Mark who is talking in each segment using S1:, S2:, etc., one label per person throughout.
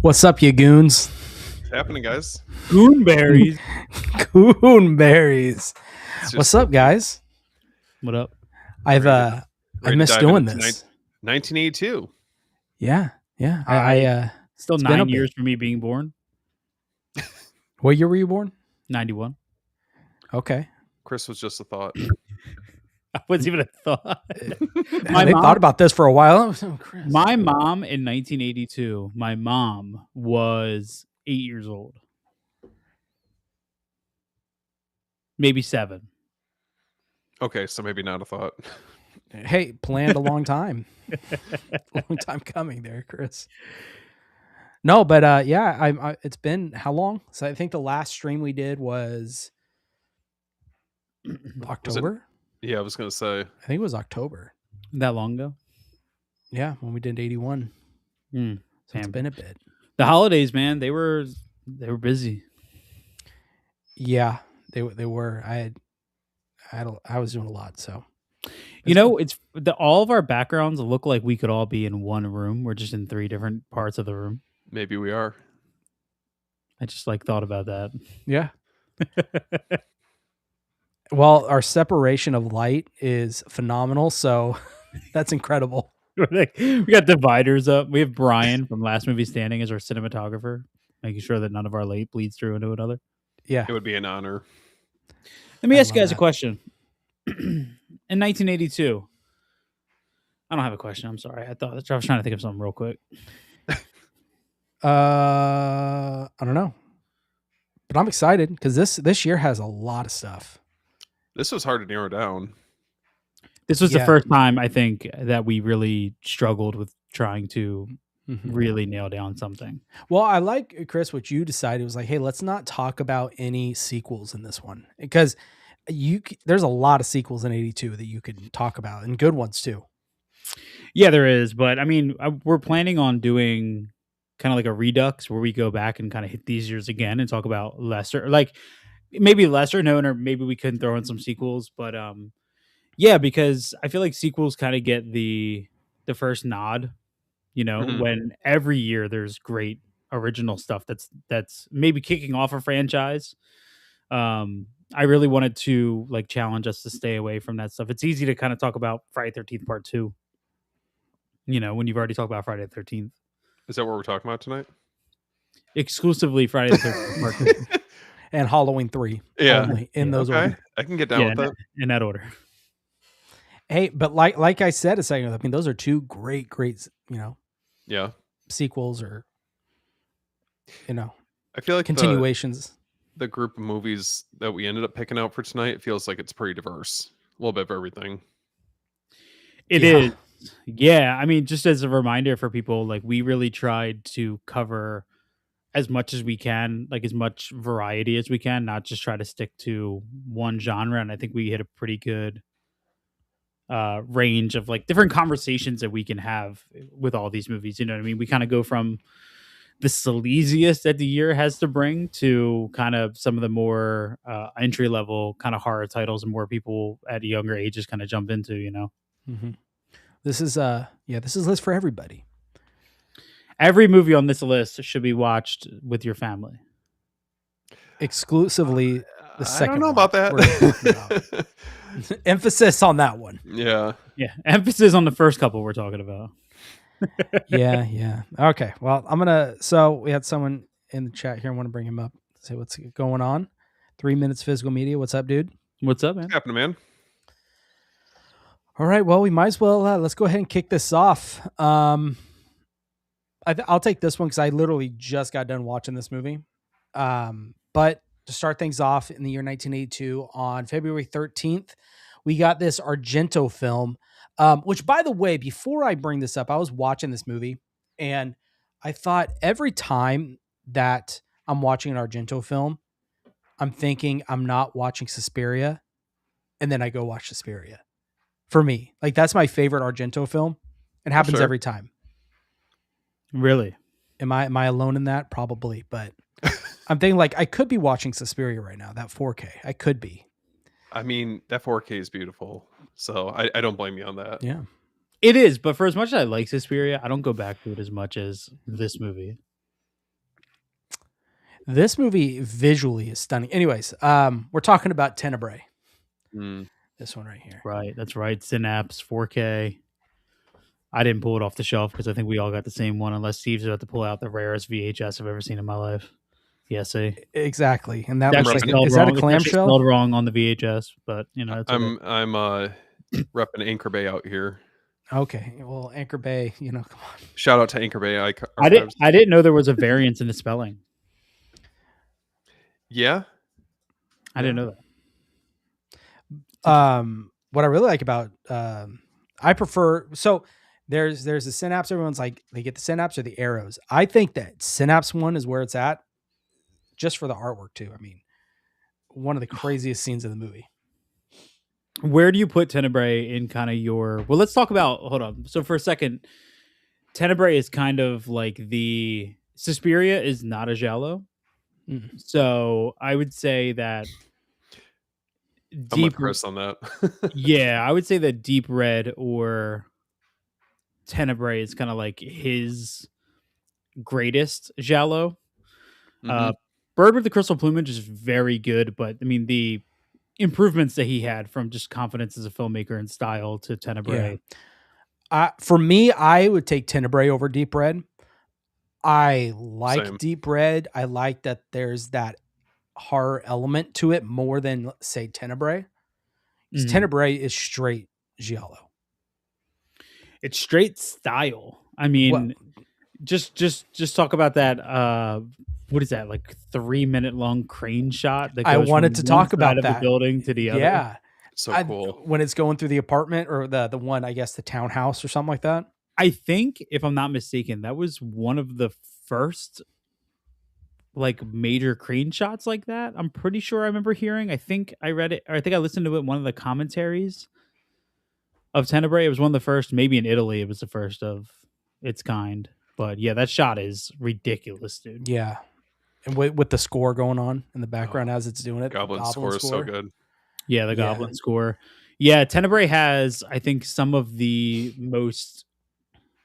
S1: What's up, you goons?
S2: What's happening, guys?
S3: Goonberries.
S1: Goonberries.
S2: It's
S1: What's up, guys?
S3: What up?
S1: I
S2: ready to
S1: missed
S2: dive
S1: doing
S2: into
S1: this.
S2: 1982.
S1: Yeah. I
S3: Still
S1: It's been a
S3: 9
S1: bit.
S3: years for me being born.
S1: what year were you born?
S3: 91.
S1: Okay.
S2: Chris was just a thought.
S3: I wasn't even a thought.
S1: My they thought about this for a while. Oh, Chris.
S3: My mom in 1982, my mom was 8 years old. Maybe 7.
S2: Okay, so maybe not a thought.
S1: Hey, planned a long time. Long time coming there, Chris. No, but yeah, it's been how long? So I think the last stream we did was October.
S2: Yeah, I was gonna say.
S1: I think it was October.
S3: That long ago?
S1: Yeah, when we did 81. So it's been a bit.
S3: The holidays, man, they were busy.
S1: Yeah, they were. I was doing a lot. So
S3: you know, it's all of our backgrounds look like we could all be in one room. We're just in 3 different parts of the room.
S2: Maybe we are.
S3: I just thought about that.
S1: Yeah. Well, our separation of light is phenomenal, so that's incredible.
S3: We got dividers up. We have Brian from Last Movie Standing as our cinematographer, making sure that none of our light bleeds through into another.
S1: Yeah.
S2: It would be an honor.
S3: Let me ask you guys a question. In 1982, I don't have a question. I'm sorry. I was trying to think of something real quick.
S1: I don't know, but I'm excited because this year has a lot of stuff.
S2: This was hard to narrow down.
S3: This was the first time I think that we really struggled with trying to really nail down something.
S1: Well, I like, Chris, what you decided was like, hey, let's not talk about any sequels in this one because there's a lot of sequels in 82 that you could talk about and good ones too.
S3: Yeah, there is. But I mean, we're planning on doing kind of like a redux where we go back and kind of hit these years again and talk about lesser, like maybe lesser known, or maybe we couldn't throw in some sequels. But yeah, because I feel like sequels kind of get the first nod, you know, when every year there's great original stuff that's maybe kicking off a franchise. I really wanted to like challenge us to stay away from that stuff. It's easy to kind of talk about Friday 13th Part 2, you know, when you've already talked about Friday the 13th.
S2: Is that what we're talking about tonight?
S3: Exclusively Friday the 13th Part 2.
S1: And Halloween 3.
S2: Yeah.
S1: Only in those order.
S2: I can get down with that.
S3: In that order.
S1: Hey, but like I said a second ago, I mean, those are 2 great, you know, sequels or, you know,
S2: I feel like
S1: continuations.
S2: The group of movies that we ended up picking out for tonight feels like it's pretty diverse. A little bit of everything.
S3: It is. Yeah. I mean, just as a reminder for people, like we really tried to cover as much as we can, like as much variety as we can, not just try to stick to one genre. And I think we hit a pretty good range of like different conversations that we can have with all these movies. You know what I mean? We kind of go from the sleaziest that the year has to bring to kind of some of the more entry level kind of horror titles and more people at younger ages kind of jump into, you know.
S1: This is this is a list for everybody.
S3: Every movie on this list should be watched with your family.
S1: Exclusively the second.
S2: I don't know about that.
S1: Emphasis on that one.
S2: Yeah.
S3: Emphasis on the first couple we're talking about.
S1: Yeah. Okay. Well, so we had someone in the chat here. I want to bring him up. Say what's going on. 3 minutes physical media. What's up, dude?
S3: What's up, man?
S2: What's happening, man?
S1: All right. Well, we might as well let's go ahead and kick this off. I'll take this one because I literally just got done watching this movie. But to start things off in the year 1982, on February 13th, we got this Argento film. Which, by the way, before I bring this up, I was watching this movie and I thought every time that I'm watching an Argento film, I'm thinking I'm not watching Suspiria, and then I go watch Suspiria. For me, like that's my favorite Argento film. It happens every time.
S3: Really?
S1: Am I alone in that? Probably, but I'm thinking like I could be watching Suspiria right now. That 4K, I could be.
S2: I mean, that 4K is beautiful. So I don't blame you on that.
S1: Yeah.
S3: It is, but for as much as I like Suspiria, I don't go back to it as much as this movie.
S1: This movie visually is stunning. Anyways, we're talking about Tenebrae.
S2: Mm.
S1: This one right here.
S3: Right, that's right. Synapse 4K. I didn't pull it off the shelf because I think we all got the same one, unless Steve's about to pull out the rarest VHS I've ever seen in my life. Yeah, see,
S1: Exactly, and that
S3: it's
S2: I'm
S1: looks
S3: actually
S1: like
S2: repping.
S3: spelled
S1: is that a
S3: wrong. It's actually
S1: clamshell?
S3: spelled wrong on the VHS, but you know, that's okay.
S2: I'm repping Anchor Bay out here.
S1: Okay, well, Anchor Bay, come on.
S2: Shout out to Anchor Bay
S3: I didn't.
S2: Archives.
S3: I didn't know there was a variance in the spelling.
S2: Yeah,
S3: I didn't know that.
S1: What I really like about I prefer so there's a synapse. Everyone's like they get the synapse or the arrows. I think that synapse one is where it's at, just for the artwork too. I mean, one of the craziest scenes of the movie.
S3: Where do you put Tenebrae in kind of your? Well, let's talk about. Hold on. So for a second, Tenebrae is kind of like the Suspiria is not a giallo.
S1: Mm.
S3: So I would say that
S2: I'm with
S3: deep.
S2: Chris on that.
S3: Yeah, I would say that Deep Red or Tenebrae is kind of like his greatest giallo.
S2: Mhm.
S3: Bird with the Crystal Plumage is very good, but I mean the improvements that he had from just confidence as a filmmaker and style to Tenebrae.
S1: For me, I would take Tenebrae over Deep Red. I like
S2: Same.
S1: Deep Red. I like that there's that horror element to it more than say Tenebrae. Because
S3: Mhm.
S1: Tenebrae is straight giallo.
S3: It's straight style. I
S1: What
S3: mean, just talk about that. What is that, like 3-minute long crane shot that
S1: I
S3: goes
S1: wanted
S3: from
S1: to
S3: one
S1: talk
S3: side
S1: about
S3: of the
S1: that.
S3: building to the other?
S1: Yeah.
S2: So cool.
S1: When it's going through the apartment or the one, I guess the townhouse or something like that.
S3: I think, if I'm not mistaken, that was one of the first like major crane shots like that. I'm pretty sure I remember hearing. I think I read it, or I think I listened to it in one of the commentaries of Tenebrae. It was one of the first, maybe in Italy, it was the first of its kind. But yeah, that shot is ridiculous, dude.
S1: Yeah. And with the score going on in the
S2: Oh,
S1: background as it's doing it, the
S2: Goblin
S1: Goblin
S2: score is so good.
S3: Yeah, the
S1: Yeah.
S3: Goblin score. Yeah, Tenebrae has, I think, some of the most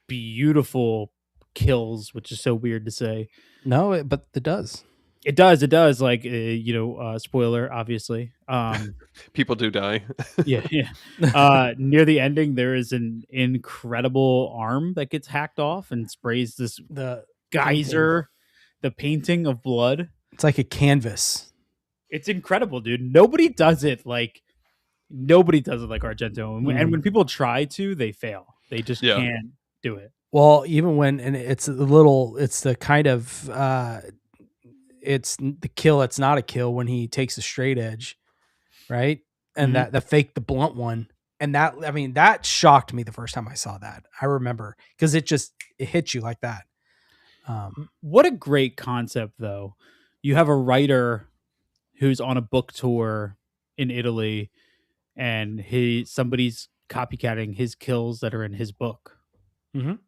S3: beautiful kills, which is so weird to say.
S1: No, but it does.
S3: It does. It does. Like, spoiler, obviously.
S2: People do die.
S3: Yeah, yeah. Near the ending, there is an incredible arm that gets hacked off and sprays this
S1: The
S3: geyser, the painting of blood.
S1: It's like a canvas.
S3: It's incredible, dude. Nobody does it like Argento. And when people try to, they fail. They just
S2: Yeah.
S3: can't do it.
S1: Well, even when, and it's the kind of, it's the kill. It's not a kill when he takes a straight edge, right? And
S3: Mhm.
S1: the fake, the blunt one. And that shocked me the first time I saw that. I remember because it hits you like that.
S3: What a great concept, though. You have a writer who's on a book tour in Italy, and somebody's copycatting his kills that are in his book.
S1: Mhm.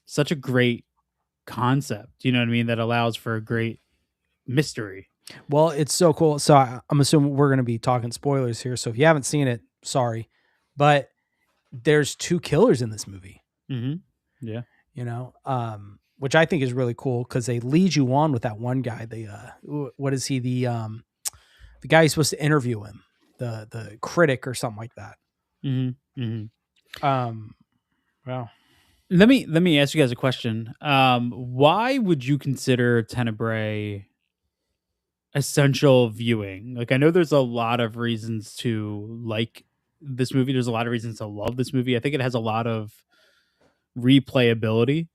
S3: Such a great concept, you know what I mean? That allows for a great mystery.
S1: Well, it's so cool. So I'm assuming we're going to be talking spoilers here. So if you haven't seen it, sorry, but there's 2 killers in this movie.
S3: Mm-hmm. Yeah.
S1: Which I think is really cool because they lead you on with that one guy. What is he? The guy who's supposed to interview him, the critic or something like that.
S3: Mm-hmm. Mm-hmm.
S1: Wow.
S3: Let me ask you guys a question. Why would you consider Tenebrae essential viewing? Like, I know there's a lot of reasons to like this movie. There's a lot of reasons to love this movie. I think it has a lot of replayability.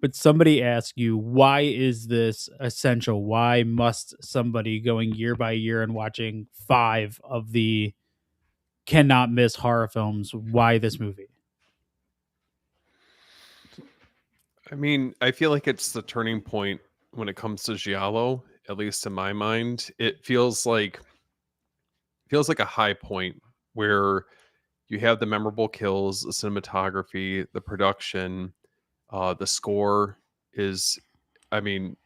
S3: But somebody asks you, why is this essential? Why must somebody going year by year and watching 5 of the cannot miss horror films? Why this movie?
S2: I mean, I feel like it's the turning point when it comes to giallo, at least in my mind. It feels like a high point where you have the memorable kills, the cinematography, the production, the score is, I mean,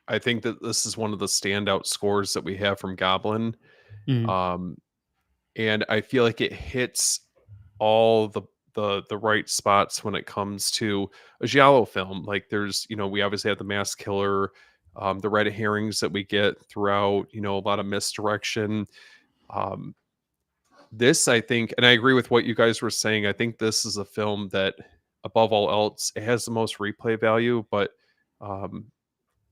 S2: I think that this is one of the standout scores that we have from Goblin.
S3: Mhm.
S2: And I feel like it hits all the right spots when it comes to a giallo film. Like there's, we obviously have the mass killer, the red herrings that we get throughout, a lot of misdirection. Um, this, I think, and I agree with what you guys were saying. I think this is a film that, above all else, it has the most replay value. But um,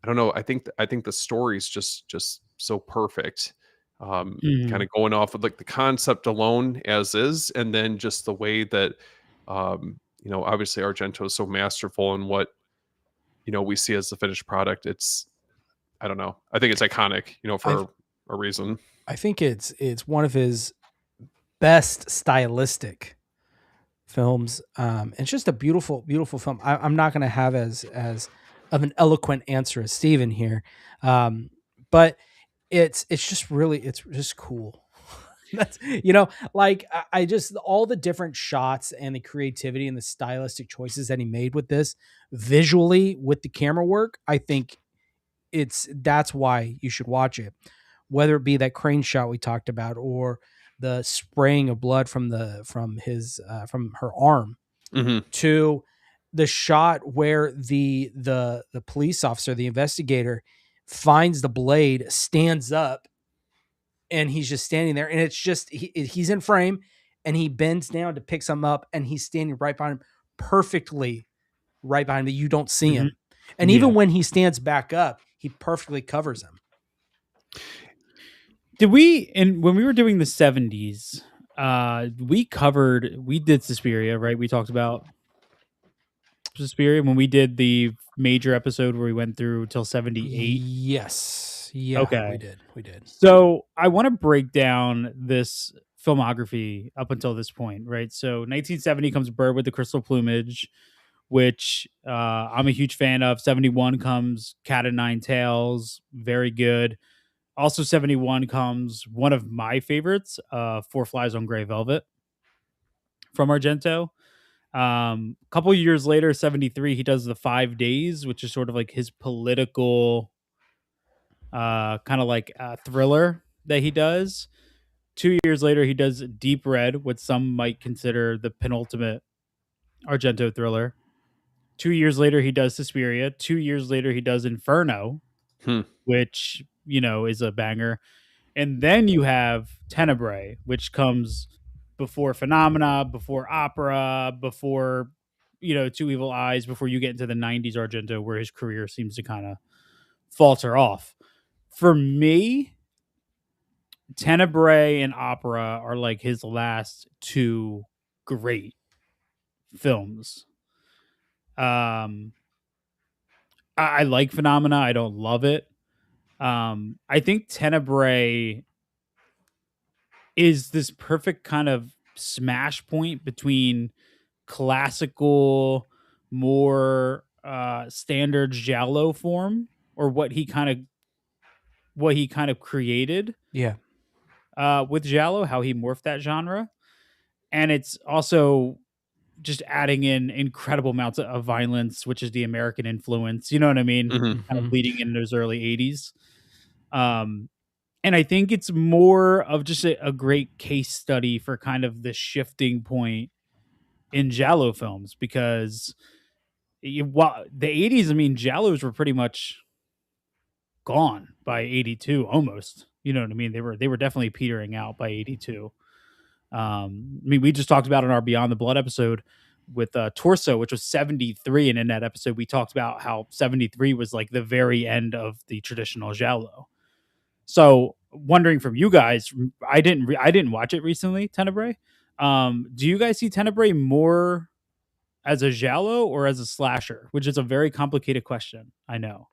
S2: I don't know. I think the story's just so perfect. Kind
S3: Mhm.
S2: of going off of like the concept alone as is, and then just the way that obviously Argento is so masterful in what we see as the finished product. It's I don't know. I think it's iconic,
S1: I
S2: for a reason.
S1: I think it's one of his best stylistic films. It's just a beautiful, beautiful film. I'm not going to have as of an eloquent answer as Steven here, but it's just really it's just cool. That's like I just all the different shots and the creativity and the stylistic choices that he made with this visually with the camera work. I think that's why you should watch it, whether it be that crane shot we talked about or the spraying of blood from her arm
S2: Hmm.
S1: to the shot where the police officer, the investigator, finds the blade, stands up, and he's just standing there, and it's just he's in frame, and he bends down to pick something up, and he's standing right behind him, perfectly right behind him. You don't see
S3: Mhm.
S1: him, and
S3: Yeah.
S1: even when he stands back up, he perfectly covers him.
S3: Did we and when we were doing the 70s, we did Suspiria, right? We talked about Suspiria when we did the major episode where we went through till 78.
S1: Yes, yeah,
S3: Okay.
S1: we did.
S3: So I want to break down this filmography up until this point, right? So 1970 comes Bird with the Crystal Plumage, which I'm a huge fan of. 71 comes Cat o' Nine Tails, very good. Also 71 comes one of my favorites, Four Flies on Grey Velvet from Argento. A couple years later, 73, he does The 5 Days, which is sort of like his political kind of like thriller that he does. 2 years later, he does Deep Red, what some might consider the penultimate Argento thriller. 2 years later, he does Suspiria. 2 years later, he does Inferno,
S2: Hmm.
S3: which, is a banger. And then you have Tenebrae, which comes before Phenomena, before Opera, before, Two Evil Eyes, before you get into the 90s Argento, where his career seems to kind of falter off. For me, Tenebrae and Opera are like his last two great films. Um, I like Phenomena. I don't love it. I think Tenebrae is this perfect kind of smash point between classical, more standard giallo form, or what he kind of created
S1: Yeah,
S3: with giallo, how he morphed that genre, and it's also just adding in incredible amounts of violence, which is the American influence. You know what I mean?
S2: Hmm.
S3: Kind of
S1: hmm
S3: bleeding in those early '80s. Um, and I think it's more of just a great case study for kind of the shifting point in giallo films because while the '80s, I mean, giallos were pretty much gone by '82, almost. You know what I mean? They were definitely petering out by '82. I mean, we just talked about in our Beyond the Blood episode with Torso, which was 73. And in that episode, we talked about how 73 was like the very end of the traditional giallo. So, wondering from you guys, I didn't watch it recently, Tenebrae. Do you guys see Tenebrae more as a giallo or as a slasher? Which is a very complicated question, I know.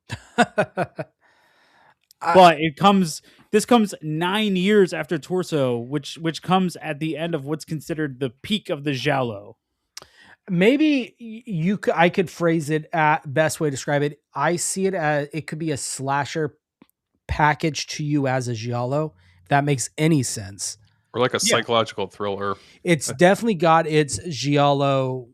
S1: I,
S3: But this comes 9 years after Torso, which comes at the end of what's considered the peak of the giallo.
S1: maybe I could phrase it at best way to describe it. I see it as it could be a slasher package to you as a giallo. If that makes any sense.
S2: Or like a
S3: Yeah.
S2: psychological thriller.
S1: It's
S2: Uh,
S1: definitely got its giallo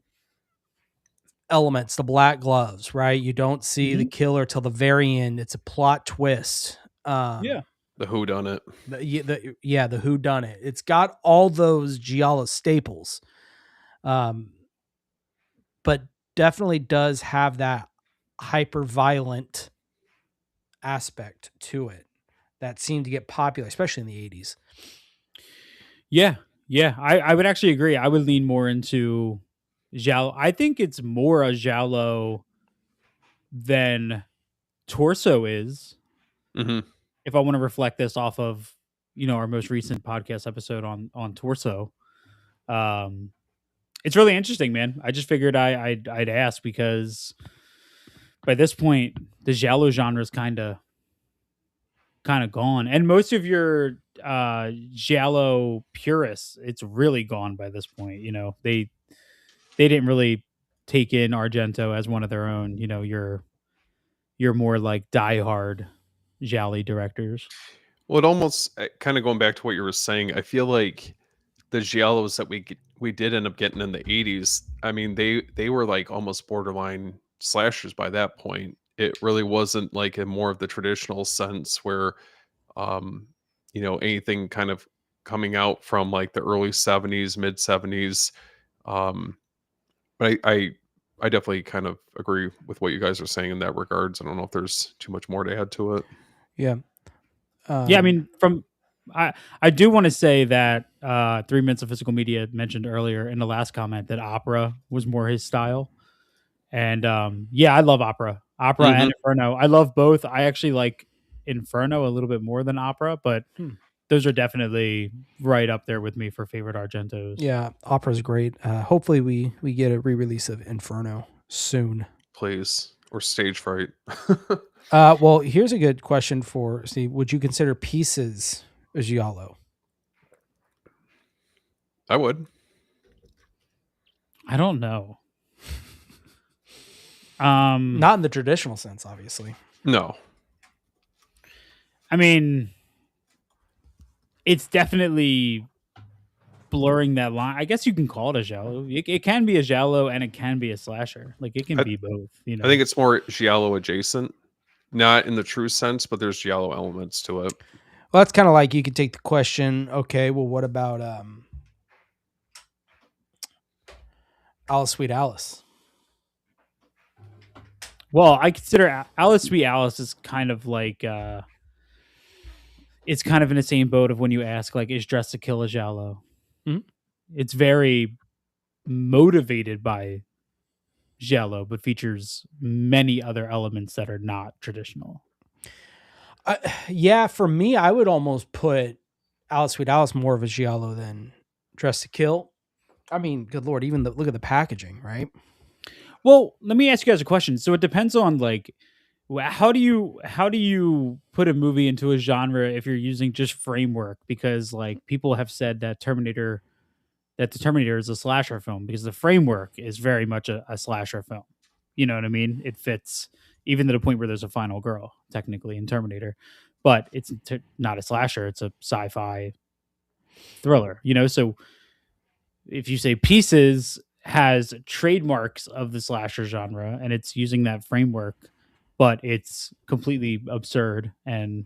S1: elements, the black gloves, right? You don't see the
S3: Mhm.
S1: killer till the very end. It's a plot twist.
S3: Yeah.
S2: The who done it.
S1: The who done it. It's got all those giallo staples. Um, but definitely does have that hyper violent aspect to it that seemed to get popular, especially in the 80s.
S3: Yeah, yeah, I would actually agree. I would lean more into Giallo. I think it's more a Giallo than Torso is.
S2: Hmm.
S3: If I want to reflect this off of our most recent podcast episode on Torso, um, it's really interesting, man. I just figured I'd ask because by this point the Giallo genre is kind of gone, and most of your Giallo purists, it's really gone by this point. They didn't really take in Argento as one of their own. You're more like diehard Giallo directors.
S2: Well, it almost kind of going back to what you were saying. I feel like the giallos that we did end up getting in the 80s. I mean, they were like almost borderline slashers by that point. It really wasn't like in more of the traditional sense where um, anything kind of coming out from like the early 70s, mid 70s. Um, but I definitely kind of agree with what you guys are saying in that regards. I don't know if there's too much more to add to it.
S1: Yeah.
S3: Yeah, I mean, I do want to say that 3 minutes of physical media mentioned earlier in the last comment that opera was more his style, and yeah, I love opera
S2: Hmm.
S3: and Inferno. I love both. I actually like Inferno a little bit more than opera, but
S1: Hmm.
S3: those are definitely right up there with me for favorite Argentos.
S1: Yeah, opera's great. Hopefully we get a re-release of Inferno soon.
S2: Please, or stage fright.
S1: Well, here's a good question for Steve. Would you consider Pieces a giallo?
S2: I would.
S3: I don't know. Um,
S1: Not in the traditional sense, obviously.
S2: No.
S3: I mean, it's definitely blurring that line. I guess you can call it a giallo. It can be a giallo and it can be a slasher. Like it can
S2: I,
S3: be both.
S2: I think it's more giallo adjacent, not in the true sense, but there's giallo elements to it.
S1: Well, that's kind of like you could take the question. Okay, well, what about Alice Sweet Alice?
S3: Well, I consider Alice Sweet Alice is kind of like it's kind of in the same boat of when you ask like is Dress to Kill a giallo.
S1: Mhm.
S3: It's very motivated by giallo, but features many other elements that are not traditional.
S1: Yeah, for me, I would almost put Alice Sweet Alice more of a giallo than Dress to Kill. I mean, good lord, even look at the packaging, right?
S3: Well, let me ask you guys a question. So it depends on like how do you put a movie into a genre if you're using just framework? Because like people have said that the Terminator is a slasher film because the framework is very much a slasher film. You know what I mean? It fits even to the point where there's a final girl technically in Terminator, but it's not a slasher. It's a sci-fi thriller. So if you say Pieces has trademarks of the slasher genre and it's using that framework, but it's completely absurd and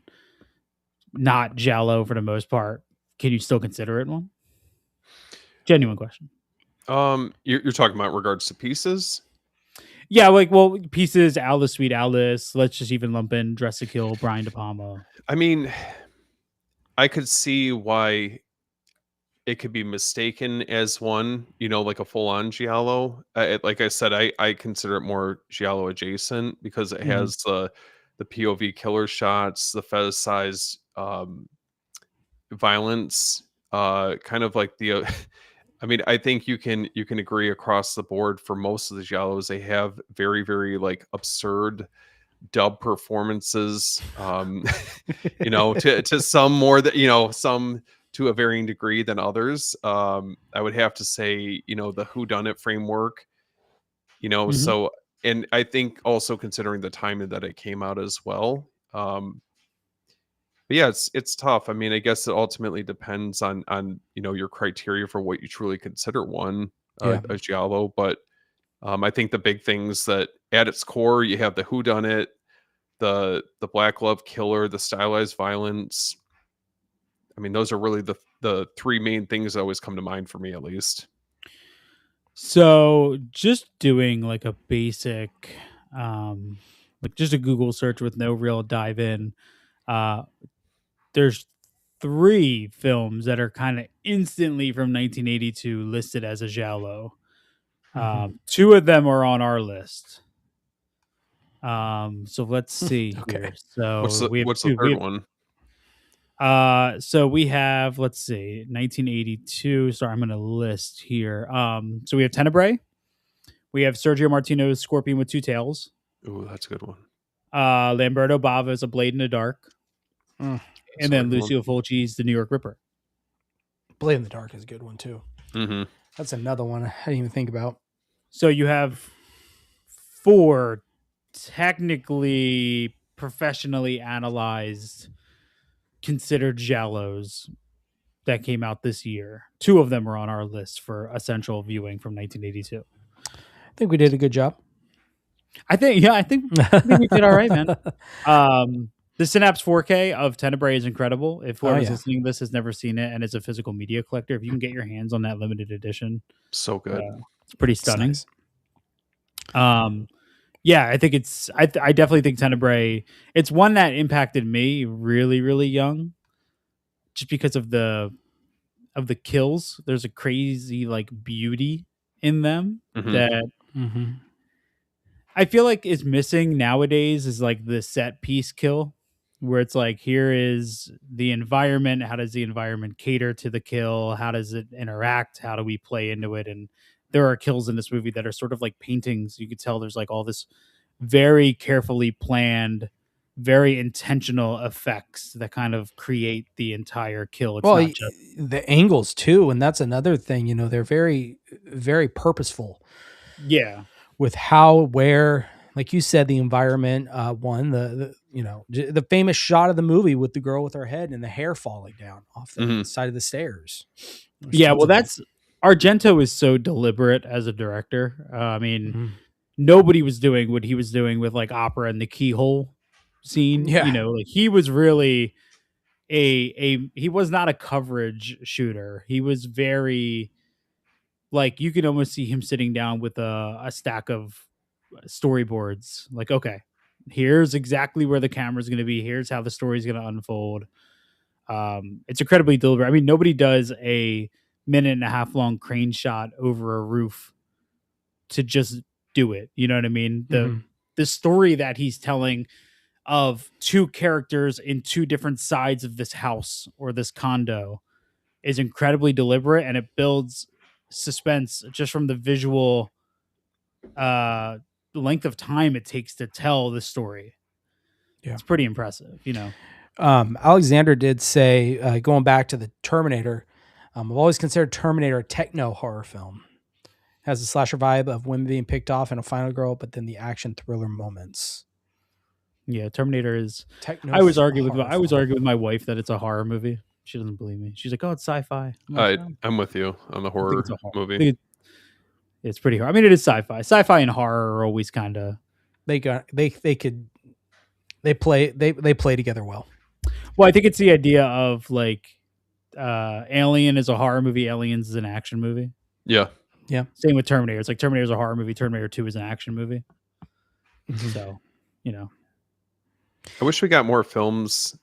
S3: not giallo for the most part, can you still consider it one? Genuine question.
S2: You're talking about in regards to pieces.
S3: Yeah, like well, Pieces, Alice, Sweet Alice. Let's just even lump in Dress to Kill, Brian De Palma.
S2: I mean, I could see why it could be mistaken as one, like a full-on giallo. Like I said, I consider it more giallo adjacent because it
S3: Mhm.
S2: has the POV killer shots, the fetishized violence, kind of like the. I mean, I think you can agree across the board for most of the giallos, they have very very like absurd dub performances. To some more that some to a varying degree than others. I would have to say, the who done it framework,
S3: Mhm.
S2: so, and I think also considering the time that it came out as well. But yeah, it's tough. I mean, I guess it ultimately depends on your criteria for what you truly consider one
S1: Yeah.
S2: a giallo. But I think the big things that at its core you have the who done it, the black glove killer, the stylized violence. I mean, those are really the three main things that always come to mind for me, at least.
S3: So just doing like a basic um like just a Google search with no real dive in. Uh, there's 3 films that are kind of instantly from 1982 listed as a giallo. 2 of them are on our list. So let's see
S1: Okay.
S3: here. So we have
S2: What's the
S3: 2.
S2: third one?
S3: So we have, let's see, 1982. Sorry, I'm going to list here. So we have Tenebrae. We have Sergio Martino's Scorpion with Two Tails.
S2: Ooh, that's a good one.
S3: Lamberto Bava's A Blade in the Dark.
S1: Mm.
S3: And then Lucio Fulci's The New York Ripper.
S1: Blade in the Dark is a good one too.
S2: Mm-hmm.
S1: That's another one I didn't even think about.
S3: So you have 4 technically professionally analyzed considered giallos that came out this year. 2 of them are on our list for essential viewing from 1982.
S1: I think we did a good job.
S3: I think we did all right, man. The Synapse 4K of Tenebrae is incredible. If whoever's listening to this has never seen it and is a physical media collector, if you can get your hands on that limited edition,
S2: so good.
S3: It's pretty stunning.
S1: It's nice.
S3: Yeah, I think it's. I definitely think Tenebrae. It's one that impacted me really, really young, just because of the kills. There's a crazy like beauty in them that I feel like is missing nowadays. Is like the set piece kill, where it's like, here is the environment. How does the environment cater to the kill? How does it interact? How do we play into it? And there are kills in this movie that are sort of like paintings. You could tell there's like all this very carefully planned, very intentional effects that kind of create the entire kill. It's
S1: Well,
S3: not just
S1: the angles too, and that's another thing. You know, they're very, very purposeful.
S3: Yeah.
S1: With how, where, like you said, the environment. One, the the famous shot of the movie with the girl with her head and the hair falling down off the side of the stairs.
S3: Yeah, well, that's Argento is so deliberate as a director. I mean, nobody was doing what he was doing with like opera and the keyhole scene.
S1: Yeah.
S3: You know, like he was really he was not a coverage shooter. He was very like, you could almost see him sitting down with a stack of storyboards. Like, okay, here's exactly where the camera's going to be. Here's how the story's going to unfold. It's incredibly deliberate. I mean, nobody does a minute and a half long crane shot over a roof to just do it. You know what I mean? The story that he's telling of 2 characters in 2 different sides of this house or this condo is incredibly deliberate, and it builds suspense just from the visual length of time it takes to tell the story. Yeah. It's pretty impressive, you know.
S1: Alexander did say, going back to the Terminator, I've always considered Terminator a techno horror film. It has a slasher vibe of women being picked off and a final girl, but then the action thriller moments.
S3: Yeah, Terminator is
S1: techno.
S3: I was arguing with my wife that it's a horror movie. She doesn't believe me. She's like, "Oh, it's sci-fi."
S2: I'm with you on the horror movie.
S3: It's pretty hard. I mean, it is sci-fi. Sci-fi and horror are always kind of
S1: they play together well.
S3: Well, I think it's the idea of like Alien is a horror movie, Aliens is an action movie.
S2: Yeah.
S1: Yeah.
S3: Same with Terminator. It's like Terminator is a horror movie, Terminator 2 is an action movie. So, you know.
S2: I wish we got more films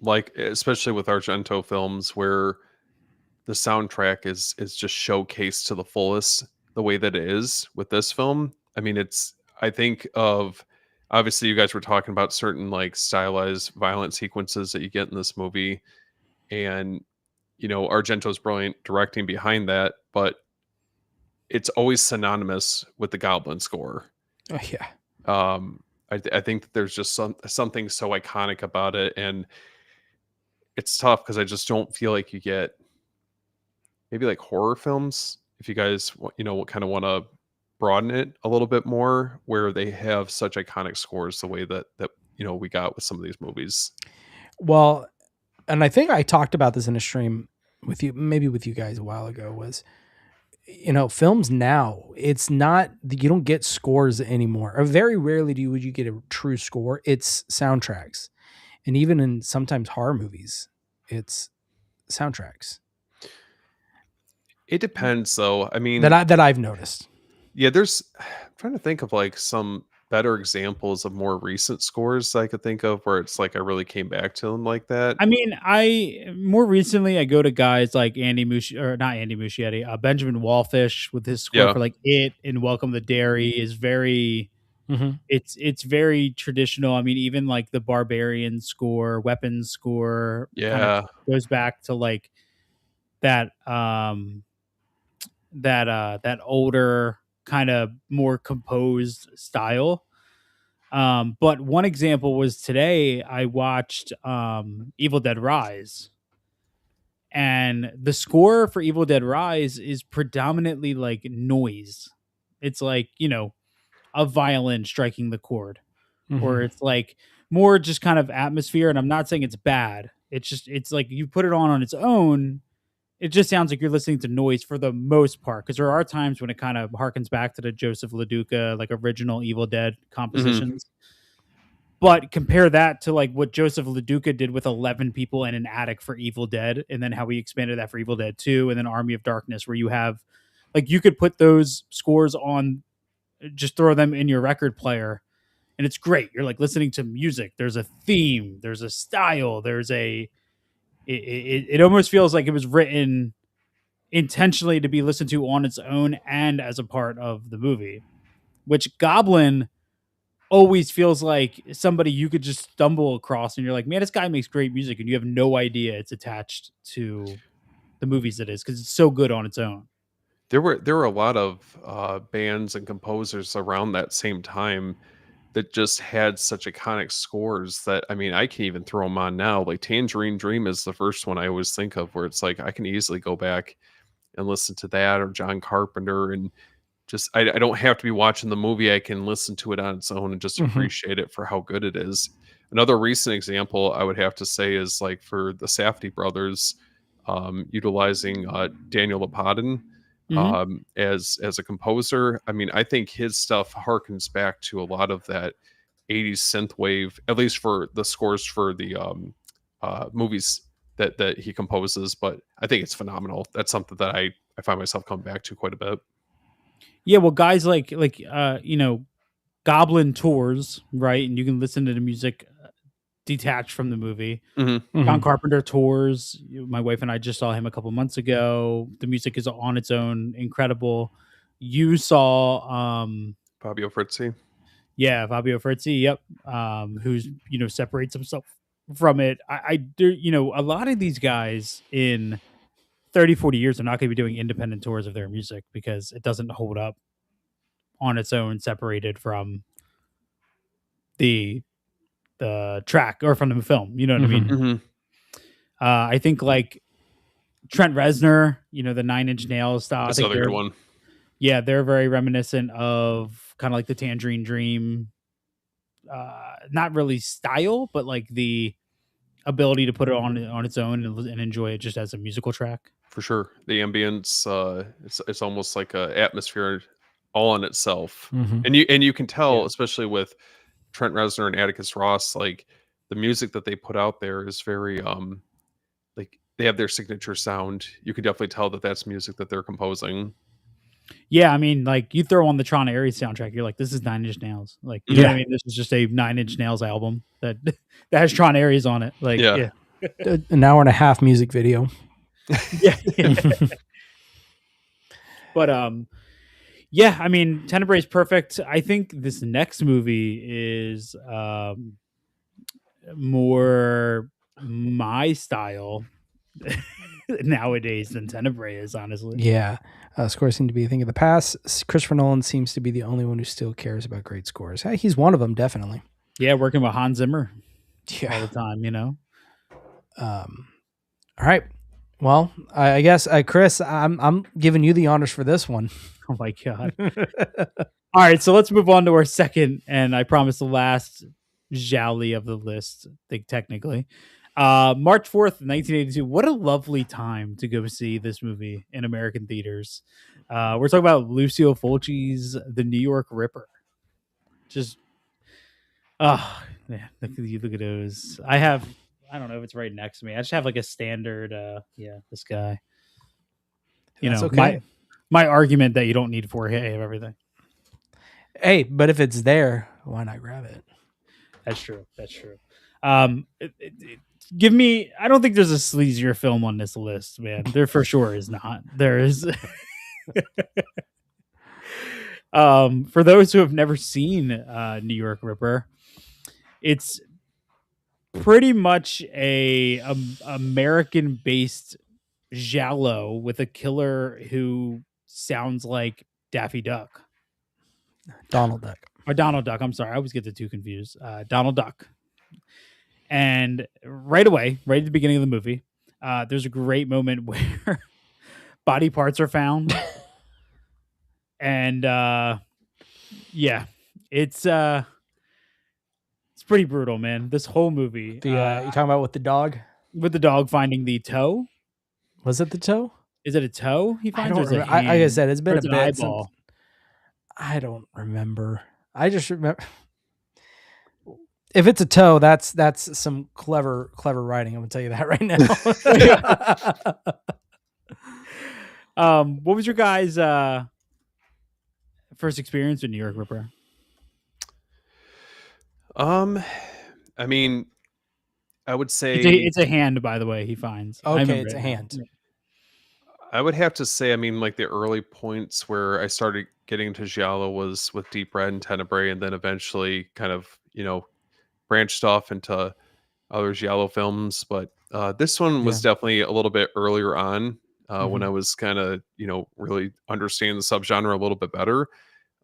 S2: like, especially with Argento films, where the soundtrack is just showcased to the fullest the way that it is with this film. I mean, I think of, obviously you guys were talking about certain like stylized violent sequences that you get in this movie, and you know, Argento's brilliant directing behind that, but it's always synonymous with the Goblin score.
S1: Oh yeah.
S2: I think that there's just something so iconic about it, and it's tough because I just don't feel like you get maybe like horror films, if you guys kind of want to broaden it a little bit more, where they have such iconic scores the way that we got with some of these movies.
S1: Well, and I think I talked about this in a stream with you, maybe with you guys a while ago, was, films now, it's not, you don't get scores anymore, or very rarely would you get a true score. It's soundtracks. And even in sometimes horror movies, it's soundtracks.
S2: It depends though. I mean,
S1: that I've noticed.
S2: Yeah, I'm trying to think of like some better examples of more recent scores I could think of where it's like I really came back to them like that.
S3: I mean, I more recently I go to guys like or not Andy Muschietti, Benjamin Wallfish with his score
S2: Yeah.
S3: for like It and Welcome to Dairy is very
S1: Mhm.
S3: it's very traditional. I mean, even like the Barbarian score, Weapons score kind of
S2: Yeah.
S3: goes back to like that that older kind of more composed style. But one example was today I watched Evil Dead Rise, and the score for Evil Dead Rise is predominantly like noise. It's like, a violin striking the chord, or
S1: Mhm.
S3: it's like more just kind of atmosphere. And I'm not saying it's bad. It's like you put it on its own. It just sounds like you're listening to noise for the most part, because there are times when it kind of harkens back to the Joseph LaDuca like original Evil Dead
S2: Hmm.
S3: compositions. But compare that to like what Joseph LaDuca did with 11 people in an attic for Evil Dead, and then how we expanded that for Evil Dead 2, and then Army of Darkness, where you have like you could put those scores on, just throw them in your record player, and it's great. You're like listening to music. There's a theme, there's a style, it almost feels like it was written intentionally to be listened to on its own and as a part of the movie, which Goblin always feels like somebody you could just stumble across and you're like, man, this guy makes great music, and you have no idea it's attached to the movies it is, because it's so good on its own.
S2: There were a lot of bands and composers around that same time that just had such iconic scores that I mean I can even throw them on now. Like Tangerine Dream is the first one I always think of where it's like I can easily go back and listen to that, or John Carpenter, and just I don't have to be watching the movie. I can listen to it on its own and just
S1: Mhm.
S2: appreciate it for how good it is. Another recent example I would have to say is like for the Safdie brothers, utilizing Daniel Lapadin
S3: Hmm.
S2: as a composer. I mean, I think his stuff harkens back to a lot of that 80s synth wave, at least for the scores for the movies that he composes. But I think it's phenomenal. That's something that I find myself coming back to quite a bit.
S3: Yeah, well, guys Goblin tours, right? And you can listen to the music detached from the movie.
S2: Hmm.
S3: John
S1: Mhm.
S3: Carpenter tours. My wife and I just saw him a couple months ago. The music is on its own incredible. You saw
S2: Fabio Frizzi.
S3: yeah, Fabio Frizzi, yep. Who's, separates himself from it. I do, a lot of these guys in 30, 40 years are not going to be doing independent tours of their music because it doesn't hold up on its own, separated from the the track or from the film. You know what I mean?
S1: Mhm.
S2: Hmm.
S3: I think like Trent Reznor, the Nine Inch Nails style. I
S2: That's
S3: think
S2: another good one.
S3: they're very reminiscent of kind of like the Tangerine Dream. Not really style, but like the ability to put it on its own and enjoy it just as a musical track.
S2: For sure. The ambience, it's almost like a atmosphere all in itself.
S1: Mhm.
S2: And you can tell,
S3: Yeah.
S2: especially with Trent Reznor and Atticus Ross, like the music that they put out there is very like they have their signature sound. You can definitely tell that that's music that they're composing.
S3: Yeah, I mean, like you throw on the Tron Ares soundtrack, you're like, this is Nine Inch Nails. Like, you know what I
S1: Yeah.
S3: mean? This is just a Nine Inch Nails album that that has Tron Ares on it. Like,
S2: Yeah.
S3: yeah.
S1: An hour and a half music video.
S3: Yeah. But yeah, I mean, Tenebrae is perfect. I think this next movie is more my style nowadays than Tenebrae is, honestly.
S1: Yeah. Scores seem to be a thing of the past. Christopher Nolan seems to be the only one who still cares about great scores. Hey, he's one of them, definitely.
S3: Yeah, working with Hans Zimmer all
S1: Yeah.
S3: the time.
S1: Um, all right. Well, I guess Chris, I'm giving you the honors for this one.
S3: Oh my god. All right, so let's move on to our second, and I promise the last Jolly of the list, I think technically. March 4th, 1982. What a lovely time to go see this movie in American theaters. We're talking about Lucio Fulci's The New York Ripper. Just, oh, yeah, look at those. I don't know if it's right next to me. I just have like a standard, yeah, this guy.
S1: That's
S3: My
S1: okay.
S3: my argument that you don't need 4K of everything.
S1: Hey, but if it's there, why not grab it?
S3: That's true. That's true. Give me. I don't think there's a sleazier film on this list, man. There for sure is not. There is. For those who have never seen New York Ripper, it's pretty much a American based giallo with a killer who sounds like Daffy Duck
S1: Donald Duck.
S3: or Donald Duck. I'm sorry, I always get the two confused. Donald Duck. And right away, right at the beginning of the movie, there's a great moment where body parts are found, and yeah, it's pretty brutal, man. This whole movie,
S1: The you talking about with the dog?
S3: with the dog finding the toe.
S1: Was it the toe?
S3: Is it a toe he
S1: I
S3: finds?
S1: don't
S3: Or is it a
S1: remember. Like I
S3: hand?
S1: said, it's
S3: Or
S1: been a
S3: is it an
S1: bit since.
S3: eyeball?
S1: I don't remember. I just remember. If it's a toe, that's some clever writing. I'm gonna tell you that right now.
S3: What was your guys' first experience with New York Ripper?
S2: I mean, I would say
S3: It's a hand, by the way. He finds. I
S1: Okay,
S3: remember
S1: it's a
S3: it.
S1: hand.
S2: I would have to say, I mean, like the early points where I started getting into giallo was with Deep Red and Tenebrae, and then eventually kind of, branched off into other giallo films. But this one was definitely a little bit earlier on when I was kind of, really understanding the subgenre a little bit better.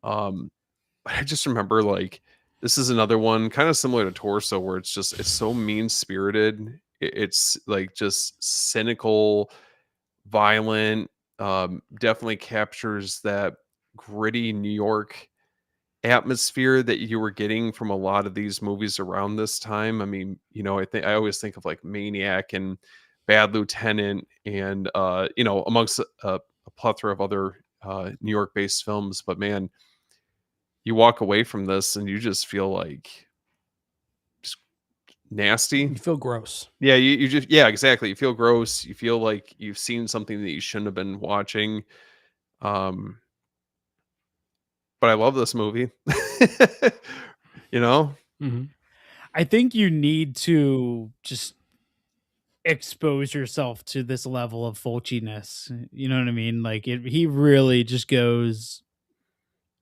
S2: I just remember like this is another one kind of similar to Torso, where it's so mean spirited. It's like just cynical, violent. Definitely captures that gritty New York atmosphere that you were getting from a lot of these movies around this time. I mean, I always think of like Maniac and Bad Lieutenant and amongst a plethora of other New York based films. But man, you walk away from this and you just feel like just nasty.
S1: You feel gross.
S2: Yeah, you just exactly. You feel gross. You feel like you've seen something that you shouldn't have been watching. But I love this movie.
S1: Mm-hmm.
S3: I think you need to just expose yourself to this level of fulchiness. You know what I mean? Like he really just goes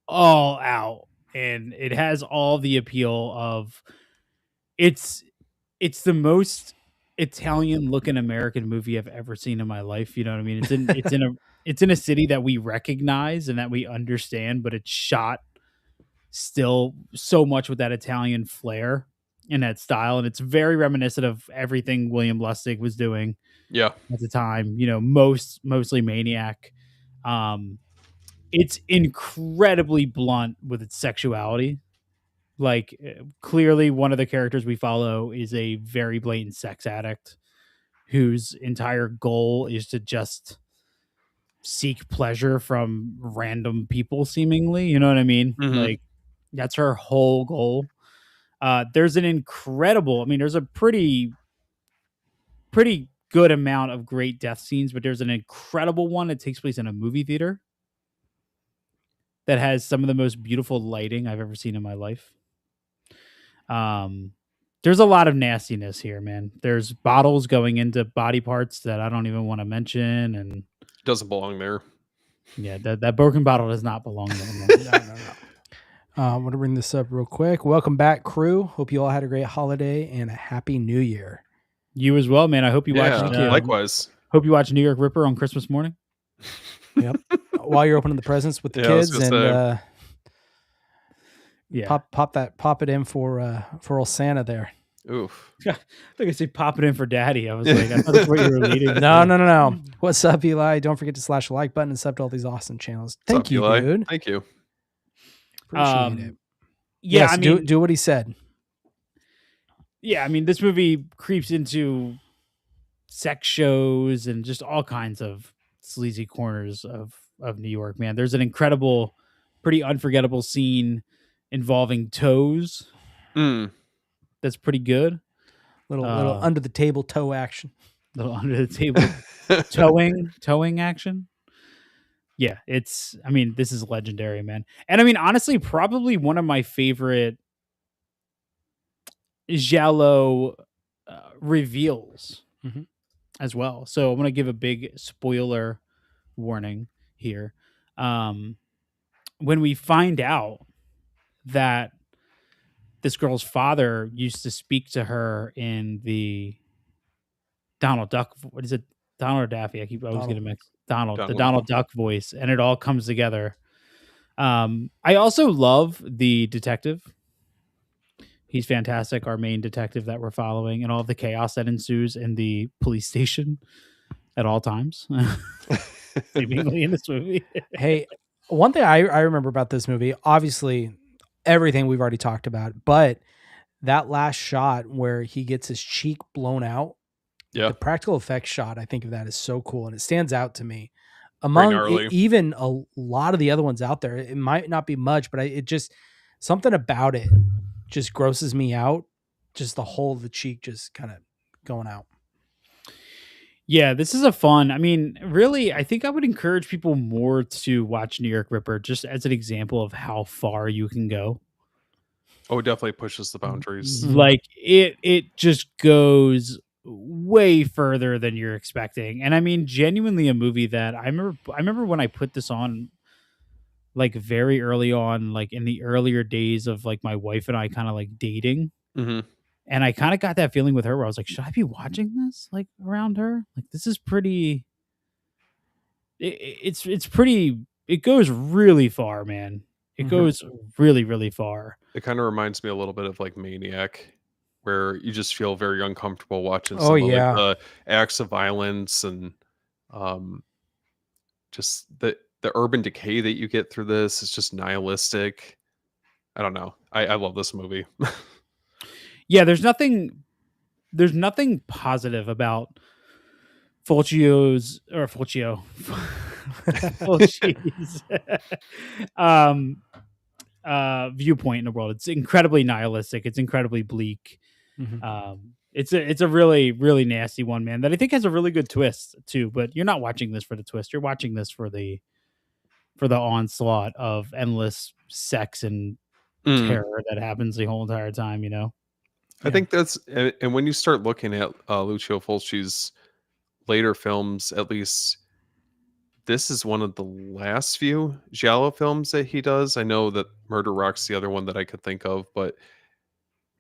S3: all out, and it has all the appeal of it's the most Italian looking American movie I've ever seen in my life. You know what I mean? It's in a city that we recognize and that we understand, but it's shot still so much with that Italian flair and that style, and it's very reminiscent of everything William Lustig was doing
S2: Yeah.
S3: at the time. Mostly Maniac. It's incredibly blunt with its sexuality. Like clearly, one of the characters we follow is a very blatant sex addict whose entire goal is to just seek pleasure from random people, seemingly. You know what I mean?
S2: Mhm.
S3: Like that's her whole goal. There's an incredible, I mean, there's a pretty good amount of great death scenes, but there's an incredible one that takes place in a movie theater that has some of the most beautiful lighting I've ever seen in my life. There's a lot of nastiness here, man. There's bottles going into body parts that I don't even want to mention, and
S2: Doesn't belong there.
S3: yeah, that broken bottle does not belong there. Man.
S1: No. I want to bring this up real quick. Welcome back, crew. Hope you all had a great holiday and a happy New Year.
S3: You as well, man. I hope you
S2: Yeah,
S3: watched.
S2: likewise.
S3: Hope you watch New York Ripper on Christmas morning.
S1: Yep. While you're opening the presents with the kids, and
S3: yeah,
S1: pop it in for old Santa there.
S2: Oof.
S3: I think I said pop it in for daddy. I was like, I thought that's what you were leading.
S1: No. What's up, Eli? Don't forget to slash the like button and sub to all these awesome channels. Thank you,
S2: Eli?
S1: dude.
S2: Thank you.
S1: Appreciate it.
S3: Yeah,
S1: Yes,
S3: I mean,
S1: do what he said.
S3: yeah, I mean, this movie creeps into sex shows and just all kinds of sleazy corners of New York, man. There's an incredible, pretty unforgettable scene involving toes. That's pretty good.
S1: Little under the table toe action.
S3: Little under the table towing action. Yeah, it's I mean, this is legendary, man. And I mean, honestly, probably one of my favorite Giallo reveals
S1: Mhm.
S3: as well. So I'm gonna give a big spoiler warning here. Um, when we find out that this girl's father used to speak to her in the Donald Duck, what is it? Donald or Daffy? I keep always
S1: Donald.
S3: getting mixed. Donald, the
S2: Donald.
S3: Donald Duck voice, and it all comes together. I also love the detective. He's fantastic, our main detective that we're following, and all the chaos that ensues in the police station at all times, seemingly in this movie.
S1: Hey, one thing I remember about this movie, obviously everything we've already talked about, but that last shot where he gets his cheek blown out,
S2: Yeah,
S1: the practical effects shot, I think of that is so cool and it stands out to me.
S2: pretty
S1: Among
S2: gnarly.
S1: even a lot of the other ones out there, it might not be much, but it just something about it just grosses me out. Just the whole of the cheek just kind of going out.
S3: Yeah, this is a fun. I mean, really, I think I would encourage people more to watch New York Ripper just as an example of how far you can go.
S2: Oh, it definitely pushes the boundaries.
S1: Mhm.
S3: Like it just goes way further than you're expecting. And I mean, genuinely a movie that I remember when I put this on like very early on, like in the earlier days of like my wife and I kind of like dating.
S2: Hmm.
S3: And I kind of got that feeling with her where I was like, should I be watching this like around her? Like this is pretty it's pretty it goes really far, man. It
S1: Mhm.
S3: goes really, really far.
S2: It kind of reminds me a little bit of like Maniac, where you just feel very uncomfortable watching
S1: Oh
S2: some of like
S1: yeah.
S2: the acts of violence and um, just the urban decay that you get through this is just nihilistic. I don't know. I love this movie.
S3: Yeah, there's nothing positive about Fulcio's Fulci's um viewpoint in the world. It's incredibly nihilistic. It's incredibly bleak.
S1: Mhm.
S3: It's a really, really nasty one, man, that I think has a really good twist too. But you're not watching this for the twist. You're watching this for the onslaught of endless sex and
S2: Mm.
S3: terror that happens the whole entire time, you know?
S2: I
S1: Yeah.
S2: think that's and when you start looking at Lucio Fulci's later films, at least this is one of the last few giallo films that he does. I know that Murder Rock's the other one that I could think of, but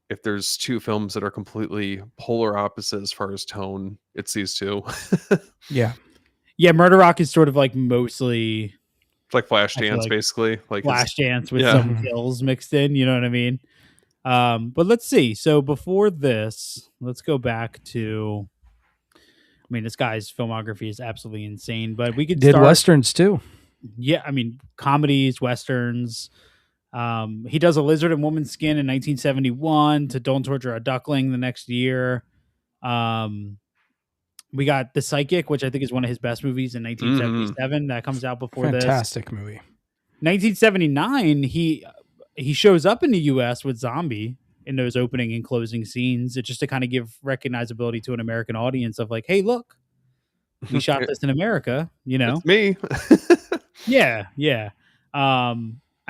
S2: if there's two films that are completely polar opposite as far as tone, it's these two.
S1: Yeah.
S3: Yeah, Murder Rock is sort of like mostly,
S2: It's like
S3: I feel
S2: Flashdance,
S3: like,
S2: basically. Like his
S3: Flashdance with
S2: yeah.
S3: some
S1: Mhm.
S3: kills mixed in, you know what I mean? But let's see. So before this, let's go back to I mean, this guy's filmography is absolutely insane, but we could
S1: Did
S3: start
S1: westerns too.
S3: yeah, I mean, comedies, westerns. He does A Lizard in Woman's Skin in 1971 to Don't Torture a Duckling the next year. Um, we got The Psychic, which I think is one of his best movies in
S2: Mhm.
S3: 1977 that comes out before this.
S1: Fantastic movie.
S3: 1979, he shows up in the US with Zombie in those opening and closing scenes. It's just to kind of give recognizability to an American audience of like, hey, look, we shot this in America, you know?
S2: It's me.
S3: Yeah, yeah. I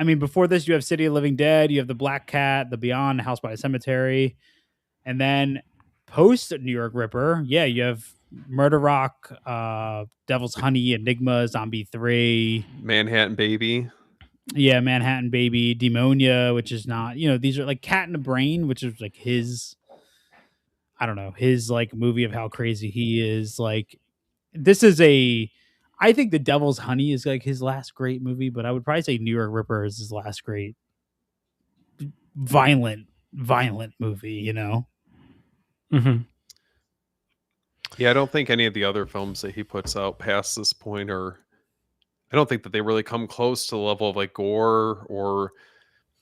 S3: mean, before this, you have City of Living Dead, you have The Black Cat, The Beyond, House by a Cemetery, and then post New York Ripper, yeah, you have Murder Rock, Devil's Honey, Enigma, Zombie 3,
S2: Manhattan Baby.
S3: yeah, Manhattan Baby, Demonia, which is not, these are like Cat in the Brain, which is like his, I don't know, his like movie of how crazy he is. Like, this is I think The Devil's Honey is like his last great movie, but I would probably say New York Ripper is his last great violent movie, you know?
S1: Mhm.
S2: Yeah, I don't think any of the other films that he puts out past this point are I don't think that they really come close to the level of like gore or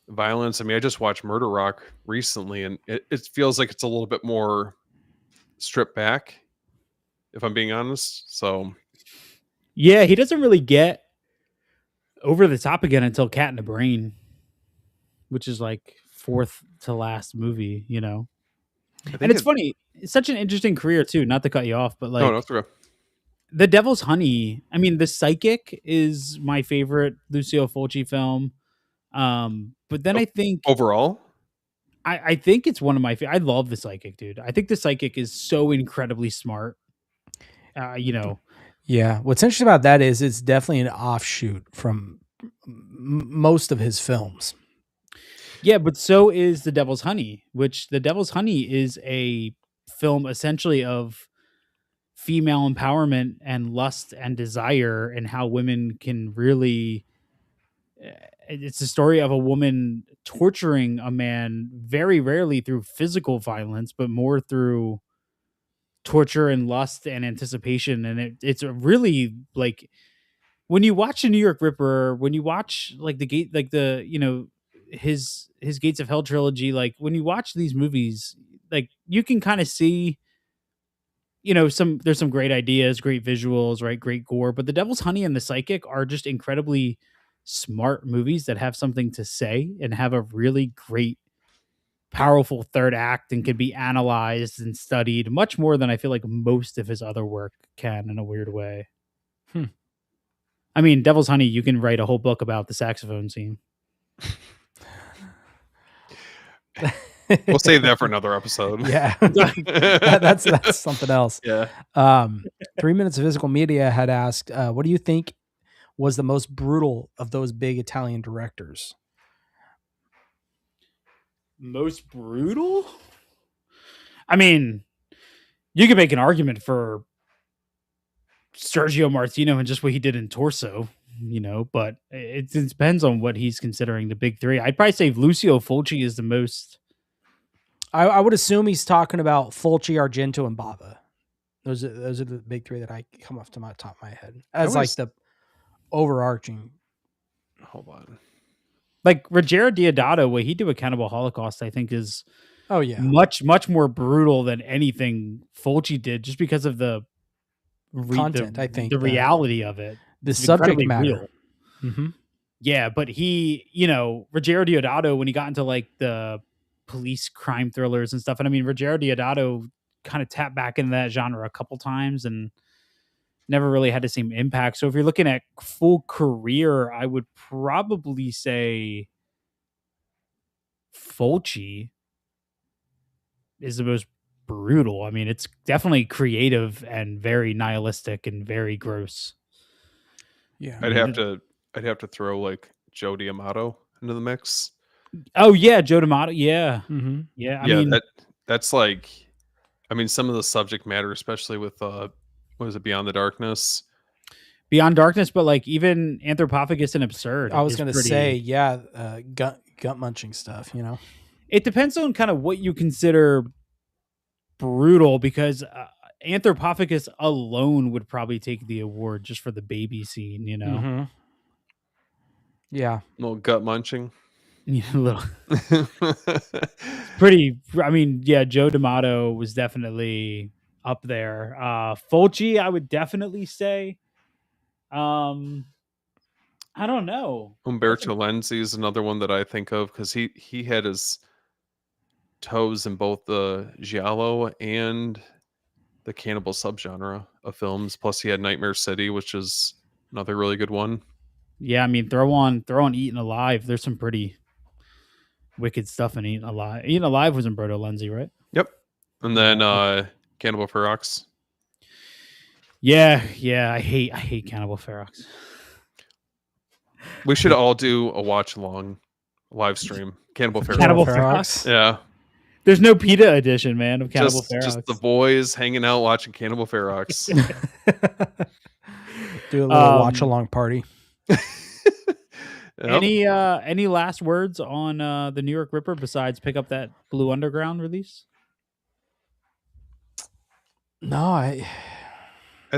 S2: violence. I mean, I just watched Murder Rock recently and it feels like it's a little bit more stripped back, if I'm being honest. So
S3: Yeah, he doesn't really get over the top again until Cat in the Brain, which is like fourth to last movie, you know?
S2: I
S3: And
S2: think
S3: it's
S2: it
S3: funny, it's such an interesting career too, not to cut you off, but
S2: no, no,
S3: like
S2: it's okay.
S3: The Devil's Honey. I mean, The Psychic is my favorite Lucio Fulci film. But then
S2: O-
S3: I think
S2: Overall,
S3: I think it's one of my. I love The Psychic, dude. I think The Psychic is so incredibly smart. You know,
S1: Yeah. What's interesting about that is it's definitely an offshoot from most of his films.
S3: yeah. But so is The Devil's Honey, which The Devil's Honey is a film essentially of female empowerment and lust and desire, and how women can really. It's a story of a woman torturing a man, very rarely through physical violence, but more through torture and lust and anticipation. And it's a really like when you watch a New York Ripper, when you watch like the gate, like the his Gates of Hell trilogy, like when you watch these movies, like you can kind of see, some there's some great ideas, great visuals, right, great gore, but The Devil's Honey and The Psychic are just incredibly smart movies that have something to say and have a really great powerful third act and can be analyzed and studied much more than I feel like most of his other work can in a weird way.
S1: Hmm.
S3: I mean, Devil's Honey, you can write a whole book about the saxophone scene.
S2: we'll save that for another episode.
S1: Yeah. That's something else.
S2: Yeah.
S1: 3 Minutes of Physical Media had asked, what do you think was the most brutal of those big Italian directors?
S3: Most brutal? I mean, you could make an argument for Sergio Martino and just what he did in Torso, but it depends on what he's considering the big three. I'd probably say Lucio Fulci is the most.
S1: I would assume he's talking about Fulci, Argento, and Bava. Those are the big three that I come off to my top of my head as like the overarching.
S2: Hold on.
S3: Like Ruggero Deodato, what he did with Cannibal Holocaust, I think is much more brutal than anything Fulci did, just because of the
S1: content. I think
S3: the reality of it,
S1: the subject matter.
S3: Real. Mm-hmm. Yeah, but he, Ruggero Deodato, when he got into like the police crime thrillers and stuff, and I mean, Ruggero Deodato kind of tapped back into that genre a couple times and never really had the same impact. So if you're looking at full career, I would probably say Fulci is the most brutal. I mean, it's definitely creative and very nihilistic and very gross.
S1: Yeah.
S2: I'd have to throw like Joe D'Amato into the mix.
S3: Oh yeah, Joe D'Amato. Yeah.
S1: Mm-hmm.
S3: Yeah. I mean,
S2: that's like, I mean, some of the subject matter, especially with what is it, Beyond the Darkness?
S3: Beyond Darkness, but like even Anthropophagus and Absurd.
S1: I was going to say, yeah, gut munching stuff.
S3: It depends on kind of what you consider brutal, because Anthropophagus alone would probably take the award just for the baby scene.
S1: Mm-hmm. Yeah,
S2: A little gut munching.
S3: Yeah, a little. Pretty. I mean, yeah, Joe D'Amato was definitely up there. Fulci, I would definitely say. I don't know.
S2: Umberto Lenzi is another one that I think of because he had his toes in both the giallo and the cannibal subgenre of films. Plus, he had Nightmare City, which is another really good one.
S3: Yeah, I mean, throw on Eaten Alive. There's some pretty wicked stuff in Eaten Alive. Eaten Alive was Umberto Lenzi, right?
S2: Yep. And then Cannibal Ferox.
S3: Yeah, I hate Cannibal Ferox.
S2: We should all do a watch along live stream. Cannibal Ferox.
S3: Cannibal Ferox.
S2: Yeah.
S3: There's no PETA edition, man, of Cannibal Ferox.
S2: Just the boys hanging out watching Cannibal Ferox.
S1: Do a little watch along party.
S2: Yep.
S3: Any last words on the New York Ripper besides pick up that Blue Underground release?
S1: No, I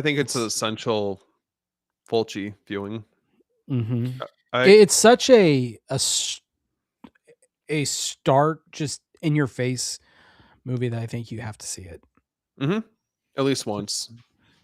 S2: think it's an essential Fulci viewing.
S1: Mm-hmm. It's such a stark, just in your face movie that I think you have to see it.
S2: Mm-hmm. At least once.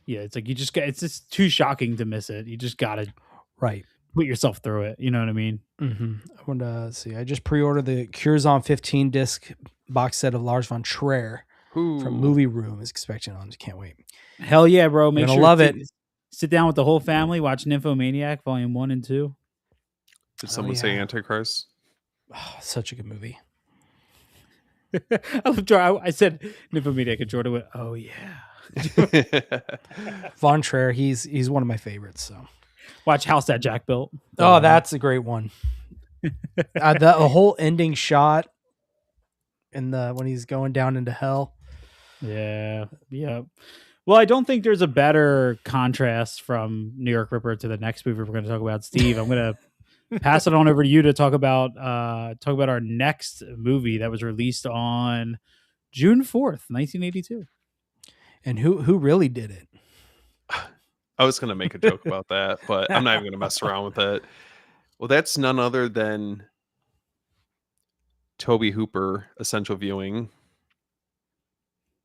S3: Yeah, it's like it's just too shocking to miss it. You just gotta put yourself through it. You know what I mean?
S1: Mm-hmm. I want to see. I just pre-ordered the Curzon 15 disc box set of Lars von Trier. from
S2: Who
S1: Movie Room is expecting on. Can't wait.
S3: Hell yeah, bro!
S1: You're
S3: Make
S1: gonna
S3: sure
S1: love
S3: to
S1: it.
S3: sit down with the whole family, watch Nymphomaniac Volume 1 and 2.
S2: did
S1: Oh
S2: someone say
S1: yeah,
S2: Antichrist?
S1: oh, such a good movie.
S3: I love Jordan. I said Nymphomaniac, and Jordan went, "Oh yeah."
S1: Von Trier, he's one of my favorites. So,
S3: Watch House That Jack Built.
S1: oh, that's a great one. The whole ending shot in the when he's going down into hell.
S3: Yeah. Well, I don't think there's a better contrast from New York Ripper to the next movie we're going to talk about. Steve, I'm going to pass it on over to you to talk about our next movie that was released on June 4th, 1982.
S1: And who really did it?
S2: I was going to make a joke about that, but I'm not even going to mess around with it. Well, that's none other than Toby Hooper, Essential Viewing,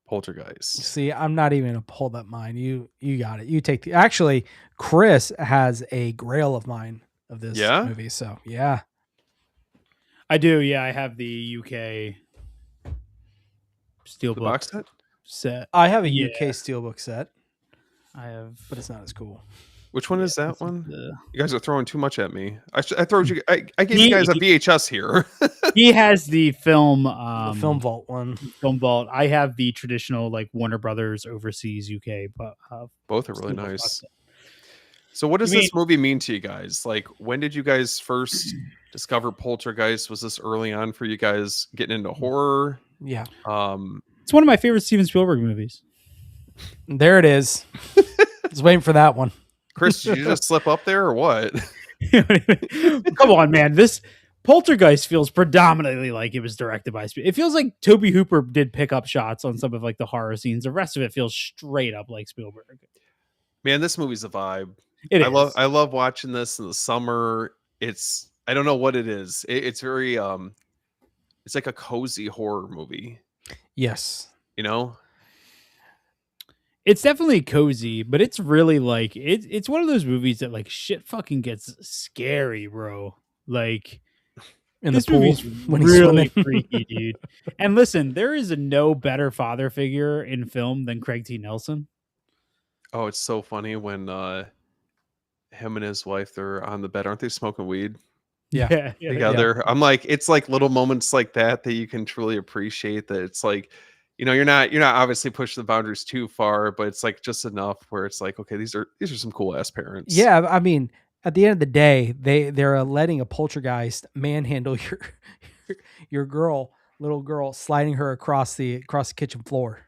S2: Poltergeist.
S1: See, I'm not even gonna pull that mine. You got it. You take the. Actually, Chris has a grail of mine of this
S2: Yeah?
S1: movie. So yeah,
S3: I do. Yeah, I have the UK
S2: The
S3: Steelbook
S2: box set?
S3: set.
S1: I have a
S3: Yeah.
S1: UK steelbook set,
S3: I have,
S1: but it's not as cool.
S2: Which one is that
S3: this is
S2: one?
S3: the-
S2: You guys are throwing too much at me. I throw you. I gave you guys a VHS here.
S3: He has the film,
S1: The Film Vault one.
S3: Film Vault. I have the traditional like Warner Brothers overseas UK, but
S2: Both are really
S3: Steelbook box
S2: nice.
S3: set.
S2: So, what does
S3: You
S2: this movie mean to you guys? Like, when did you guys first discover Poltergeist? Was this early on for you guys getting into horror?
S1: Yeah,
S3: It's one of my favorite Steven Spielberg movies.
S1: there it is. Just waiting for that one.
S2: Chris, did you just slip up there or what?
S3: Come on, man. This Poltergeist feels predominantly like it was directed by Spielberg. It feels like Toby Hooper did pick up shots on some of like the horror scenes. The rest of it feels straight up like Spielberg.
S2: Man, this movie's a vibe.
S3: It
S2: I
S3: is.
S2: I love watching this in the summer. I don't know what it is. It's very it's like a cozy horror movie,
S1: Yes.
S2: you know?
S3: It's definitely cozy, but it's really like it's one of those movies that like shit fucking gets scary, bro. Like
S1: In
S3: this
S1: the pool
S3: movie's
S1: when he's
S3: really
S1: swimming.
S3: freaky, dude. And listen, there is no better father figure in film than Craig T. Nelson.
S2: Oh, it's so funny when him and his wife, they're on the bed, aren't they smoking weed
S1: Yeah.
S3: yeah.
S2: together? I'm like, it's like little moments like that you can truly appreciate. That it's like, you're not obviously pushing the boundaries too far, but it's like just enough where it's like, okay, these are some cool ass parents.
S1: Yeah, I mean, at the end of the day, they're letting a poltergeist manhandle your little girl, sliding her across the kitchen floor.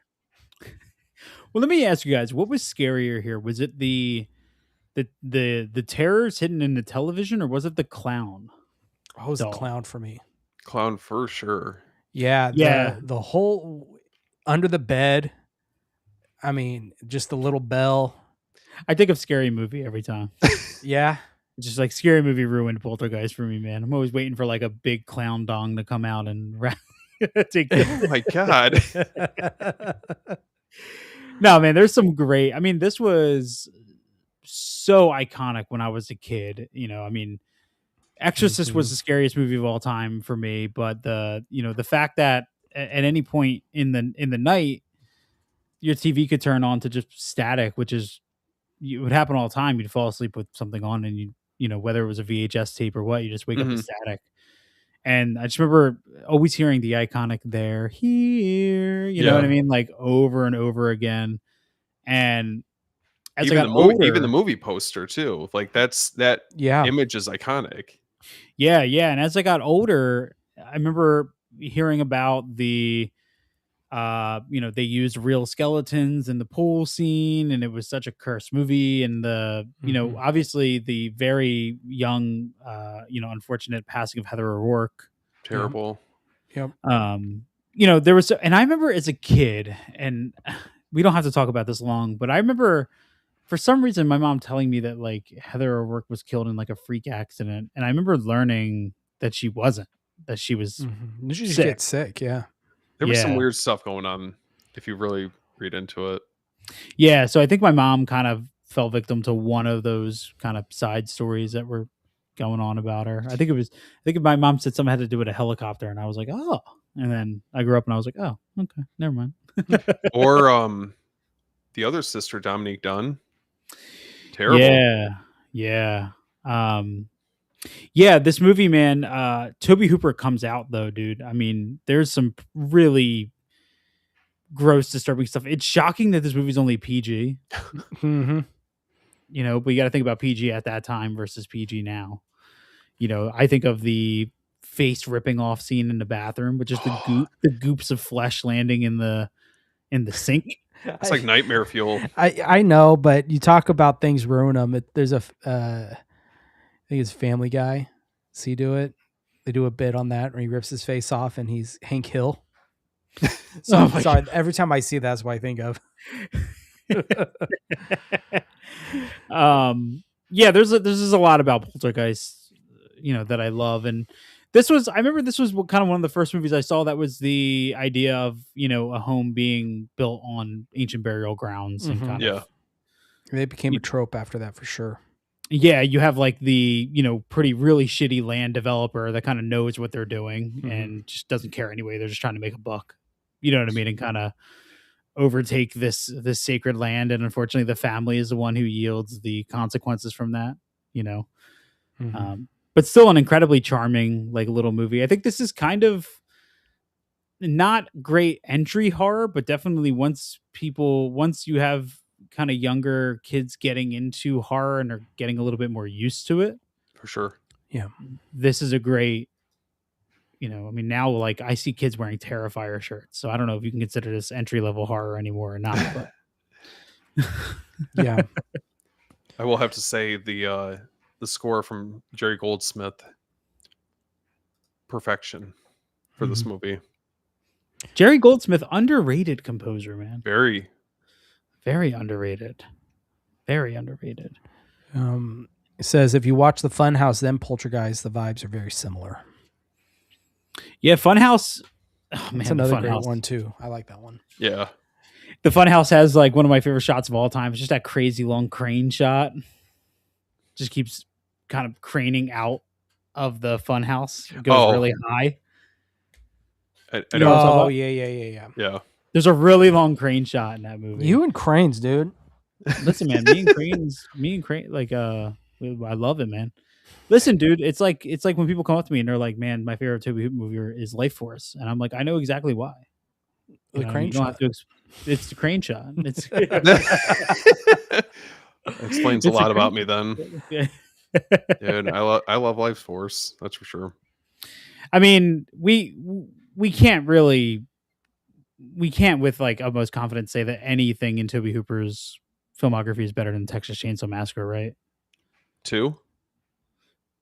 S3: Well, let me ask you guys, what was scarier here? Was it the terrors hidden in the television, or was it the clown?
S1: Oh, it was a
S3: Doll.
S1: clown for me.
S2: Clown for sure.
S1: Yeah,
S3: Yeah.
S1: the whole under the bed. I mean, just the little bell.
S3: I think of Scary Movie every time.
S1: Yeah.
S3: It's just like Scary Movie ruined Poltergeist for me, man. I'm always waiting for like a big clown dong to come out and take
S2: Oh my god.
S3: No, man, there's some great. I mean, this was so iconic when I was a kid. I mean, Exorcist was the scariest movie of all time for me, but the fact that at any point in the night your TV could turn on to just static, which is it would happen all the time. You'd fall asleep with something on, and whether it was a VHS tape or what, you just wake up to static. And I just remember always hearing the iconic "They're here," you know what I mean, like over and over again. And as I got older,
S2: even the movie poster too, like that
S1: Yeah.
S2: image is iconic.
S3: Yeah. And as I got older, I remember hearing about the they used real skeletons in the pool scene, and it was such a cursed movie. And the obviously the very young unfortunate passing of Heather O'Rourke.
S2: Terrible.
S1: Yep.
S3: There was, and I remember as a kid, and we don't have to talk about this long, but I remember for some reason my mom telling me that like Heather O'Rourke was killed in like a freak accident, and I remember learning that she wasn't, that she was
S1: You should just
S3: sick.
S1: get sick. Yeah.
S2: There was some
S3: Yeah.
S2: weird stuff going on if you really read into it.
S3: Yeah, so I think my mom kind of fell victim to one of those kind of side stories that were going on about her. I think my mom said something had to do with a helicopter, and I was like, oh. And then I grew up and I was like, oh, okay, never mind.
S2: Or the other sister, Dominique Dunn. Terrible.
S3: Yeah, yeah. Yeah, this movie, man, Toby Hooper comes out though, dude. I mean, there's some really gross, disturbing stuff. It's shocking that this movie's only PG,
S1: Mm-hmm.
S3: but you got to think about PG at that time versus PG now. I think of the face ripping off scene in the bathroom, but just the goops of flesh landing in the sink.
S2: It's like nightmare fuel.
S1: I know, but you talk about things ruin them. There's I think it's Family Guy. See, do it. They do a bit on that where he rips his face off, and he's Hank Hill. So
S3: Oh
S1: I'm
S3: my
S1: sorry. Every time I see that, that's what I think of.
S3: Yeah, there's a lot about Poltergeist, that I love, and I remember this was kind of one of the first movies I saw that was the idea of a home being built on ancient burial grounds and
S1: Mhm.
S3: kind
S2: Yeah.
S3: of
S1: They became a trope after that for sure.
S3: yeah, you have like the pretty really shitty land developer that kind of knows what they're doing
S1: Mhm.
S3: and just doesn't care anyway. They're just trying to make a buck. You know what I mean? And kind of overtake this sacred land, and unfortunately the family is the one who yields the consequences from that. you know
S1: Mhm.
S3: but still an incredibly charming like little movie. I think this is kind of not great entry horror, but definitely once you have kind of younger kids getting into horror and are getting a little bit more used to it,
S2: For sure.
S1: Yeah.
S3: this is a great, I mean, now like I see kids wearing Terrifier shirts, so I don't know if you can consider this entry level horror anymore or not, but
S1: Yeah.
S2: I will have to say the score from Jerry Goldsmith, perfection for this
S1: Mhm.
S2: movie.
S3: Jerry Goldsmith, underrated composer, man.
S2: Very.
S3: Very underrated. Very underrated.
S1: It says if you watch the Funhouse, then Poltergeist, the vibes are very similar.
S3: Yeah, Funhouse. Oh man,
S1: It's
S3: the
S1: another great
S3: Funhouse.
S1: one too. I like that one.
S2: Yeah.
S3: The Funhouse has like one of my favorite shots of all time. It's just that crazy long crane shot. Just keeps kind of craning out of the Funhouse. It goes really high.
S2: I
S3: You know what I'm talking
S1: Oh
S3: about?
S1: yeah.
S2: Yeah.
S3: There's a really long crane shot in that movie.
S1: You and Cranes, dude.
S3: Listen, man, me and Crane, like, I love it, man. Listen, dude, it's like when people come up to me and they're like, "Man, my favorite Toby Hooper movie is Life Force," and I'm like, I know exactly why.
S1: The crane
S3: You don't have
S1: shot.
S3: to. It's the crane shot. It's
S2: Explains a
S3: It's a
S2: lot
S3: crane
S2: about me then.
S3: yeah.
S2: Dude, I love Life Force, that's for sure.
S3: I mean, we can't really with like utmost confidence say that anything in Toby Hooper's filmography is better than Texas Chainsaw Massacre, right?
S2: 2.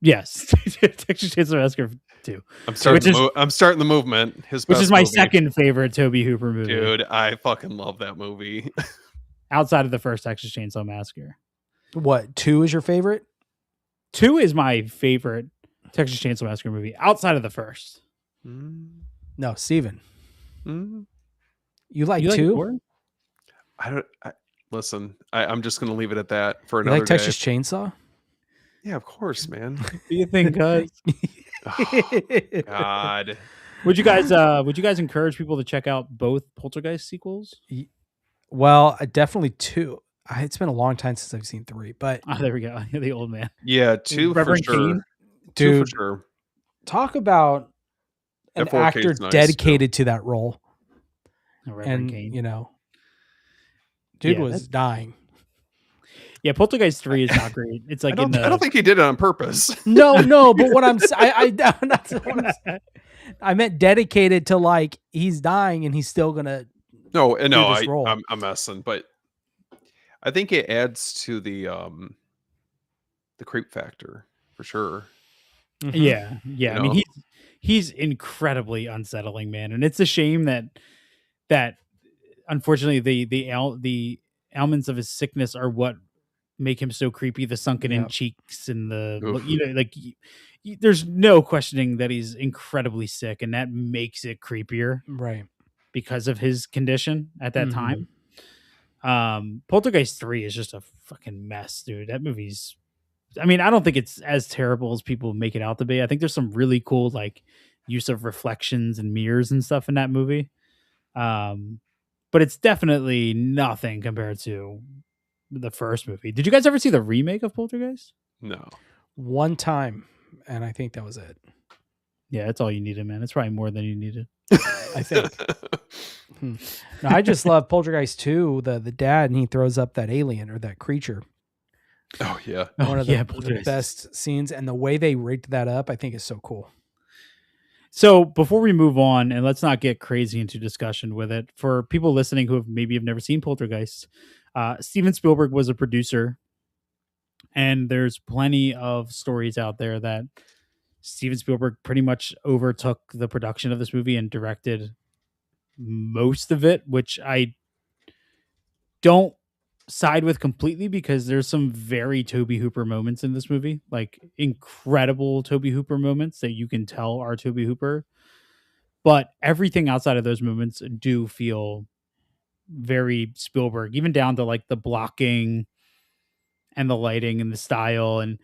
S3: Yes, Texas Chainsaw Massacre 2,
S2: I'm starting
S3: Which
S2: I'm starting the movement. His
S3: which
S2: best
S3: is my
S2: movie.
S3: second favorite Toby Hooper movie,
S2: Dude, I fucking love that movie.
S3: outside of the first Texas Chainsaw Massacre.
S1: What, 2 is your favorite?
S3: 2 is my favorite Texas Chainsaw Massacre movie outside of the first.
S1: No, Steven.
S2: Mm.
S1: You like
S3: You like
S1: 2?
S3: 4?
S2: Listen, I'm just gonna leave it at that for
S1: You
S2: another
S1: like
S2: day.
S1: Texas Chainsaw?
S2: Yeah, of course, man.
S3: Do you think?
S2: God.
S3: Would you guys encourage people to check out both Poltergeist sequels?
S1: Well, definitely 2. It's been a long time since I've seen 3, but
S3: Oh, there we go. The old man.
S2: Yeah, 2 for
S3: Reverend
S2: sure.
S3: Kane?
S2: 2 for
S1: dude,
S2: sure.
S1: talk about an
S2: That 4K
S1: actor
S2: is nice,
S1: dedicated to that role.
S3: Reverend
S1: And,
S3: Kane.
S1: dude
S3: Yeah,
S1: was dying.
S3: Yeah, Poltergeist 3 is not great. It's like
S2: I don't think he did it on purpose.
S1: No, but what I'm that's what I meant dedicated to, like, he's dying and he's still gonna
S2: No,
S1: this role.
S2: I'm messing, but I think it adds to the creep factor for sure.
S1: Mhm.
S3: Yeah.
S2: You
S3: I mean,
S2: know?
S3: he's incredibly unsettling, man, and it's a shame that unfortunately the ailments of his sickness are what make him so creepy. The sunken in
S1: Yep.
S3: cheeks and the
S2: Oof.
S3: there's no questioning that he's incredibly sick, and that makes it creepier
S1: Right.
S3: because of his condition at that
S1: Mhm.
S3: time. Poltergeist 3 is just a fucking mess, dude. That movie's, I mean, I don't think it's as terrible as people make it out to be. I think there's some really cool like use of reflections and mirrors and stuff in that movie. but it's definitely nothing compared to the first movie. Did you guys ever see the remake of Poltergeist?
S2: No.
S1: One time, and I think that was it.
S3: Yeah, that's all you needed, man. It's probably more than you needed.
S1: I think. No, I just love Poltergeist 2, the dad, and he throws up that alien or that creature.
S2: Oh yeah.
S1: One of the, the
S3: Poltergeist.
S1: best scenes, and the way they rigged that up, I think is so cool.
S3: So before we move on, and let's not get crazy into discussion with it, for people listening who have never seen Poltergeist, Steven Spielberg was a producer, and there's plenty of stories out there that Steven Spielberg pretty much overtook the production of this movie and directed most of it, which I don't side with completely, because there's some very Toby Hooper moments in this movie, like incredible Toby Hooper moments that you can tell are Toby Hooper. But everything outside of those moments do feel very Spielberg, even down to like the blocking and the lighting and the style. And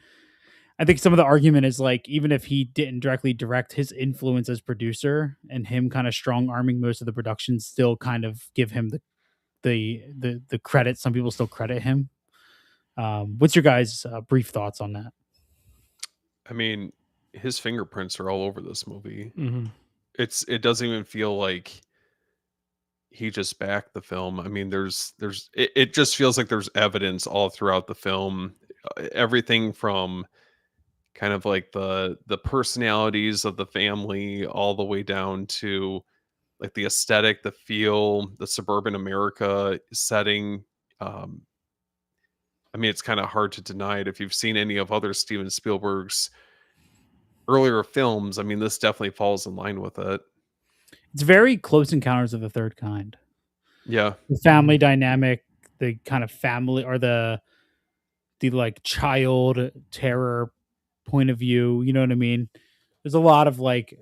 S3: I think some of the argument is like, even if he didn't directly direct, his influence as producer and him kind of strong arming most of the production still kind of give him the credit. Some people still credit him. What's your guys' brief thoughts on that?
S2: I mean, his fingerprints are all over this movie.
S1: Mm-hmm.
S2: It doesn't even feel like he just backed the film. I mean, it just feels like there's evidence all throughout the film. Everything from kind of like the personalities of the family all the way down to like the aesthetic, the feel, the suburban America setting. I mean, it's kind of hard to deny it if you've seen any of other Steven Spielberg's earlier films. I mean, this definitely falls in line with it.
S3: It's very Close Encounters of the Third Kind.
S2: Yeah.
S3: The family dynamic, the kind of family, or the like child terror point of view. You know what I mean? There's a lot of like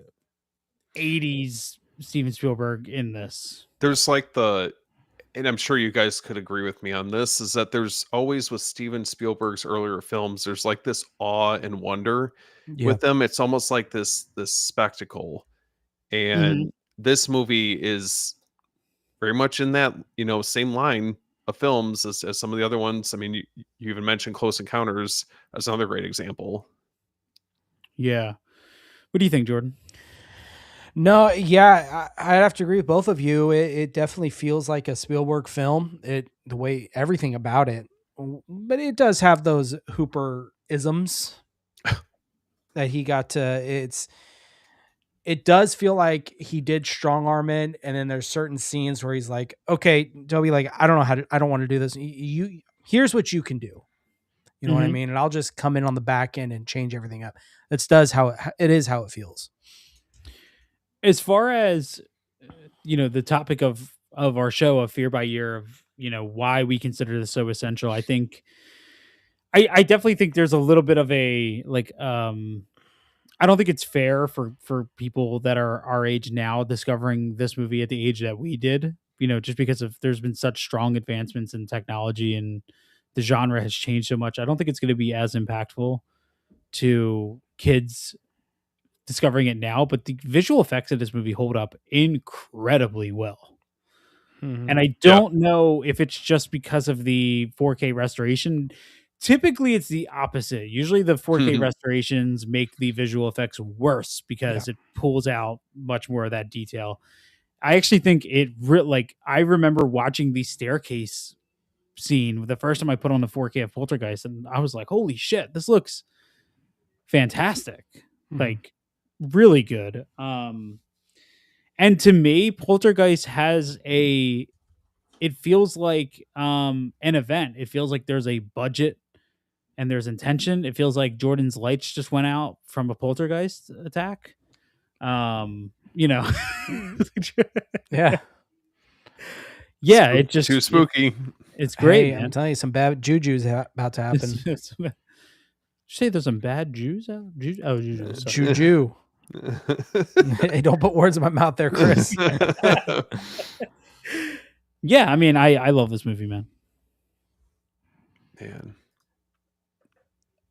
S3: 80s Steven Spielberg in this.
S2: There's like and I'm sure you guys could agree with me on this, is that there's always with Steven Spielberg's earlier films, there's like this awe and wonder with them. It's almost like this spectacle. And this movie is very much in that, same line of films as some of the other ones. I mean, you even mentioned Close Encounters as another great example.
S3: Yeah. What do you think, Jordan?
S1: No, yeah, I'd have to agree with both of you. It definitely feels like a Spielberg film. The way everything about it, but it does have those Hooper isms that he got to. It does feel like he did strong arm it, and then there's certain scenes where he's like, "Okay, Toby, like I don't want to do this. You here's what you can do." You know what I mean? And I'll just come in on the back end and change everything up. That's how it feels.
S3: As far as the topic of our show of Fear by Year, of why we consider this so essential, I think I definitely think there's a little bit of a like I don't think it's fair for people that are our age now discovering this movie at the age that we did, just because there's been such strong advancements in technology and the genre has changed so much. I don't think it's going to be as impactful to kids discovering it now, but the visual effects of this movie hold up incredibly well. And I don't know if it's just because of the 4K restoration. Typically it's the opposite. Usually the 4K restorations make the visual effects worse because it pulls out much more of that detail. I actually think I remember watching the staircase scene the first time I put on the 4K of Poltergeist, and I was like, holy shit, this looks fantastic. Like really good. And to me, Poltergeist has it feels like an event. It feels like there's a budget and there's intention. It feels like Jordan's lights just went out from a poltergeist attack. Yeah. Yeah, it just
S2: too spooky.
S3: It's great.
S1: Hey, I'm telling you, some bad juju's about to happen.
S3: Did you say there's some bad Jews out? Juju.
S1: Juju. Hey, don't put words in my mouth there, Chris.
S3: Yeah, I mean, I love this movie, man.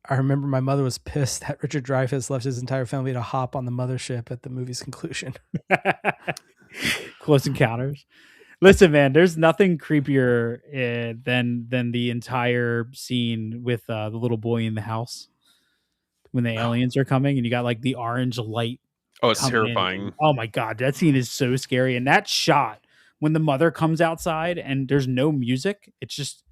S1: I remember my mother was pissed that Richard Dreyfuss left his entire family to hop on the mothership at the movie's conclusion.
S3: Close Encounters. Listen, man, there's nothing creepier than the entire scene with the little boy in the house when the aliens are coming, and you got like the orange light
S2: Oh, it's
S3: coming in.
S2: terrifying.
S3: Oh my god, that scene is so scary. And that shot when the mother comes outside and there's no music, it's just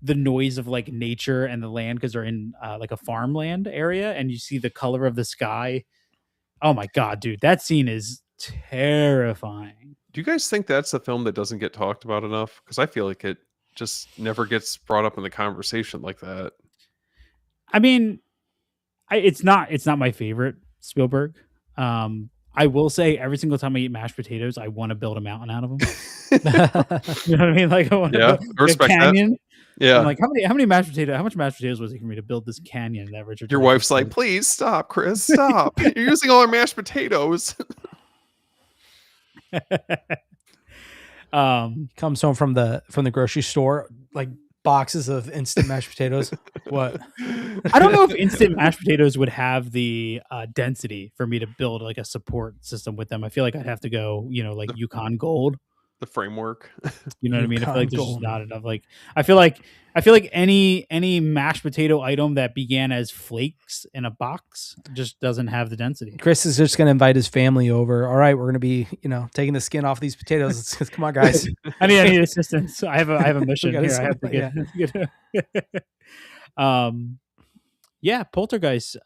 S3: the noise of like nature and the land because they're in like a farmland area, and you see the color of the sky. Oh my god, dude, that scene is terrifying.
S2: Do you guys think that's a film that doesn't get talked about enough? Because I feel like it just never gets brought up in the conversation like that.
S3: I mean, it's not my favorite Spielberg. I will say every single time I eat mashed potatoes, I want to build a mountain out of them. You know what I mean? Like I want to
S2: Yeah,
S3: build
S2: I
S3: a
S2: respect that.
S3: canyon.
S2: Yeah.
S3: I'm like, how much mashed potatoes was it for me to build this canyon that Richard?
S2: Your
S3: Dreyfuss
S2: wife's like,
S3: did?
S2: please stop, Chris, stop. You're using all our mashed potatoes.
S1: Comes home from the grocery store, like boxes of instant mashed potatoes. What?
S3: I don't know if instant mashed potatoes would have the density for me to build like a support system with them. I feel like I'd have to go, like Yukon Gold.
S2: The framework.
S3: You know what I mean? I feel
S1: Yukon
S3: like there's just
S1: Gold.
S3: not enough. Like I feel like any mashed potato item that began as flakes in a box just doesn't have the density.
S1: Chris is just going to invite his family over. All right, we're going to be, taking the skin off these potatoes. Come on, guys.
S3: I need assistance. I have a mission
S1: gotta
S3: here. I have to get. Yeah, Poltergeist.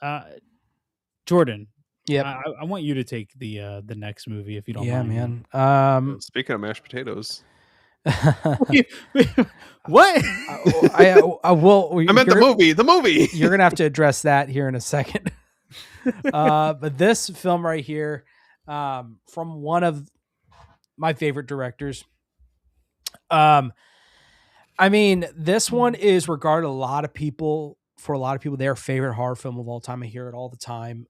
S3: Jordan.
S1: Yep.
S3: I want you to take the next movie if you don't
S1: Yeah,
S3: mind.
S1: man.
S2: Speaking of mashed potatoes,
S3: What?
S1: I will.
S2: I meant the movie. The movie.
S1: You're gonna have to address that here in a second. But this film right here, from one of my favorite directors. I mean, this one is regarded for a lot of people their favorite horror film of all time. I hear it all the time.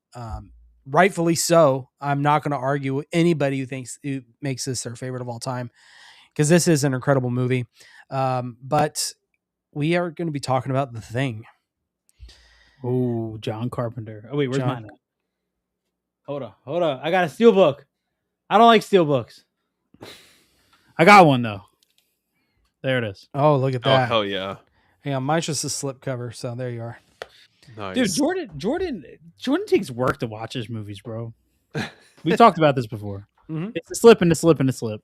S1: Rightfully so. I'm not going to argue with anybody who makes this their favorite of all time, because this is an incredible movie. But we are going to be talking about The Thing.
S3: Oh, John Carpenter. Oh wait, where's
S1: John-
S3: mine at? Hold on. I got a steel book. I don't like steel books. I got one though. There it is.
S1: Oh, look at
S2: Oh,
S1: that.
S2: hell yeah.
S1: Hang on, mine's just a slip cover, so there you are.
S2: Nice.
S3: Dude, Jordan takes work to watch his movies, bro. We talked about this before.
S1: Mhm.
S3: It's a slip and a slip and a slip.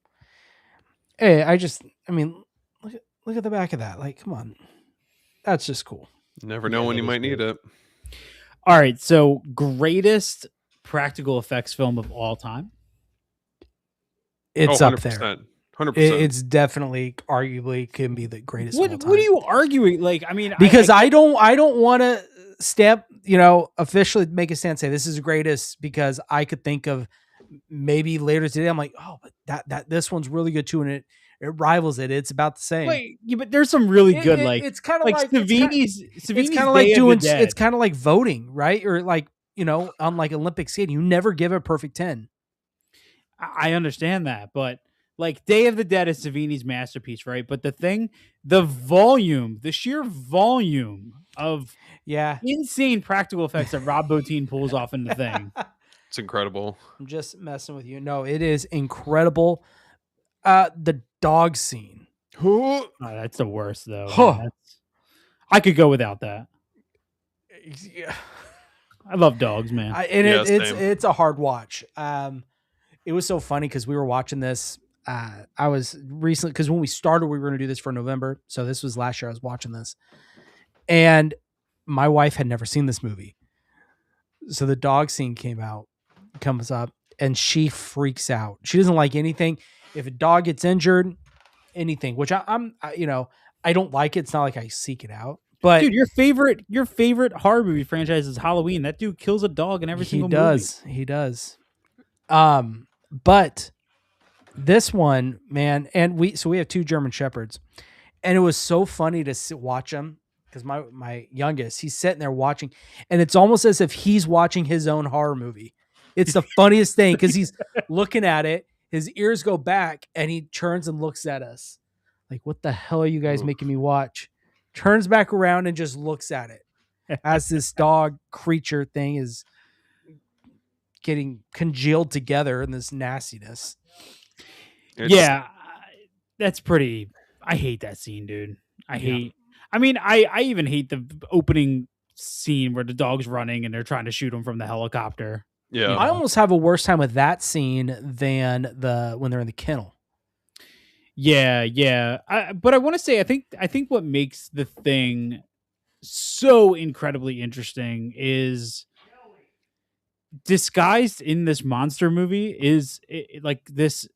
S1: Hey, look at the back of that. Like, come on. That's just cool.
S2: Never know
S3: Yeah,
S2: when
S3: that
S2: you
S3: is
S2: might need
S3: cool.
S2: it.
S3: All right, so greatest practical effects film of all time.
S1: It's up there.
S2: 100%.
S1: It's definitely, arguably, can be the greatest of all time.
S3: What are you arguing? Like, I mean,
S1: Because I don't want to stamp, officially make a stand, say this is the greatest, because I could think of maybe later today, I'm like, oh, but that this one's really good too, and it rivals it. It's about the same.
S3: wait, yeah, but there's some really good, like
S1: it's kind of
S3: like
S1: like
S3: Savini's.
S1: it's kind of like doing. It's kind of like voting, right? Or like on like Olympic skating, you never give a perfect 10.
S3: I understand that, but like Day of the Dead is Savini's masterpiece, right? But the sheer volume of
S1: Yeah,
S3: insane practical effects that Rob Bottin pulls off in The Thing.
S2: It's incredible.
S1: I'm just messing with you. No, it is incredible. The dog scene.
S3: Oh, that's the worst, though.
S1: Huh.
S3: Man. I could go without that.
S1: Yeah.
S3: I love dogs, man.
S1: It's a hard watch. It was so funny because we were watching this. I was recently, because when we started, we were going to do this for November. So this was last year. I was watching this, and my wife had never seen this movie. So the dog scene comes up, and she freaks out. She doesn't like anything. If a dog gets injured, anything, which I don't like it. It's not like I seek it out. But
S3: dude, your favorite horror movie franchise is Halloween. That dude kills a dog in every single movie.
S1: He does. But this one, man, and we have 2 German Shepherds, and it was so funny to watch them, because my youngest, he's sitting there watching, and it's almost as if he's watching his own horror movie. It's the funniest thing, because he's looking at it, his ears go back, and he turns and looks at us like, what the hell are you guys making me watch? Turns back around and just looks at it as this dog creature thing is getting congealed together in this nastiness.
S2: It's-
S3: Yeah, that's pretty. I hate that scene, dude. I
S1: Yeah.
S3: hate. I mean, I even hate the opening scene where the dog's running and they're trying to shoot him from the helicopter. You
S2: Yeah.
S1: I
S3: know?
S1: almost have a worse time with that scene than when they're in the kennel.
S3: Yeah, yeah. But I want to say, I think what makes the thing so incredibly interesting is disguised in this monster movie is like this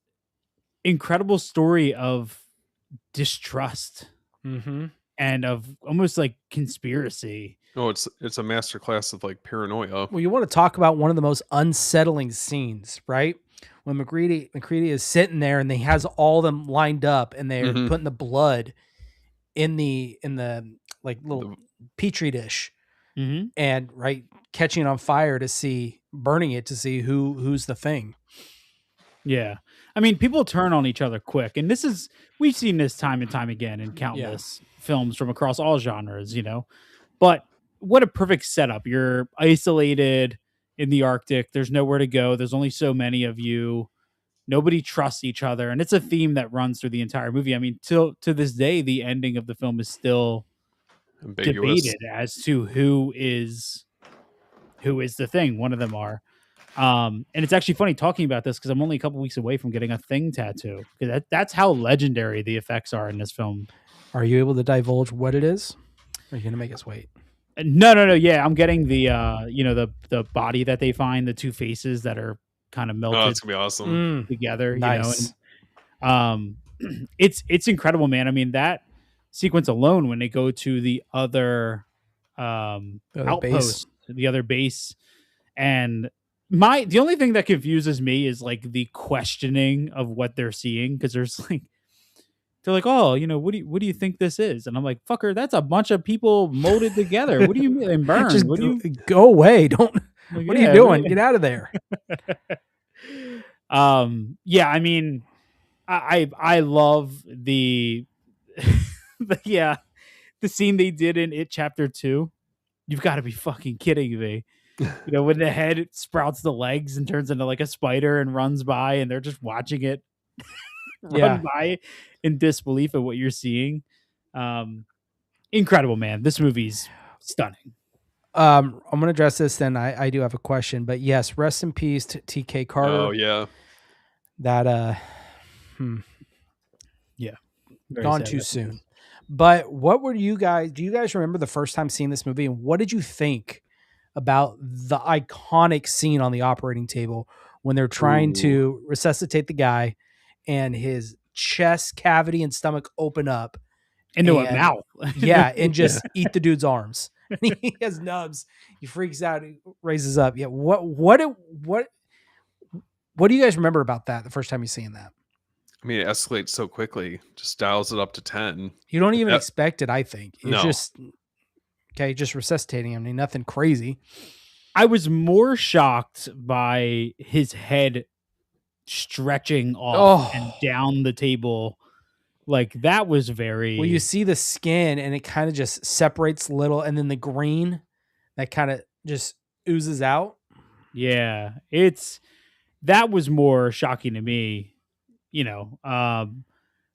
S3: incredible story of distrust
S1: Mm-hmm.
S3: and of almost like conspiracy.
S2: Oh, it's a masterclass of like paranoia.
S1: Well, you want to talk about one of the most unsettling scenes, right? When McCready is sitting there and he has all them lined up and they're
S2: Mhm.
S1: putting the blood in the like little
S2: The-
S1: petri dish
S3: Mm-hmm.
S1: and right catching it on fire to see burning it to see who's the thing.
S3: Yeah. I mean, people turn on each other quick. And we've seen this time and time again in countless films from across all genres, But what a perfect setup. You're isolated in the Arctic. There's nowhere to go. There's only so many of you. Nobody trusts each other. And it's a theme that runs through the entire movie. I mean, to this day, the ending of the film is still
S2: Ambiguous.
S3: debated as to who is the thing. One of them are. And it's actually funny talking about this because I'm only a couple weeks away from getting a thing tattoo. Because that's how legendary the effects are in this film.
S1: Are you able to divulge what it is? Or are you gonna make us wait?
S3: No. Yeah, I'm getting the the body that they find, the two faces that are kind of
S2: Oh,
S3: melted
S2: it's gonna be awesome.
S3: together.
S1: Nice.
S3: And it's incredible, man. I mean, that sequence alone when they go to the other
S1: The other
S3: outpost, the other base, and the only thing that confuses me is like the questioning of what they're seeing because they're like, oh, what do you think this is? And I'm like, fucker, that's a bunch of people molded together. What do you mean and burned?
S1: Just
S3: What do you
S1: go away. Don't.
S3: like,
S1: What are you
S3: yeah,
S1: doing? Get out of there.
S3: yeah, I mean, I love the the scene they did in It Chapter 2. You've got to be fucking kidding me. When the head sprouts the legs and turns into like a spider and runs by and they're just watching it
S1: Yeah.
S3: run by in disbelief at what you're seeing. Incredible, man. This movie's stunning.
S1: I'm gonna address this. Then I do have a question, but yes, rest in peace to TK Carter.
S2: Oh yeah.
S1: That
S3: Very
S1: gone
S3: sad
S1: too
S3: that
S1: soon.
S3: is.
S1: But what were you guys? Do you guys remember the first time seeing this movie, and what did you think about the iconic scene on the operating table when they're trying to resuscitate the guy, and his chest cavity and stomach open up
S3: Into a
S1: and-
S3: mouth.
S1: Yeah, and just eat the dude's arms. He has nubs. He freaks out. He raises up. Yeah. What do you guys remember about that? The first time you seen that,
S2: I mean, it escalates so quickly. Just dials it up to 10.
S1: you don't even
S2: Yep.
S1: expect it. I think it's
S2: No.
S1: just okay. Just resuscitating him. I mean, nothing crazy.
S3: I was more shocked by his head stretching off and down the table. Like that was very
S1: Well, you see the skin and it kind of just separates a little, and then the green that kind of just oozes out.
S3: yeah. That was more shocking to me,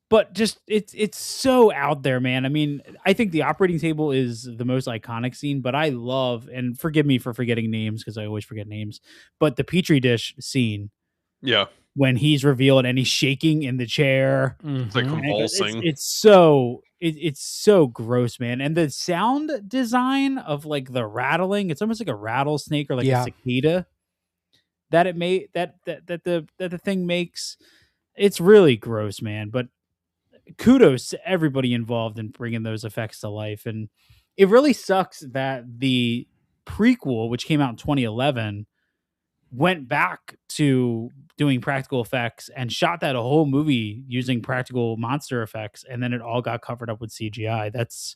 S3: but just it's so out there, man. I mean, I think the operating table is the most iconic scene, but I love, and forgive me for forgetting names because I always forget names, but the petri dish scene
S2: Yeah.
S3: when he's revealed and he's shaking in the chair.
S2: It's like
S1: Mhm.
S3: And it goes-
S2: convulsing.
S3: it's so gross, man. And the sound design of like the rattling, it's almost like a rattlesnake or like
S1: Yeah.
S3: a cicada that it made that the thing makes. It's really gross, man. But kudos to everybody involved in bringing those effects to life. And it really sucks that the prequel, which came out in 2011, went back to doing practical effects and shot that whole movie using practical monster effects, and then it all got covered up with CGI. That's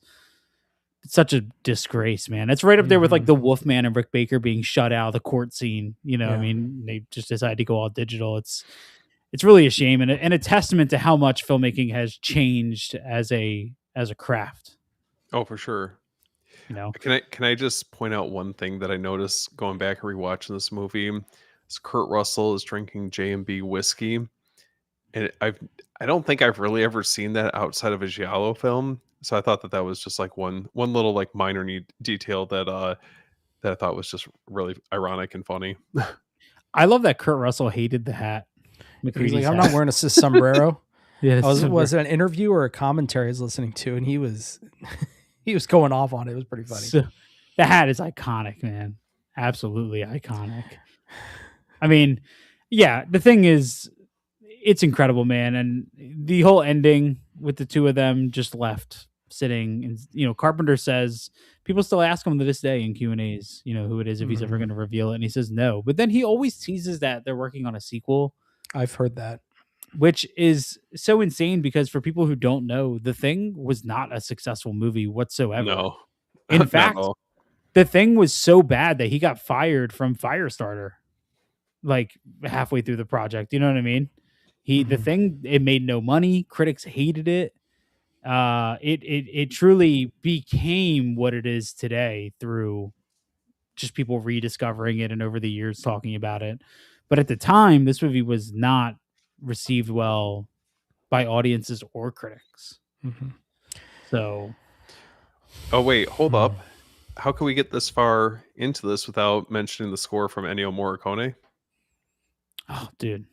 S3: such a disgrace, man. It's right up there with like
S1: Mhm.
S3: the Wolfman and Rick Baker being shut out of the court scene. I
S1: Yeah.
S3: mean, they just decided to go all digital. It's really a shame and a testament to how much filmmaking has changed as a craft.
S2: Oh, for sure.
S3: You know,
S2: Can I just point out one thing that I noticed going back and rewatching this movie? Is Kurt Russell is drinking J&B whiskey, and I don't think I've really ever seen that outside of a giallo film. So I thought that was just like one little like minor need detail that I thought was just really ironic and funny.
S3: I love that Kurt Russell hated the hat,
S1: He's like,
S3: McCready's
S1: I'm not
S3: hat.
S1: wearing a sombrero.
S3: Yeah,
S1: Was it an interview or a commentary I was listening to, and he was he was going off on it. It was pretty funny.
S3: so the hat is iconic, man. Absolutely iconic. I mean, yeah, the thing is, it's incredible, man. And the whole ending with the two of them just left sitting, and Carpenter says people still ask him to this day in Q&As, who it is, if he's ever
S1: Mhm.
S3: going to reveal it, and he says no. But then he always teases that they're working on a sequel,
S1: I've heard that.
S3: which is so insane because for people who don't know, The Thing was not a successful movie whatsoever.
S2: No,
S3: In
S2: not at
S3: fact,
S2: all.
S3: The Thing was so bad that he got fired from Firestarter like halfway through the project. You know what I mean? The
S1: Mhm.
S3: Thing, it made no money. Critics hated it. It truly became what it is today through just people rediscovering it and over the years talking about it. But at the time, this movie was not received well by audiences or critics.
S1: Mhm.
S3: So
S2: Oh wait, hold
S1: Hmm.
S2: up. How can we get this far into this without mentioning the score from Ennio Morricone?
S3: oh dude.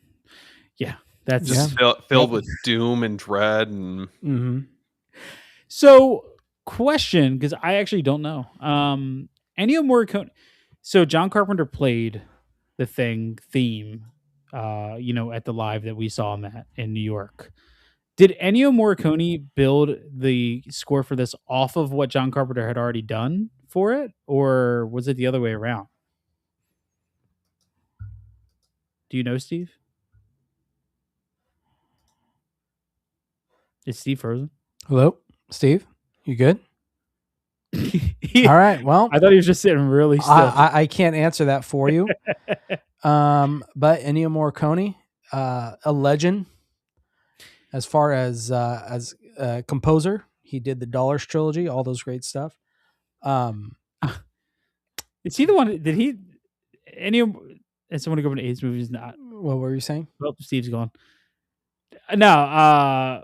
S3: Yeah. That's
S2: Just filled with doom and dread and
S1: Hmm.
S3: so question, because I actually don't know. Ennio Morricone. So John Carpenter played the Thing theme, at the live that we saw him at in New York. Did Ennio Morricone build the score for this off of what John Carpenter had already done for it, or was it the other way around? Do you know, Steve? Is Steve frozen?
S1: Hello, Steve. You good?
S3: He-
S1: All right. Well,
S3: I thought he was just sitting really still.
S1: I can't answer that for you. But Ennio Morricone, a legend as far as composer. He did the Dollars trilogy, all those great stuff.
S3: Is he the one? Did he? Ennio? Is someone to go over to AIDS movies? Not.
S1: What were you saying?
S3: Well, Steve's gone. No.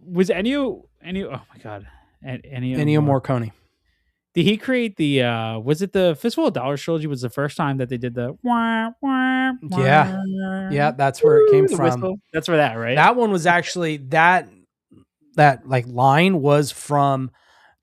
S3: Was Ennio? Oh my god.
S1: Ennio Morricone.
S3: Did he create the? Was it the Fistful of Dollars trilogy? Was the first time that they did the?
S1: Yeah, that's where it came
S3: the
S1: from.
S3: whistle? That's where that right.
S1: That one was actually that like line was from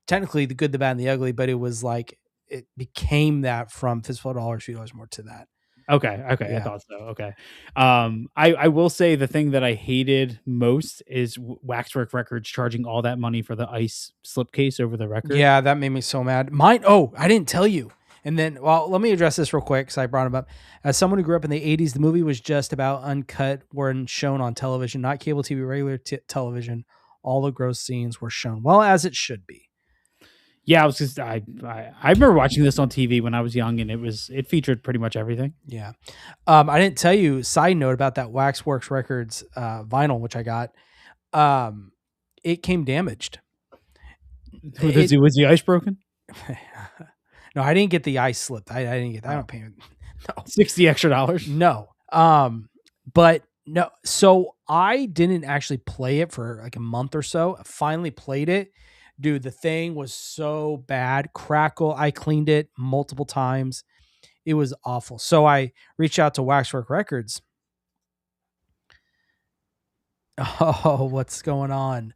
S1: technically The Good, the Bad, and the Ugly, but it was like it became that from Fistful of Dollars, $2 more to that.
S3: Okay, I
S1: Yeah.
S3: thought so. Okay, I will say the thing that I hated most is Waxwork Records charging all that money for the ice slipcase over the record.
S1: Yeah, that made me so mad. Mine. Oh, I didn't tell you. And then, well, let me address this real quick because I brought him up. As someone who grew up in the '80s, the movie was just about uncut when shown on television, not cable TV, regular television. All the gross scenes were shown well, as it should be.
S3: Yeah, I remember watching this on TV when I was young, and it featured pretty much everything.
S1: Yeah. I didn't tell you, side note about that Waxworks Records vinyl, which I got. It came damaged.
S3: Was the ice broken?
S1: No, I didn't get the ice slipped. I didn't get that. I don't pay. No.
S3: $60 extra.
S1: No. But no. So I didn't actually play it for like a month or so. I finally played it. Dude, the thing was so bad. Crackle. I cleaned it multiple times. It was awful. So I reached out to Waxwork Records. Oh, what's going on?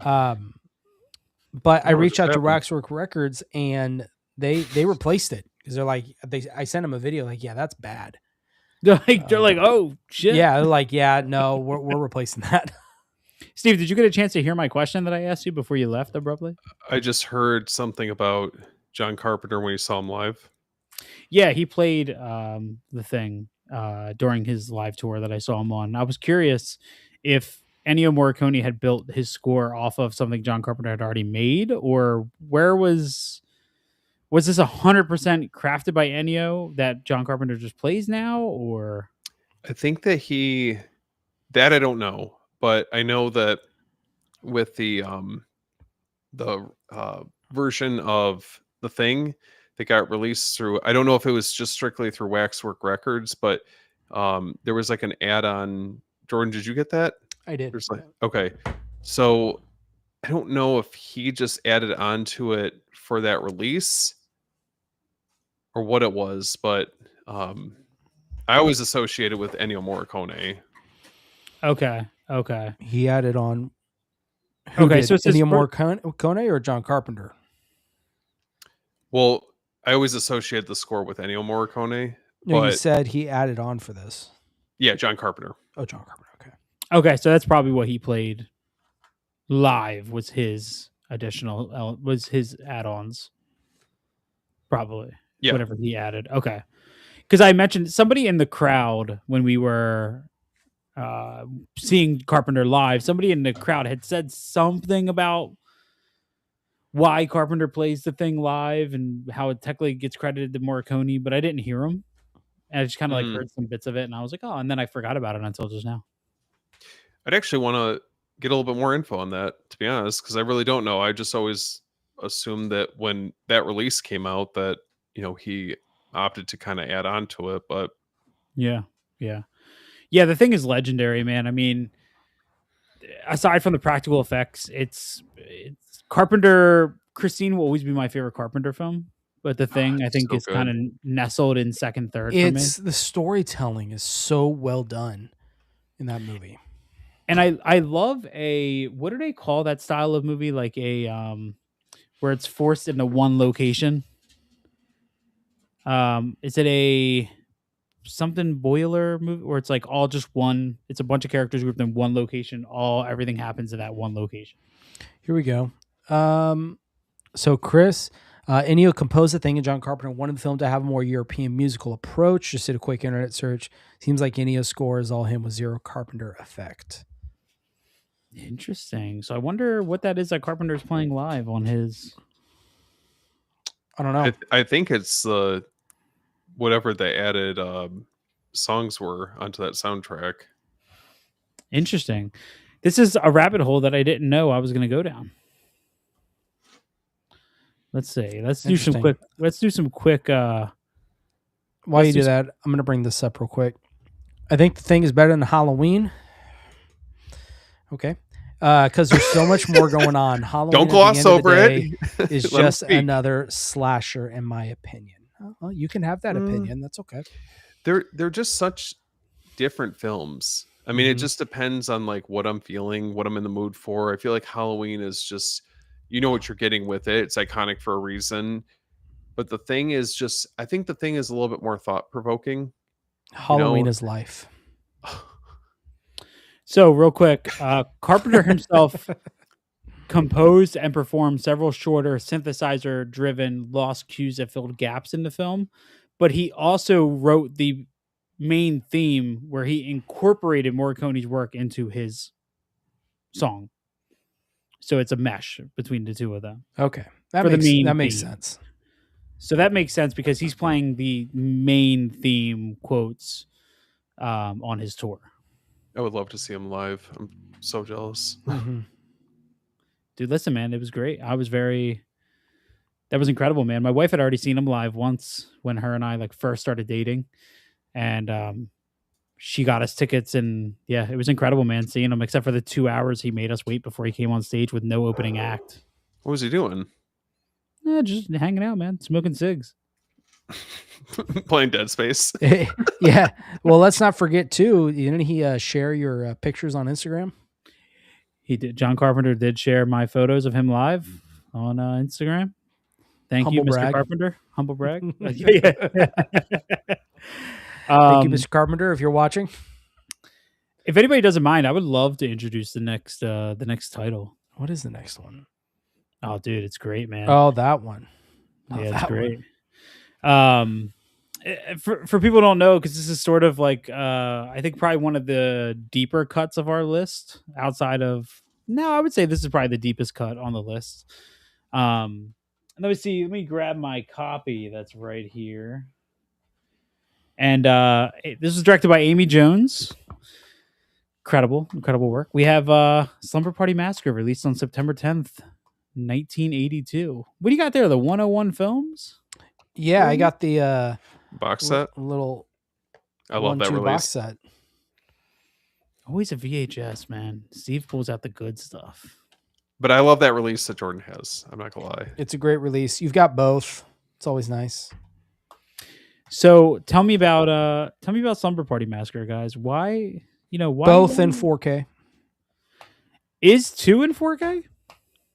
S1: But I reached out to Waxwork Records and they replaced it because they're like I sent them a video like, yeah, that's bad.
S3: They're like, oh shit.
S1: Yeah, they're like, yeah, no, we're replacing that.
S3: Steve, did you get a chance to hear my question that I asked you before you left abruptly?
S2: I just heard something about John Carpenter when you saw him live.
S3: Yeah, he played the Thing during his live tour that I saw him on. I was curious if Ennio Morricone had built his score off of something John Carpenter had already made, or where was this 100% crafted by Ennio that John Carpenter just plays now, or?
S2: I think that that I don't know, but I know that with the version of The Thing that got released through, I don't know if it was just strictly through Waxwork Records, but there was like an add-on Jordan, did you get that?
S1: I did.
S2: There's like, okay. So I don't know if he just added on to it for that release or what it was, but I always associated with Ennio Morricone.
S3: Okay.
S1: He added on. Who
S3: Okay,
S1: did?
S3: so it says
S1: Ennio Morricone or John Carpenter?
S2: Well, I always associate the score with Ennio Morricone,
S1: No, you
S2: but
S1: said he added on for this.
S2: yeah, John Carpenter.
S1: Oh, John Carpenter. Okay.
S3: Okay, so that's probably what he played live was his additional was his add-ons. Probably.
S2: Yeah.
S3: Whatever he added. Okay. Because I mentioned somebody in the crowd when we were seeing Carpenter live, somebody in the crowd had said something about why Carpenter plays the thing live and how it technically gets credited to Morricone, but I didn't hear him. And I just kind of like heard some bits of it and I was like, oh, and then I forgot about it until just now.
S2: I'd actually want to get a little bit more info on that, to be honest, because I really don't know. I just always assumed that when that release came out that, he opted to kind of add on to it, but
S3: Yeah. The thing is legendary, man. I mean, aside from the practical effects, it's Carpenter. Christine will always be my favorite Carpenter film, but the thing I think
S2: so
S3: is kind of nestled in second, third for me.
S1: It's the storytelling is so well done in that movie.
S3: And I love what do they call that style of movie? Like where it's forced into one location. Is it a something boiler movie where it's like all just one? It's a bunch of characters grouped in one location. Everything happens in that one location.
S1: Here we go. So Chris, Ennio composed the thing, and John Carpenter wanted the film to have a more European musical approach. Just did a quick internet search. Seems like Ennio's score is all him with zero Carpenter effect.
S3: Interesting. So I wonder what that is that Carpenter's playing live on his.
S1: I don't know.
S2: I think it's whatever they added songs were onto that soundtrack.
S3: Interesting. This is a rabbit hole that I didn't know I was going to go down. Let's see. Let's do some quick.
S1: While you do that, I'm going to bring this up real quick. I think the thing is better than Halloween. Okay. Because there's so much more going on. Halloween,
S2: don't gloss over it.
S1: Is just another slasher, in my opinion. Well, you can have that opinion. That's okay.
S2: They're just such different films. I mean, it just depends on like what I'm feeling, what I'm in the mood for. I feel like Halloween is just, you know what you're getting with it. It's iconic for a reason. But the thing is just, I think the thing is a little bit more thought provoking.
S1: Halloween is life.
S3: So real quick, Carpenter himself composed and performed several shorter synthesizer-driven lost cues that filled gaps in the film, but he also wrote the main theme where he incorporated Morricone's work into his song. So it's a mesh between the two of them.
S1: Okay. That makes sense.
S3: So that makes sense because he's playing the main theme quotes on his tour.
S2: I would love to see him live. I'm so jealous.
S1: Mm-hmm.
S3: Dude, listen, man, it was great. That was incredible, man. My wife had already seen him live once when her and I like first started dating, and she got us tickets, and yeah, it was incredible, man, seeing him. Except for the 2 hours he made us wait before he came on stage with no opening act.
S2: What was he doing?
S3: Just hanging out, man, smoking cigs.
S2: Playing Dead Space.
S1: Yeah. Well, let's not forget too. Didn't he share your pictures on Instagram?
S3: He did. John Carpenter did share my photos of him live on Instagram. Thank you, Mr. Carpenter. Humble brag.
S1: Thank you, Mr. Carpenter, if you're watching.
S3: If anybody doesn't mind, I would love to introduce the next title.
S1: What is the next one?
S3: Oh, dude, it's great, man.
S1: Oh, that one.
S3: Yeah, it's great. For people who don't know, because this is sort of like I think probably one of the deeper cuts of our list outside of I would say this is probably the deepest cut on the list. Let me grab my copy that's right here. And this was directed by Amy Jones. Incredible work. We have Slumber Party Massacre, released on September 10th, 1982. What do you got there? The 101 Films?
S1: Yeah, I got the
S2: box set.
S1: Little
S2: I love that release.
S1: box set.
S3: Always a VHS, man. Steve pulls out the good stuff.
S2: But I love that release that Jordan has. I'm not gonna lie.
S1: It's a great release. You've got both. It's always nice.
S3: So tell me about Slumber Party Massacre, guys. Why
S1: Both in 4K.
S3: is 2 in 4K?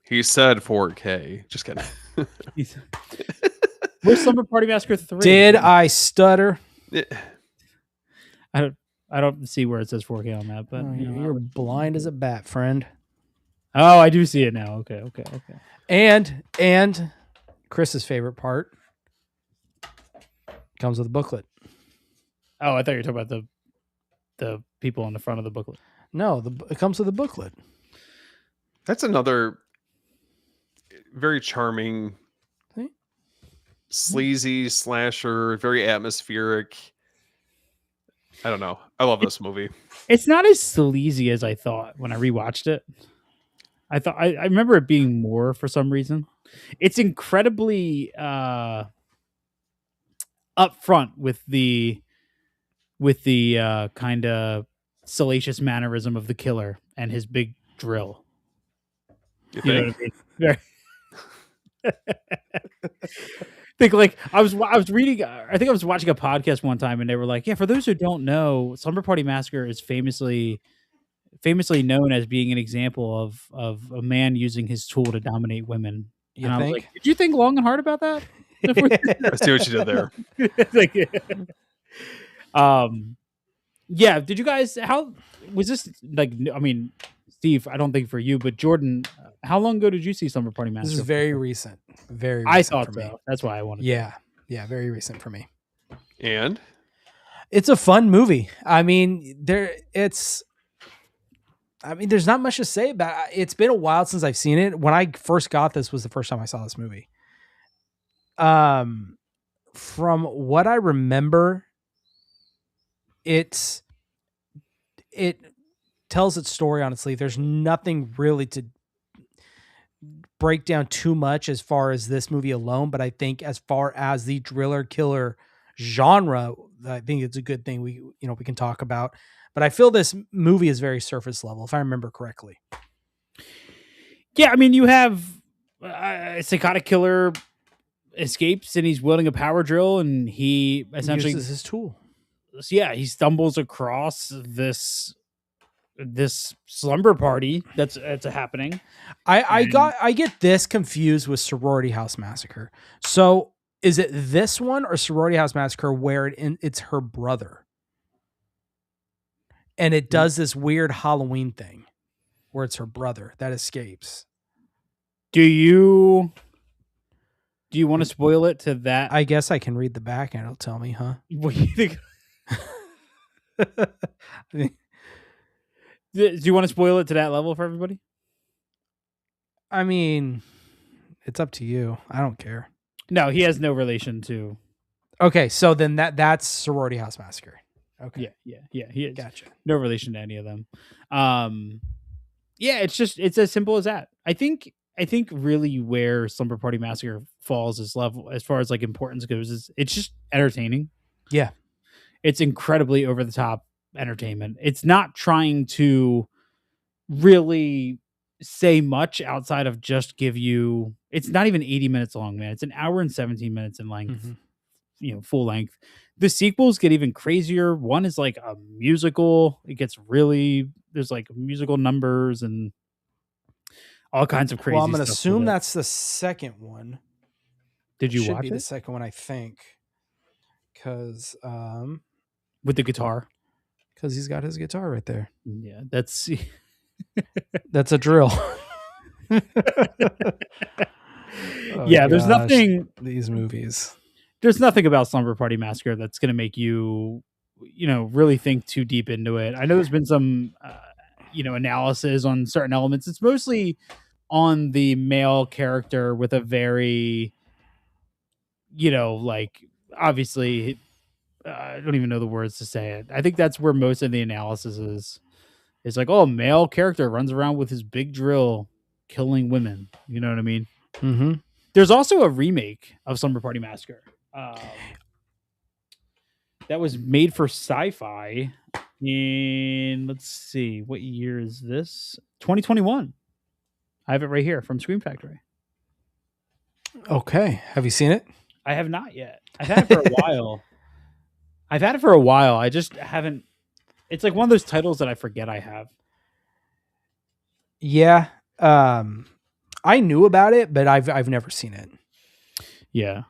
S2: He said 4K. Just kidding.
S3: Where's Slumber Party Massacre 3?
S1: Did I stutter?
S3: I don't see where it says 4K on that, but
S1: You're blind as a bat, friend.
S3: Oh, I do see it now. Okay.
S1: And Chris's favorite part comes with a booklet.
S3: Oh, I thought you were talking about the people on the front of the booklet.
S1: No, it comes with a booklet.
S2: That's another very charming, sleazy slasher, very atmospheric. I don't know. I love this movie.
S3: It's not as sleazy as I thought when I rewatched it. I remember it being more for some reason. It's incredibly upfront with the kind of salacious mannerism of the killer and his big drill.
S2: You
S3: You
S2: think?
S3: know what I mean? Think like I was reading. I think I was watching a podcast one time, and they were like, "Yeah, for those who don't know, Slumber Party Massacre is famously known as being an example of a man using his tool to dominate women."
S1: You
S3: And I was
S1: think?
S3: like, "Did you think long and hard about that?"
S2: I see what you did there.
S3: Like, yeah. Did you guys? How was this? Like, I mean, Steve, I don't think for you, but Jordan, how long ago did you see Slumber Party Massacre?
S1: This is very recent. Very recent
S3: I thought
S1: for me.
S3: so. That's why I wanted.
S1: Yeah, very recent for me.
S2: And
S1: It's a fun movie. I mean, there's not much to say about it. It's been a while since I've seen it. When I first got this was the first time I saw this movie. From what I remember, it tells its story on its sleeve. There's nothing really to break down too much as far as this movie alone, but I think as far as the driller killer genre, I think it's a good thing we can talk about. But I feel this movie is very surface level, if I remember correctly.
S3: Yeah, I mean, you have a psychotic killer escapes and he's wielding a power drill, and he essentially
S1: uses his tool.
S3: Yeah, he stumbles across this slumber party that's happening.
S1: I get this confused with Sorority House Massacre. So is it this one or Sorority House Massacre where it's her brother? And it does this weird Halloween thing where it's her brother that escapes.
S3: Do you want to spoil it to that?
S1: I guess I can read the back and it'll tell me, huh?
S3: What do you think? Do you want to spoil it to that level for everybody?
S1: I mean, it's up to you. I don't care.
S3: No, he has no relation to.
S1: Okay, so then that's Sorority House Massacre. Okay.
S3: Yeah. He is.
S1: Gotcha.
S3: No relation to any of them. Yeah, it's as simple as that. I think really where Slumber Party Massacre falls as level as far as like importance goes is it's just entertaining.
S1: Yeah.
S3: It's incredibly over the top entertainment. It's not trying to really say much outside of just give you. It's not even 80 minutes long, man. It's an hour and 17 minutes in length.
S1: Mm-hmm.
S3: Full length. The sequels get even crazier. One is like a musical. It gets really, there's like musical numbers and all kinds of crazy.
S1: Well, I'm going to
S3: stuff
S1: assume
S3: with it.
S1: that's the second one.
S3: Did you
S1: Should
S3: watch
S1: be
S3: it?
S1: the second one, I think, because
S3: With the guitar?
S1: he's got his guitar right there.
S3: Yeah, that's
S1: That's a drill.
S3: yeah. There's nothing.
S1: These movies.
S3: There's nothing about Slumber Party Massacre that's going to make you, really think too deep into it. I know there's been some, analysis on certain elements. It's mostly on the male character with a very, like obviously, I don't even know the words to say it. I think that's where most of the analysis is. It's like, oh, male character runs around with his big drill, killing women. You know what I mean?
S1: Mm-hmm.
S3: There's also a remake of Slumber Party Massacre that was made for Sci-Fi. Let's see, what year is this? 2021. I have it right here from Scream Factory.
S1: Okay. Have you seen it?
S3: I have not yet. I've had it for a while. I just haven't. It's like one of those titles that I forget I have.
S1: Yeah. I knew about it, but I've never seen it.
S3: Yeah.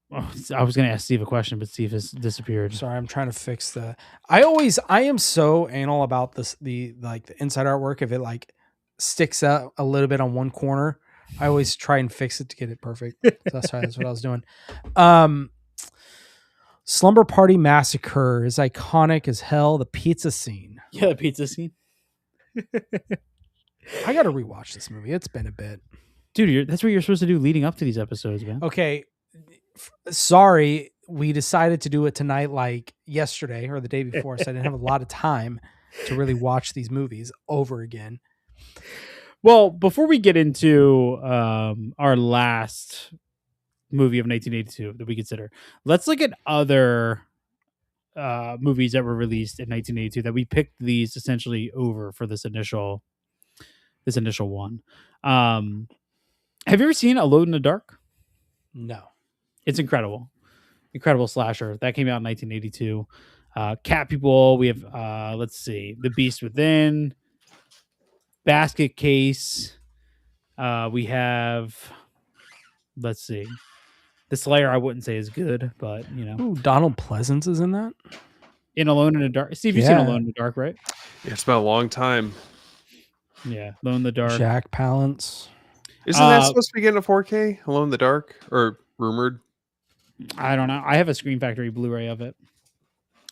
S3: I was going to ask Steve a question, but Steve has disappeared.
S1: Sorry, I'm trying to fix the. I am so anal about this, the inside artwork. If it like sticks out a little bit on one corner, I always try and fix it to get it perfect. So that's what I was doing. Slumber Party Massacre is iconic as hell. The pizza scene.
S3: Yeah, the pizza scene.
S1: I got to rewatch this movie. It's been a bit.
S3: Dude, that's what you're supposed to do leading up to these episodes, man.
S1: Okay. Sorry, we decided to do it tonight like yesterday or the day before, so I didn't have a lot of time to really watch these movies over again.
S3: Well, before we get into our last movie of 1982 that we consider, let's look at other movies that were released in 1982 that we picked these essentially over for this initial one. Have you ever seen Alone in the Dark?
S1: No.
S3: It's incredible slasher that came out in 1982. Cat People. We have let's see, The Beast Within, Basket Case. We have, let's see, The Slayer. I wouldn't say is good, but you know.
S1: Ooh, Donald Pleasance is in that.
S3: In Alone in the Dark. Steve, you've seen Alone in the Dark, right?
S2: Yeah, it's been a long time.
S3: Yeah, Alone in the Dark.
S1: Jack Palance.
S2: Isn't that supposed to be getting a 4K? Alone in the Dark, or rumored?
S3: I don't know. I have a Screen Factory Blu-ray of it.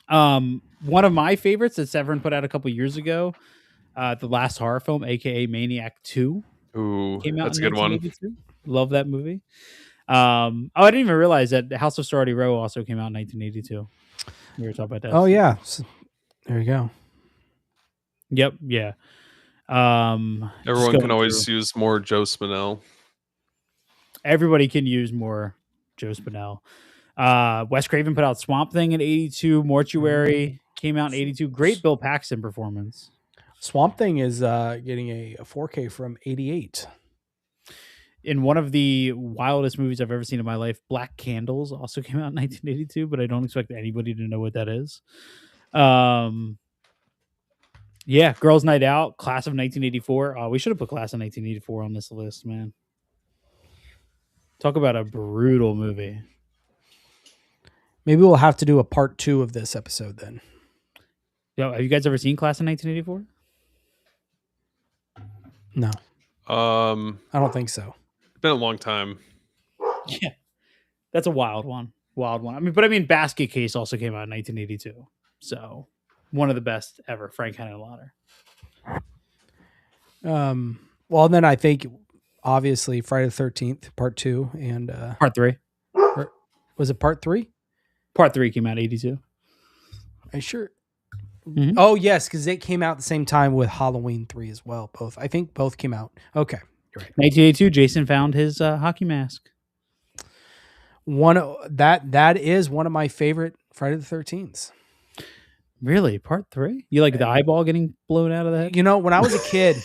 S3: One of my favorites that Severin put out a couple years ago, the last horror film, aka Maniac 2.
S2: Ooh,
S3: came out
S2: that's
S3: in
S2: a good one.
S3: 1982. Love that movie. I didn't even realize that House of Sorority Row also came out in 1982. We were talking about that.
S1: Oh yeah, so, there you go.
S3: Yep. Yeah.
S2: Everyone can always use more Joe Spinell.
S3: Everybody can use more Joe Spinell. Wes Craven put out Swamp Thing in 82. Mortuary came out in 82. Great Bill Paxton performance.
S1: Swamp Thing is getting a 4K from 88.
S3: In one of the wildest movies I've ever seen in my life, Black Candles also came out in 1982, but I don't expect anybody to know what that is. Yeah, Girls Night Out, Class of 1984. We should have put Class of 1984 on this list, man. Talk about a brutal movie.
S1: Maybe we'll have to do a part 2 of this episode then.
S3: Yo, have you guys ever seen Class of 1984?
S1: No. I don't think so.
S2: It's been a long time.
S3: Yeah. That's a wild one. I mean, Basket Case also came out in 1982. So, one of the best ever, Frank Henenlotter.
S1: Well, then I think obviously Friday the 13th, part 2 and
S3: Part 3.
S1: Was it part 3?
S3: Part 3 came out in 82.
S1: Are you sure?
S3: Mm-hmm.
S1: Oh, yes, because it came out at the same time with Halloween 3 as well. I think both came out. Okay, you're right.
S3: 1982, Jason found his hockey mask.
S1: That is one of my favorite Friday the 13th.
S3: Really? Part 3? You like the eyeball getting blown out of the head?
S1: You know, when I was a kid...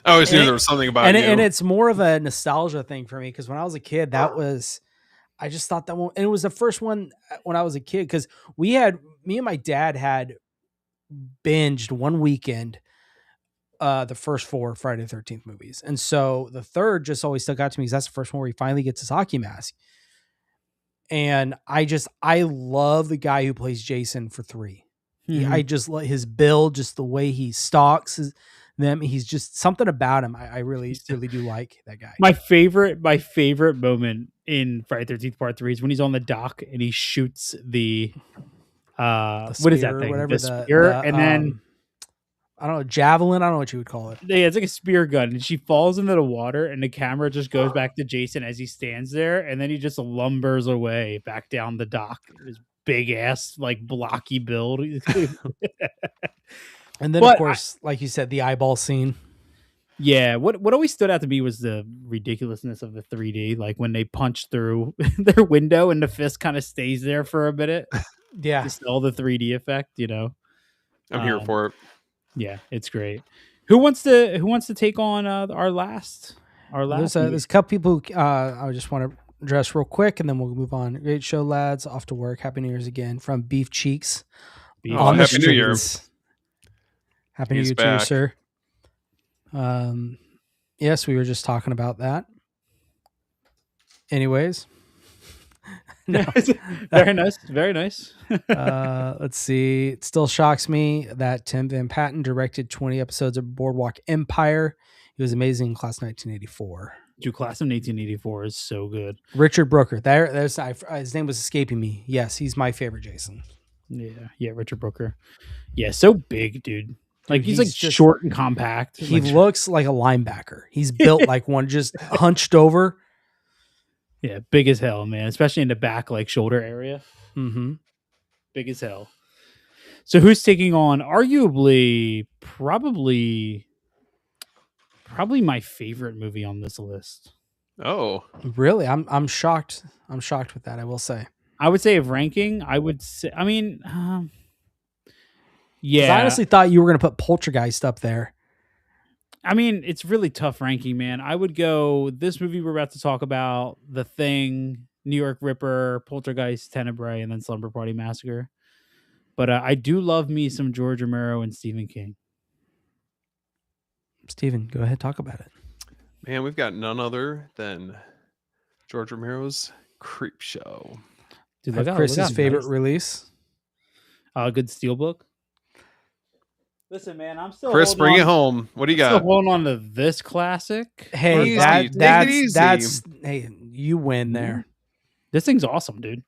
S2: I always knew there was something about you.
S1: And it's more of a nostalgia thing for me, because when I was a kid, I just thought that one... And it was the first one when I was a kid, because me and my dad had binged one weekend the first 4 Friday the 13th movies. And so the third just always stuck out to me because that's the first one where he finally gets his hockey mask. And I love the guy who plays Jason for 3.
S3: Mm-hmm.
S1: I just love his build, just the way he stalks them. He's just something about him. I really, really do like that guy.
S3: My favorite moment in Friday the 13th Part 3 is when he's on the dock and he shoots the what is that thing?
S1: Whatever,
S3: the spear, and then
S1: I don't know, javelin. I don't know what you would call it.
S3: Yeah, it's like a spear gun, and she falls into the water, and the camera just goes back to Jason as he stands there, and then he just lumbers away back down the dock. His big ass, like blocky build.
S1: And then, of course, like you said, the eyeball scene.
S3: Yeah, what always stood out to me was the ridiculousness of the 3D. Like when they punch through their window and the fist kind of stays there for a minute.
S1: Yeah.
S3: to sell the 3D effect.
S2: I'm here
S3: Um,
S2: for it.
S3: yeah, it's great. Who wants to take on our
S1: Well,
S3: last
S1: there's
S3: movie?
S1: a couple people I just want to address real quick, and then we'll move on. Great show, lads. Off to work. Happy New Year's again from Beef Cheeks
S3: Beef
S2: Oh,
S1: on the
S2: Happy
S3: Cheeks.
S2: New Year.
S1: streets. Happy New
S2: He's
S1: Year to you,
S2: back.
S1: sir. Yes, we were just talking about that. Anyways, no.
S3: Very nice. Very nice.
S1: Let's see. It still shocks me that Tim Van Patten directed 20 episodes of Boardwalk Empire. He was amazing in Class 1984.
S3: Dude, Class of 1884 is so good.
S1: Richard Brooker. His name was escaping me. Yes, he's my favorite Jason.
S3: Yeah, Richard Brooker. Yeah, so big, dude. Like he's like
S1: he's just-
S3: short and compact.
S1: He
S3: Like,
S1: looks like a linebacker. He's built like one, just hunched over.
S3: yeah, big as hell, man. Especially in the back, like shoulder area.
S1: Mm-hmm.
S3: Big as hell. So who's taking on arguably probably my favorite movie on this list?
S2: Oh,
S1: Really, I'm shocked. I'm shocked with that. I will say.
S3: I would say of ranking, I would say. I mean,
S1: 'Cause
S3: yeah.
S1: I honestly thought you were going to put Poltergeist up there.
S3: I mean, it's really tough ranking, man. I would go this movie we're about to talk about, The Thing, New York Ripper, Poltergeist, Tenebrae, and then Slumber Party Massacre. But I do love me some George Romero and Stephen King.
S1: Steven, go ahead, talk about it.
S2: man, we've got none other than George Romero's Creep Show.
S3: Dude,
S1: Have Chris's favorite release.
S3: Good Steelbook. Listen, man, I'm still
S2: Chris,
S3: holding
S2: bring
S3: on,
S2: it home. What do you
S3: still
S2: got?
S3: holding on to this classic.
S1: Hey,
S2: Easy.
S1: that
S2: Take it
S1: that's
S2: easy.
S1: that's hey, you win there.
S3: This thing's awesome, dude.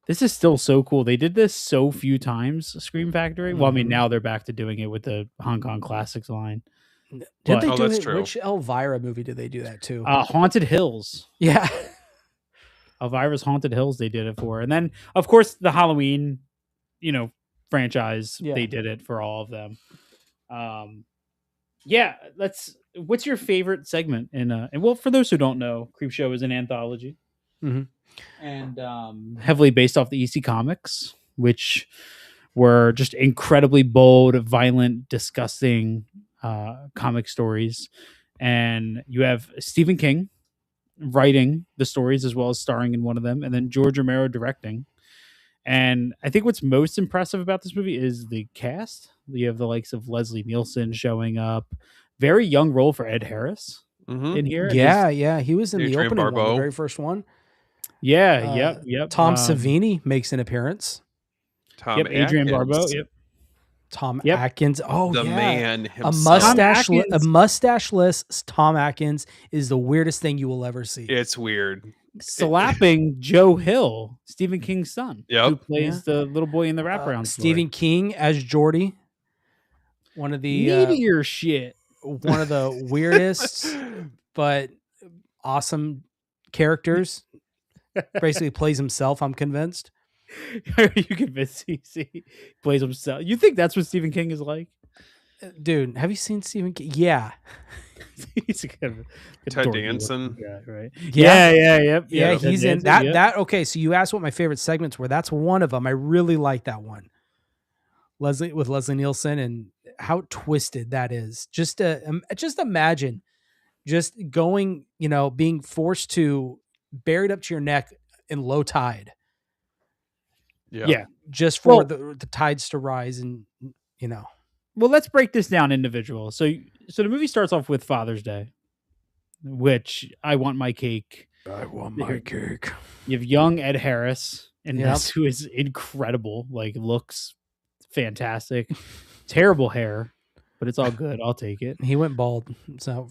S3: This is still so cool. They did this so few times, Scream Factory. Well, I mean,
S1: Mhm.
S3: now they're back to doing it with the Hong Kong Classics line.
S1: Did
S3: But-
S1: they
S2: Oh,
S1: do
S2: that's
S1: it?
S2: true.
S1: Which Elvira movie did they do that to?
S3: Haunted Hills.
S1: Yeah.
S3: Elvira's Haunted Hills, they did it for. And then, of course, the Halloween, franchise,
S1: Yeah.
S3: they did it for all of them. Yeah, what's your favorite segment and well, for those who don't know, Creepshow is an anthology.
S1: Mhm.
S3: And heavily based off the EC comics, which were just incredibly bold, violent, disgusting comic stories. And you have Stephen King writing the stories as well as starring in one of them, and then George Romero directing. And I think what's most impressive about this movie is the cast. You have the likes of Leslie Nielsen showing up. Very young role for Ed Harris
S2: Mhm.
S3: in here.
S1: Yeah. He was in the
S2: Adrian
S1: opening one, the
S2: Barbeau.
S1: very first one.
S3: Yeah, yep.
S1: Tom Savini makes an appearance.
S2: Tom
S3: Yep, Adrian
S2: Atkins,
S3: Barbeau. Yep.
S1: Tom
S3: Yep.
S1: Atkins. Oh,
S2: the
S1: yeah.
S2: man
S1: A
S2: himself.
S3: Atkins.
S1: mustache-less Tom Atkins is the weirdest thing you will ever see.
S2: It's weird.
S3: Slapping Joe Hill, Stephen King's son,
S2: Yep.
S3: who plays the little boy in the wraparound story.
S1: Stephen King as Jordy. One of the
S3: Meteor shit.
S1: one of the weirdest but awesome characters. Basically plays himself, I'm convinced.
S3: Are you convinced he plays himself? You think that's what Stephen King is like?
S1: Dude, have you seen Stephen King? Yeah.
S3: He's a kind of a
S2: Ted
S3: dorky
S2: Danson.
S3: looking guy, right?
S1: Yeah.
S3: Yep.
S1: Yeah,
S3: Ted
S1: he's in
S3: Danson,
S1: that.
S3: yep.
S1: That okay. So you asked what my favorite segments were. That's one of them. I really like that one. Leslie Nielsen and how twisted that is. Just imagine, just going, being forced to buried up to your neck in low tide,
S3: Yeah.
S1: just for
S3: Well-
S1: the tides to rise, and
S3: Well, let's break this down individual. So the movie starts off with Father's Day, which I want my cake.
S1: I want
S3: my
S1: cake.
S3: You have young Ed Harris in
S1: Yep.
S3: this, who is incredible. Like, looks fantastic. Terrible hair, but it's all good. I'll take it.
S1: He went bald. So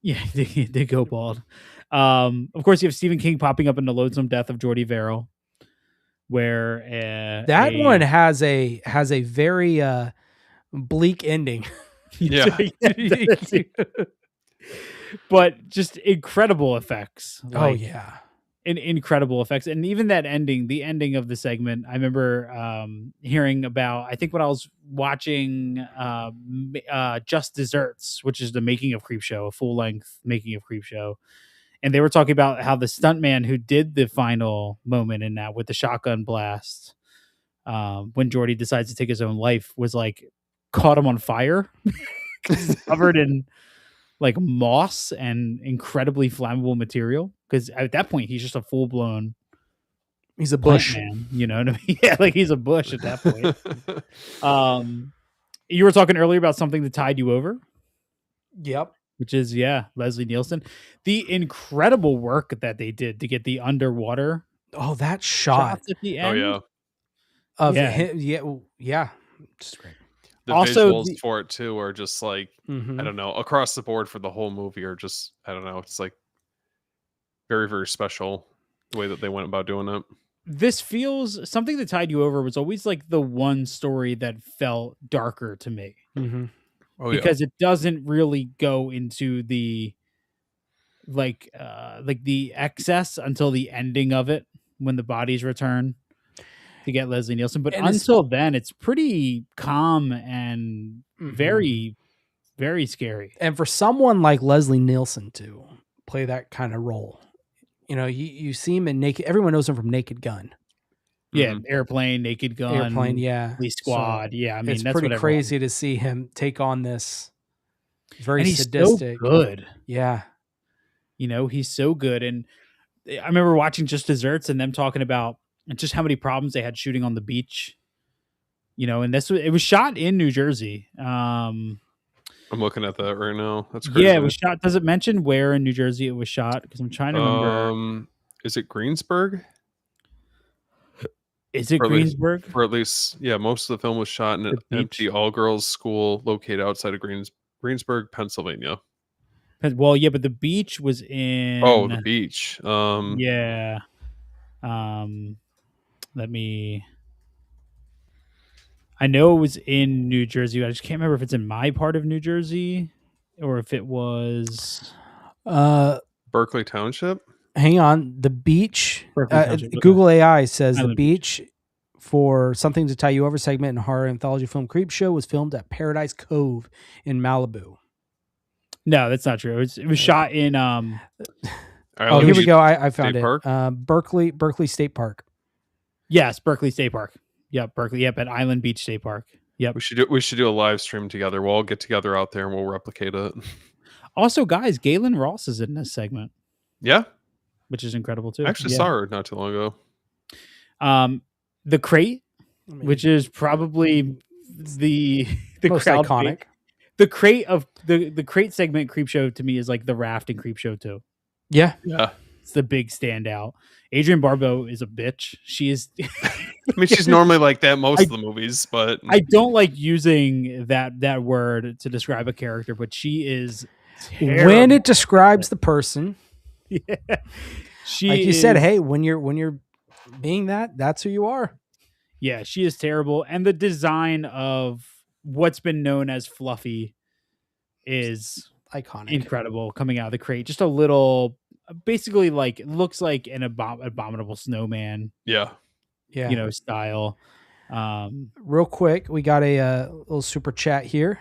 S3: Yeah, they go bald. Of course, you have Stephen King popping up in The Loathsome Death of Jordy Verrill, where
S1: that one has a very bleak ending.
S2: Yeah.
S3: But just incredible effects.
S1: Oh
S3: Like,
S1: yeah.
S3: incredible effects. And even that ending, the ending of the segment, I remember hearing about, I think when I was watching Just Desserts, which is the making of Creepshow, a full length making of Creepshow. And they were talking about how the stuntman who did the final moment in that with the shotgun blast when Jordy decides to take his own life was like caught him on fire because he's covered in like moss and incredibly flammable material. Because at that point, he's just a full blown
S1: He's a
S3: plant
S1: bush.
S3: man. You know what I mean? Yeah, like he's a bush at that point. You were talking earlier about something that tied you over,
S1: Yep.
S3: which is Leslie Nielsen. The incredible work that they did to get the underwater
S1: Oh, that shot
S3: shots at the
S2: Oh
S3: end.
S2: yeah.
S1: of
S3: Yeah.
S1: him. Yeah. Just great.
S2: The
S3: Also,
S2: visuals for it too are just like
S1: Mhm.
S2: I don't know, across the board for the whole movie are just I don't know, it's like very, very special the way that they went about doing it.
S3: This feels something that tied you over was always like the one story that felt darker to me
S1: Mhm.
S2: Oh yeah.
S3: because it doesn't really go into the like the excess until the ending of it when the bodies return to get Leslie Nielsen. But
S1: And it's-
S3: until then, it's pretty calm and
S1: Mhm.
S3: very, very scary.
S1: And for someone like Leslie Nielsen to play that kind of role, you see him in Naked. Everyone knows him from Naked Gun.
S3: Yeah,
S2: Mhm.
S3: Airplane, Naked Gun,
S1: Airplane, yeah.
S3: Police
S1: So,
S3: Squad. Yeah, I mean
S1: it's
S3: that's
S1: pretty
S3: what everyone-
S1: crazy to see him take on this very
S3: and he's
S1: sadistic.
S3: so good.
S1: Yeah.
S3: He's so good. And I remember watching Just Desserts and them talking about just how many problems they had shooting on the beach. And it was shot in New Jersey.
S2: I'm looking at that right now. That's crazy.
S3: Yeah, it was shot. Does it mention where in New Jersey it was shot? Because I'm trying to remember.
S2: Is it Greensburg?
S3: Is it
S2: Or at least-
S3: Greensburg?
S2: Or at least, yeah, most of the film was shot in an
S3: The beach.
S2: empty all-girls school located outside of Greensburg, Pennsylvania.
S3: Well, yeah, but the beach was in.
S2: Oh, the beach.
S3: Yeah. Let me. I know it was in New Jersey. I just can't remember if it's in my part of New Jersey or if it was.
S2: Berkeley Township.
S1: Hang on. The beach.
S3: Berkeley Township, okay.
S1: Google AI says the
S3: Island
S1: beach for Something to Tie You Over segment in horror anthology film Creep Show was filmed at Paradise Cove in Malibu.
S3: No, that's not true. It was shot in.
S1: Oh, here we go. I found
S2: State
S1: it.
S2: Park?
S1: Berkeley State Park.
S3: Yes, Berkeley State Park. Yep, Berkeley. Yep, at Island Beach State Park. Yep.
S2: We should do a live stream together. We'll all get together out there and we'll replicate it.
S3: Also, guys, Galen Ross is in this segment,
S2: Yeah,
S3: which is incredible too.
S2: I actually
S3: Yeah.
S2: saw her not too long ago.
S3: The crate, which is probably the
S1: most
S3: crowd
S1: iconic.
S3: The crate of the crate segment Creep Show to me is like the raft in Creep Show too.
S1: Yeah.
S2: Yeah,
S3: It's the big standout. Adrienne Barbeau is a bitch. She is.
S2: I mean she's normally like that most of the movies, but
S3: I don't like using that word to describe a character, but she is. Terrible.
S1: When it describes the person,
S3: Yeah. She
S1: like you said, hey, when you're being that's who you are.
S3: Yeah, she is terrible. And the design of what's been known as Fluffy is
S1: Iconic.
S3: incredible coming out of the crate. Just a little, basically like, looks like an abominable snowman,
S2: yeah.
S1: Yeah.
S3: style.
S1: Real quick, we got a little super chat here.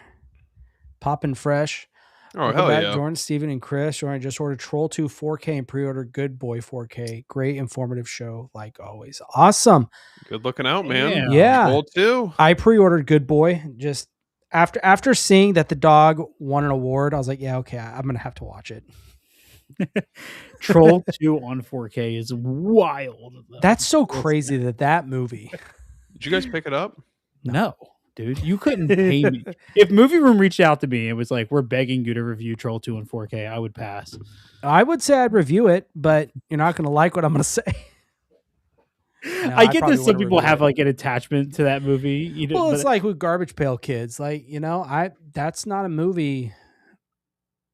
S1: Poppin' fresh.
S2: Oh
S1: Welcome
S2: hell
S1: back,
S2: yeah.
S1: Jordan, Steven, and Chris. Jordan just ordered Troll 2 4K and pre-ordered Good Boy 4K. Great informative show, like always. Awesome.
S2: Good looking out, man.
S1: Yeah.
S2: Troll 2.
S1: I pre-ordered Good Boy just after seeing that the dog won an award. I was like, yeah, okay, I'm gonna have to watch it.
S3: Troll 2 on 4K is wild. though.
S1: That's so crazy that movie.
S2: Did you guys pick it up?
S3: No, dude, you couldn't pay me. If Movie Room reached out to me and was like, we're begging you to review Troll 2 on 4K, I would pass.
S1: I would say I'd review it, but you're not gonna like what I'm gonna say. No,
S3: I get
S1: probably
S3: that some
S1: wouldn't
S3: people
S1: review
S3: have
S1: it.
S3: like an attachment to that movie.
S1: Well, it's
S3: but-
S1: like with Garbage Pail Kids. Like, that's not a movie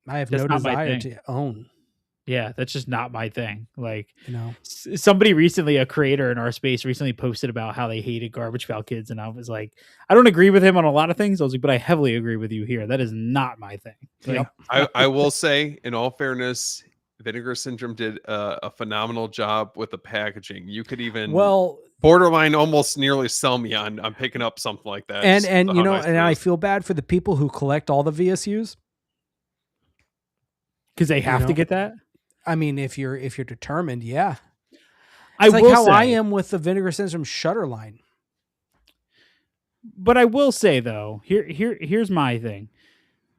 S1: I have
S3: That's
S1: no
S3: not my
S1: desire
S3: thing.
S1: to own.
S3: yeah, that's just not my thing. Like
S1: You know,
S3: somebody recently, a creator in our space recently posted about how they hated Garbage Pail Kids. And I was like, I don't agree with him on a lot of things. I was like, but I heavily agree with you here. That is not my thing. Like,
S2: I will say, in all fairness, Vinegar Syndrome did a phenomenal job with the packaging. You could even borderline almost nearly sell me on picking up something like that.
S1: and
S2: Just
S1: and
S2: how
S1: you know,
S2: nice
S1: and
S2: it
S1: I
S2: is.
S1: feel bad for the people who collect all the VSUs.
S3: because they have to
S1: know?
S3: get that.
S1: I mean, if you're determined, yeah.
S3: I
S1: It's like
S3: will
S1: how I
S3: say-
S1: am with the Vinegar Syndrome Shutter line.
S3: But I will say though, here's my thing.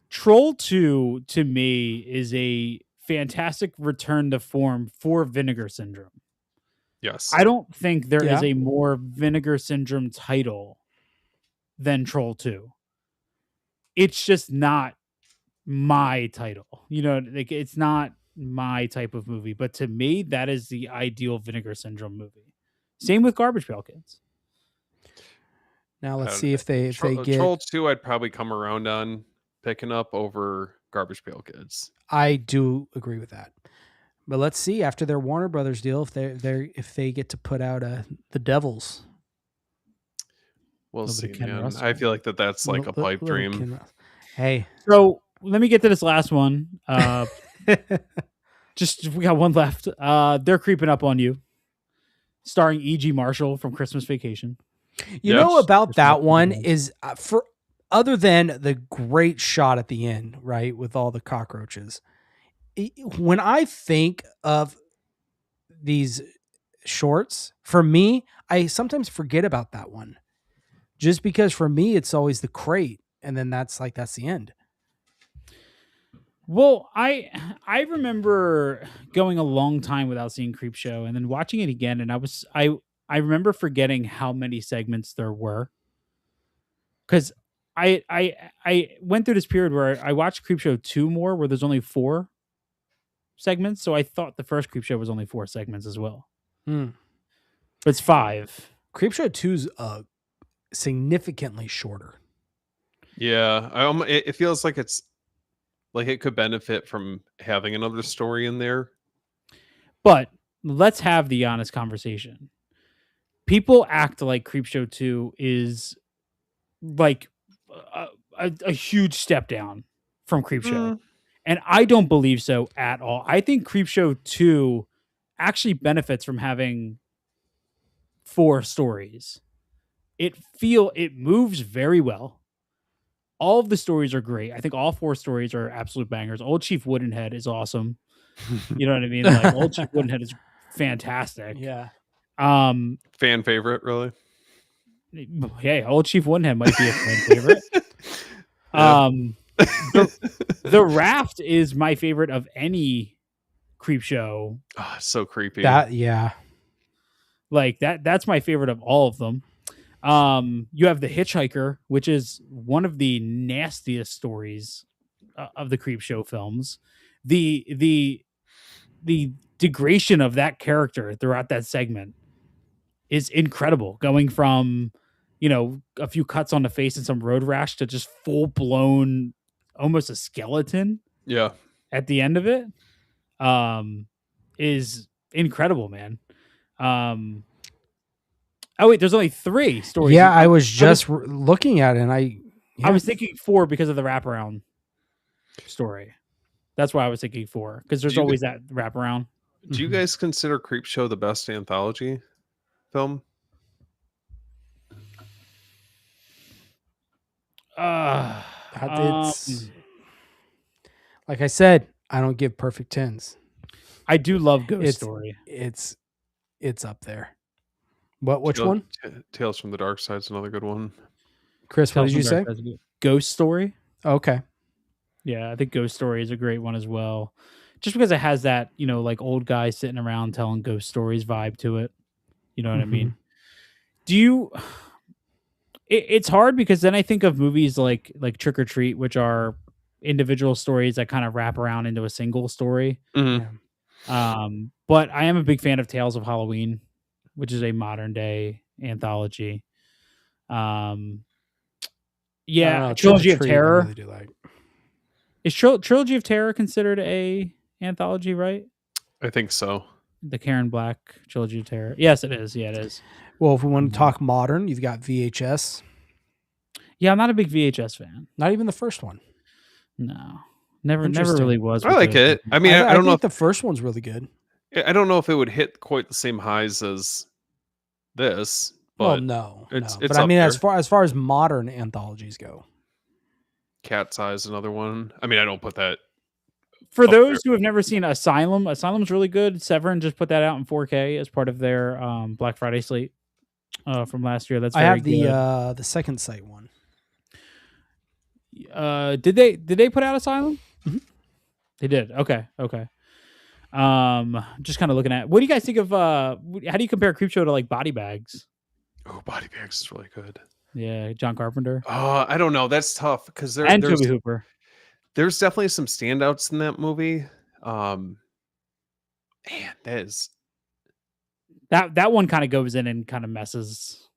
S3: Troll 2 to me is a fantastic return to form for Vinegar Syndrome.
S2: Yes.
S3: I don't think there is
S1: Yeah.
S3: a more Vinegar Syndrome title than Troll 2. It's just not my title. Like it's not my type of movie, but to me that is the ideal Vinegar Syndrome movie. Same with Garbage Pail Kids.
S1: Now let's
S2: Uh,
S1: see if they
S2: Troll
S1: get.
S2: 2, I'd probably come around on picking up over Garbage Pail Kids.
S1: I do agree with that. But let's see after their Warner Brothers deal if they get to put out the Devils.
S2: We'll
S3: Little bit
S2: see,
S3: of Ken
S2: man.
S3: Russell.
S2: I feel like that's like a pipe
S1: Little
S2: dream.
S1: Ken Russell. Hey,
S3: So let me get to this last one. Just we got one left. They're creeping up on you. Starring E.G. Marshall from Christmas Vacation.
S1: you
S2: Yeah.
S1: know about that one
S3: Yes.
S1: is for other than the great shot at the end, right, with all the cockroaches. When I think of these shorts, for me, I sometimes forget about that one. Just because for me it's always the crate and then that's the end.
S3: Well, I remember going a long time without seeing Creepshow and then watching it again, and I remember forgetting how many segments there were. Because I went through this period where I watched Creepshow 2 more, where there's only 4 segments. So I thought the first Creepshow was only 4 segments as well.
S1: Hmm.
S3: But it's 5.
S1: Creepshow 2's significantly shorter.
S2: Yeah, it feels like it's like it could benefit from having another story in there.
S3: But let's have the honest conversation. People act like Creepshow 2 is like a huge step down from Creepshow.
S2: Mm.
S3: And I don't believe so at all. I think Creepshow 2 actually benefits from having 4 stories. It moves very well. All of the stories are great. I think all 4 stories are absolute bangers. Old Chief Woodenhead is awesome. You know what I mean? Like Old Chief Woodenhead is fantastic.
S1: Yeah.
S2: Fan favorite, really?
S3: Hey, Old Chief Woodenhead might be a fan favorite.
S2: Yeah.
S3: The Raft is my favorite of any Creepshow.
S2: Oh, it's so creepy.
S3: Like that's my favorite of all of them. You have The Hitchhiker, which is one of the nastiest stories of the Creepshow films. The degradation of that character throughout that segment is incredible. Going from, a few cuts on the face and some road rash to just full blown, almost a skeleton
S2: Yeah.
S3: at the end of it, is incredible, man. Oh wait, there's only 3 stories.
S1: Yeah, I was just looking at it and I
S3: was thinking 4 because of the wraparound story. That's why I was thinking 4, because there's always that wraparound.
S2: Do you guys consider Creepshow the best anthology film?
S1: it's like I said, I don't give perfect 10s.
S3: I do love Ghost Story.
S1: It's up there. Which one?
S2: Tales from the Dark Side's another good one.
S1: Chris, what did you say?
S3: Ghost Story.
S1: Okay.
S3: Yeah, I think Ghost Story is a great one as well. Just because it has that, like old guy sitting around telling ghost stories vibe to it. You know what I mean? Do you... It's hard because then I think of movies like Trick or Treat, which are individual stories that kind of wrap around into a single story.
S2: Mhm.
S3: But I am a big fan of Tales of Halloween, which is a modern day anthology. Yeah, Trilogy of Terror.
S1: I really do like.
S3: Is Trilogy of Terror considered a anthology, right?
S2: I think so.
S3: The Karen Black Trilogy of Terror. Yes, it is. Yeah, it is.
S1: Well, if we want to talk modern, you've got VHS.
S3: Yeah, I'm not a big VHS fan.
S1: Not even the first one.
S3: No, never really was.
S2: I like it. I mean, I don't know if
S1: the first one's really good.
S2: I don't know if it would hit quite the same highs as this. But
S1: Well, no.
S2: It's
S1: But I mean,
S2: there.
S1: as far as modern anthologies go,
S2: Cat's Eye's another one. I mean, I don't put that.
S3: For those who have never seen Asylum's really good. Severin just put that out in 4K as part of their Black Friday slate. from last year. That's
S1: I
S3: very
S1: have
S3: good.
S1: the Second Sight one.
S3: Did they put out Asylum?
S1: Mhm.
S3: They did. Okay. Okay. Just kind of looking at. What do you guys think of? How do you compare Creepshow to like Body Bags?
S2: Oh, Body Bags is really good.
S3: Yeah, John Carpenter
S2: I don't know. That's tough because
S3: and Toby Hooper.
S2: there's definitely some standouts in that movie. Man, that is.
S3: That one kind of goes in and kind of
S2: I
S3: messes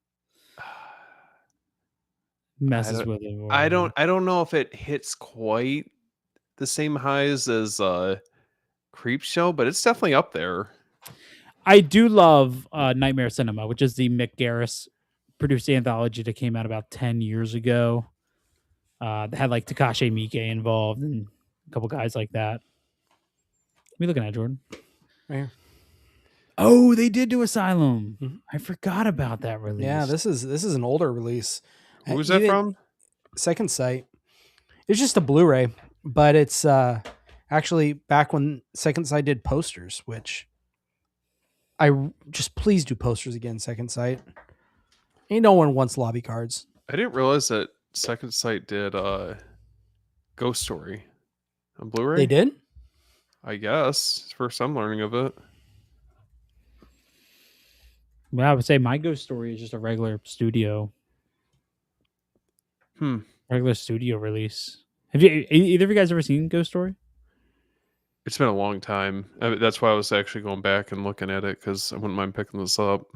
S2: don't.
S3: with it. Or,
S2: I don't know if it hits quite the same highs as Creep Show, but it's definitely up there.
S3: I do love Nightmare Cinema, which is the Mick Garris produced anthology that came out about 10 years ago. That had like Takashi Miike involved and a couple guys like that. What are you looking at, Jordan?
S1: Right here.
S3: Oh, they did do Asylum.
S1: Mhm.
S3: I forgot about that release.
S1: Yeah, this is an older release.
S2: Who's that from?
S1: Second Sight. It's just a Blu-ray, but it's actually back when Second Sight did posters, which just please do posters again, Second Sight. Ain't no one wants lobby cards.
S2: I didn't realize that Second Sight did Ghost Story on Blu-ray.
S1: They did?
S2: I guess. It's first I'm learning of it.
S3: Well, I would say my Ghost Story is just a regular studio release. Have either of you guys ever seen Ghost Story?
S2: It's been a long time. That's why I was actually going back and looking at it because I wouldn't mind picking this up.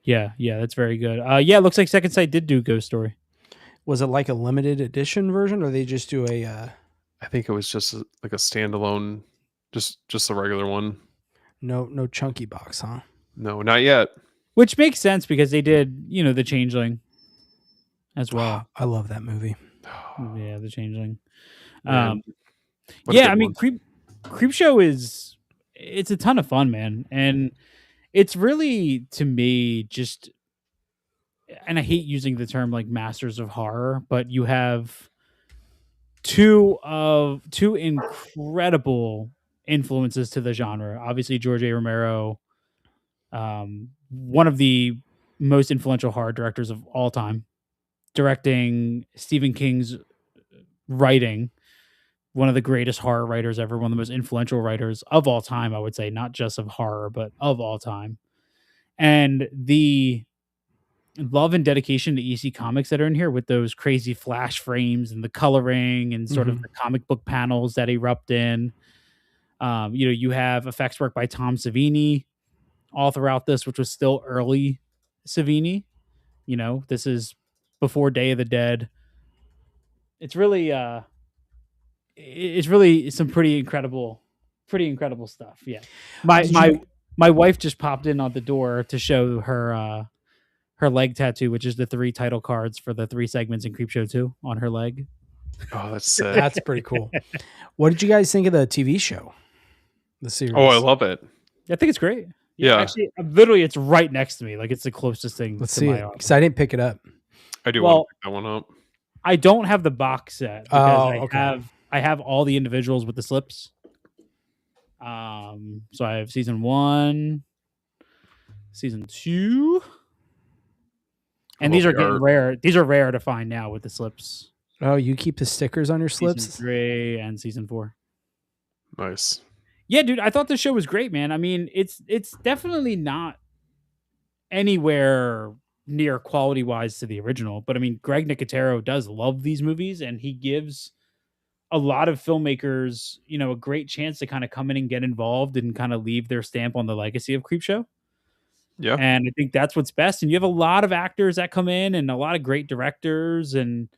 S3: Yeah, that's very good. Yeah, it looks like Second Sight did do Ghost Story.
S1: Was it like a limited edition version, or they just do a
S2: I think it was just like a standalone, just a regular one.
S1: no chunky box, huh?
S2: No, not yet.
S3: Which makes sense because they did, The Changeling as well.
S1: I love that movie.
S3: Yeah, The Changeling.
S2: Man,
S3: Yeah, I mean, Creepshow it's a ton of fun, man, and it's really, to me, just, and I hate using the term like masters of horror, but you have two incredible influences to the genre. Obviously, George A. Romero, one of the most influential horror directors of all time, directing Stephen King's writing, one of the greatest horror writers ever, one of the most influential writers of all time, I would say, not just of horror, but of all time. And the love and dedication to EC Comics that are in here with those crazy flash frames and the coloring and sort of the comic book panels that erupt in. You have effects work by Tom Savini all throughout this, which was still early Savini. This is before Day of the Dead. It's really some pretty incredible stuff. Yeah. My wife just popped in on the door to show her leg tattoo, which is the 3 title cards for the 3 segments in Creepshow 2 on her leg.
S2: Oh, that's sick.
S1: That's pretty cool. What did you guys think of the TV show? The series?
S2: Oh, I love it.
S3: I think it's great.
S2: Yeah.
S3: Actually, literally, it's right next to me. Like, it's the closest thing
S1: Let's
S3: to
S1: see
S3: my
S1: it,
S3: office.
S1: because I didn't pick it up.
S2: I do want to pick that one up.
S3: I don't have the box set because
S1: okay.
S3: I have all the individuals with the slips. So I have season 1, season 2, and these are getting rare. These are rare to find now with the slips.
S1: Oh, you keep the stickers on your slips?
S3: Season 3 and season 4.
S2: Nice.
S3: Yeah, dude, I thought the show was great, man. I mean, it's definitely not anywhere near quality wise to the original, but I mean, Greg Nicotero does love these movies, and he gives a lot of filmmakers, a great chance to kind of come in and get involved and kind of leave their stamp on the legacy of Creepshow.
S2: Yeah.
S3: And I think that's what's best. And you have a lot of actors that come in and a lot of great directors, and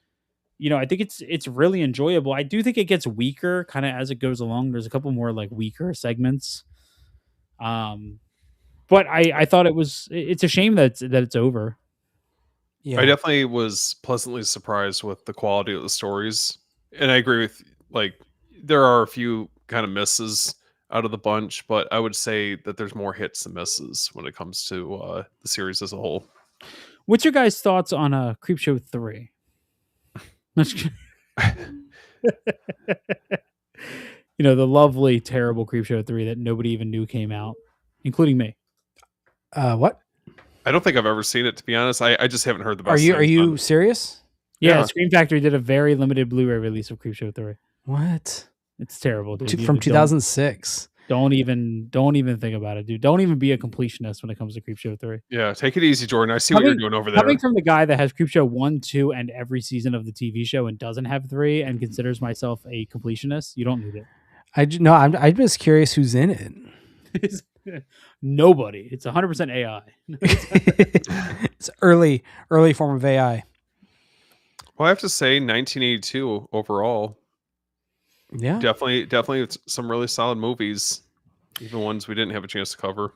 S3: I think it's really enjoyable. I do think it gets weaker kind of as it goes along. There's a couple more like weaker segments. But I thought it's a shame that it's over.
S1: Yeah.
S2: I definitely was pleasantly surprised with the quality of the stories. And I agree with, like, there are a few kind of misses out of the bunch, but I would say that there's more hits than misses when it comes to the series as a whole.
S3: What's your guys' thoughts on Creepshow 3? The lovely, terrible Creepshow 3 that nobody even knew came out, including me.
S1: What?
S2: I don't think I've ever seen it, to be honest. I just haven't heard the
S1: Are
S2: best
S1: you
S2: things on it.
S1: serious?
S3: Yeah,
S2: Yeah.
S3: Scream Factory did a very limited Blu-ray release of Creepshow 3.
S1: What?
S3: It's terrible, dude.
S1: From 2006.
S3: Don't even think about it, dude. Don't even be a completionist when it comes to Creepshow 3.
S2: Yeah, take it easy, Jordan. I see what you're doing over there.
S3: Coming from the guy that has Creepshow 1, 2, and every season of the TV show and doesn't have 3 and considers myself a completionist, you don't need it.
S1: I'm just curious who's in it.
S3: Nobody. It's 100% AI.
S1: It's early form of AI.
S2: Well, I have to say 1982 overall.
S1: Yeah.
S2: Definitely some really solid movies, even ones we didn't have a chance to cover.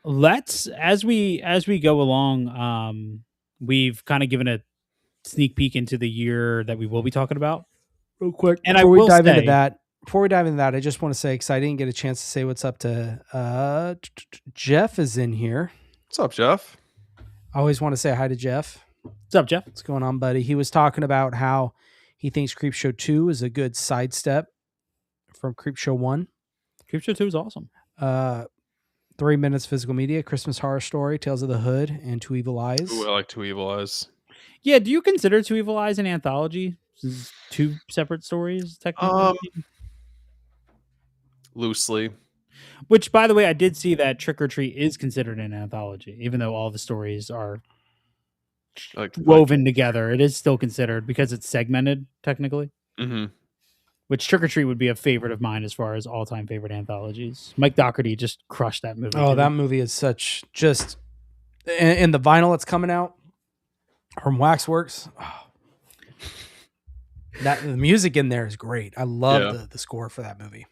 S3: Let's as we go along, we've kind of given a sneak peek into the year that we will be talking about
S1: Real quick.
S3: And
S1: before
S3: I
S1: we
S3: will
S1: dive into
S3: say-
S1: that, I just want to say, because I didn't get a chance to say what's up to Jeff is in here.
S2: What's up, Jeff?
S1: I always want to say hi to Jeff.
S3: What's up, Jeff?
S1: What's going on, buddy? He was talking about how he thinks Creepshow 2 is a good sidestep from Creepshow 1.
S3: Creepshow 2 is awesome.
S1: 3 Minutes Physical Media, Christmas Horror Story, Tales of the Hood, and Two Evil Eyes.
S2: Ooh, I like Two Evil Eyes.
S3: Yeah, do you consider Two Evil Eyes an anthology? This is 2 separate stories, technically.
S2: Loosely.
S3: Which, by the way, I did see that Trick or Treat is considered an anthology, even though all the stories are woven together. It is still considered because it's segmented, technically.
S2: Mm-hmm.
S3: Which Trick or Treat would be a favorite of mine as far as all-time favorite anthologies. Mike Dougherty just crushed that movie.
S1: Oh, that movie is such just... And the vinyl that's coming out from Waxworks. Oh. The music in there is great. I love the score for that movie.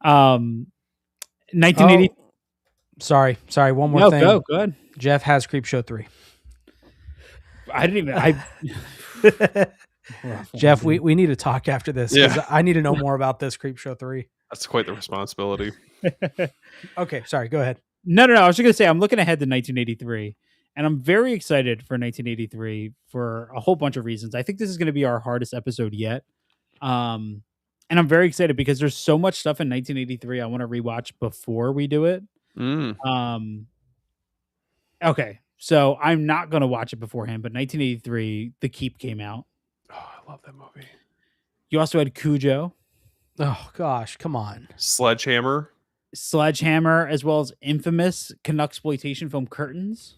S3: 1980.
S1: Oh, sorry. One more thing.
S3: Go ahead.
S1: Jeff has Creepshow 3.
S3: I didn't even.
S1: Jeff, we need to talk after this.
S2: Yeah.
S1: I need to know more about this Creepshow 3.
S2: That's quite the responsibility.
S1: Okay, sorry. Go ahead.
S3: No. I was just gonna say I'm looking ahead to 1983, and I'm very excited for 1983 for a whole bunch of reasons. I think this is going to be our hardest episode yet. And I'm very excited because there's so much stuff in 1983 I want to rewatch before we do it. Okay, so I'm not going to watch it beforehand, but 1983, The Keep came out.
S2: Oh, I love that movie.
S3: You also had Cujo.
S1: Oh, gosh. Come on.
S2: Sledgehammer,
S3: as well as infamous Canucksploitation film Curtains.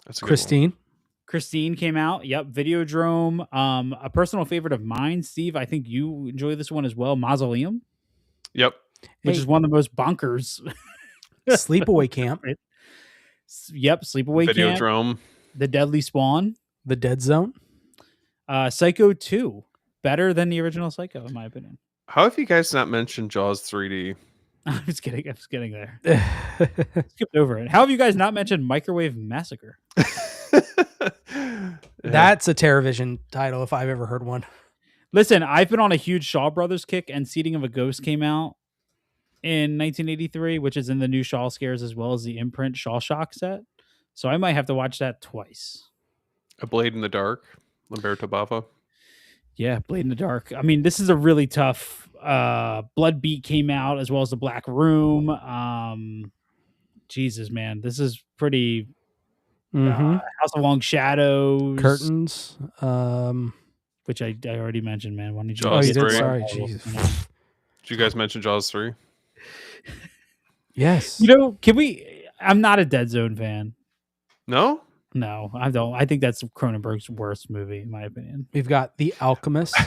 S2: That's a good
S1: Christine.
S3: Christine came out. Yep. Videodrome. A personal favorite of mine, Steve. I think you enjoy this one as well. Mausoleum.
S2: one. Yep.
S3: Which is one of the most bonkers.
S1: Sleepaway Camp.
S3: Yep. Sleepaway Camp.
S2: Videodrome.
S3: The Deadly Spawn.
S1: The Dead Zone.
S3: Psycho 2. Better than the original Psycho, in my opinion.
S2: How have you guys not mentioned Jaws 3D?
S3: I was getting there. Skipped over it. How have you guys not mentioned Microwave Massacre?
S1: That's a TerraVision title if I've ever heard one.
S3: Listen, I've been on a huge Shaw Brothers kick, and Seeding of a Ghost came out in 1983, which is in the new Shaw Scares as well as the imprint Shaw Shock set. So I might have to watch that twice.
S2: A Blade in the Dark, Lamberto Bava.
S3: Yeah, Blade in the Dark. I mean, this is a really tough. Blood Beat came out as well as The Black Room. Jesus, man, this is pretty. House of Long Shadows,
S1: Curtains,
S3: which I already mentioned, man. Why don't you?
S2: Jaws
S1: you did.
S2: 3.
S1: Sorry, Jesus.
S2: Did you guys mention Jaws 3?
S1: Yes.
S3: You know, can we? I'm not a Dead Zone fan.
S2: No?
S3: No, I don't. I think that's Cronenberg's worst movie, in my opinion.
S1: We've got The Alchemist.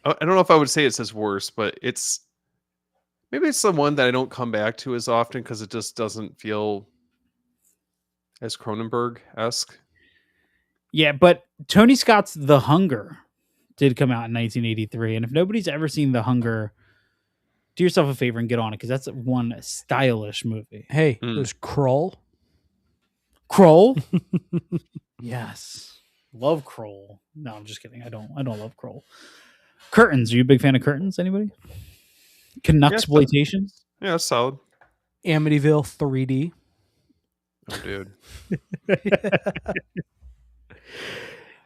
S2: I don't know if I would say it's his worst, but maybe it's the one that I don't come back to as often because it just doesn't feel as Cronenberg-esque.
S3: Yeah, but Tony Scott's The Hunger did come out in 1983, and if nobody's ever seen The Hunger, do yourself a favor and get on it because that's one stylish movie.
S1: Hey, there's Kroll.
S3: Kroll? Yes. Love Kroll. No, I'm just kidding. I don't love Kroll. Curtains. Are you a big fan of Curtains? Anybody? Canucksploitation?
S2: Yeah, that's solid.
S1: Amityville 3D.
S2: Oh, dude.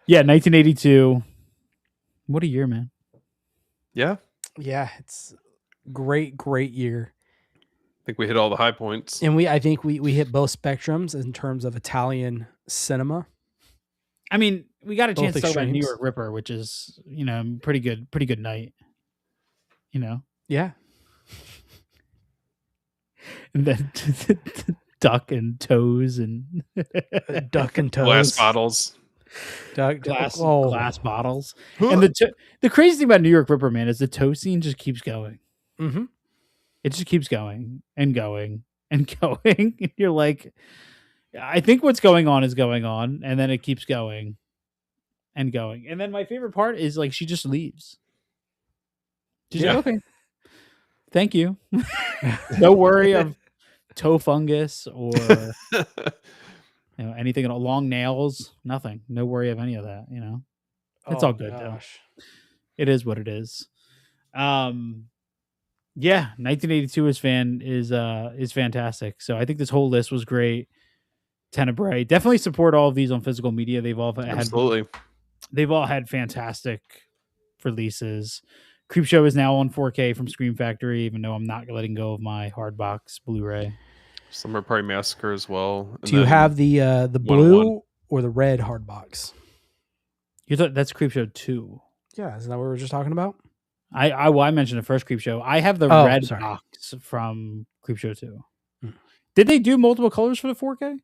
S3: Yeah, 1982. What a year, man.
S2: Yeah.
S1: Yeah, it's great year.
S2: think we hit all the high points.
S1: And I think we hit both spectrums in terms of Italian cinema.
S3: I mean, we got a
S1: Both
S3: chance to talk about New
S1: extremes.
S3: York Ripper, which is, pretty good night.
S1: Yeah.
S3: And then duck and toes and
S1: Duck and toes.
S2: Glass bottles.
S3: glass
S1: Oh.
S3: bottles. And the crazy thing about New York Ripper, man, is the toe scene just keeps going.
S1: Mm-hmm.
S3: It just keeps going and going and going. And you're like, I think what's going on is going on, and then it keeps going and going. And then my favorite part is like she just leaves. She's
S2: Yeah.
S3: like, okay, thank you. No worry of toe fungus or anything at all. Long nails, nothing. No worry of any of that. It's all good though. It is what it is. Yeah, 1982 is fantastic. So I think this whole list was great. Tenebrae, definitely support all of these on physical media. They've all had fantastic releases. Creepshow is now on 4K from Scream Factory, even though I'm not letting go of my hardbox Blu-ray.
S2: Summer Party Massacre as well.
S1: Do you have the blue or the red hard box?
S3: You thought that's Creepshow 2?
S1: Yeah, isn't that what we were just talking about?
S3: I mentioned the first Creepshow. I have the red box from Creepshow 2. Did they do multiple colors for the 4K?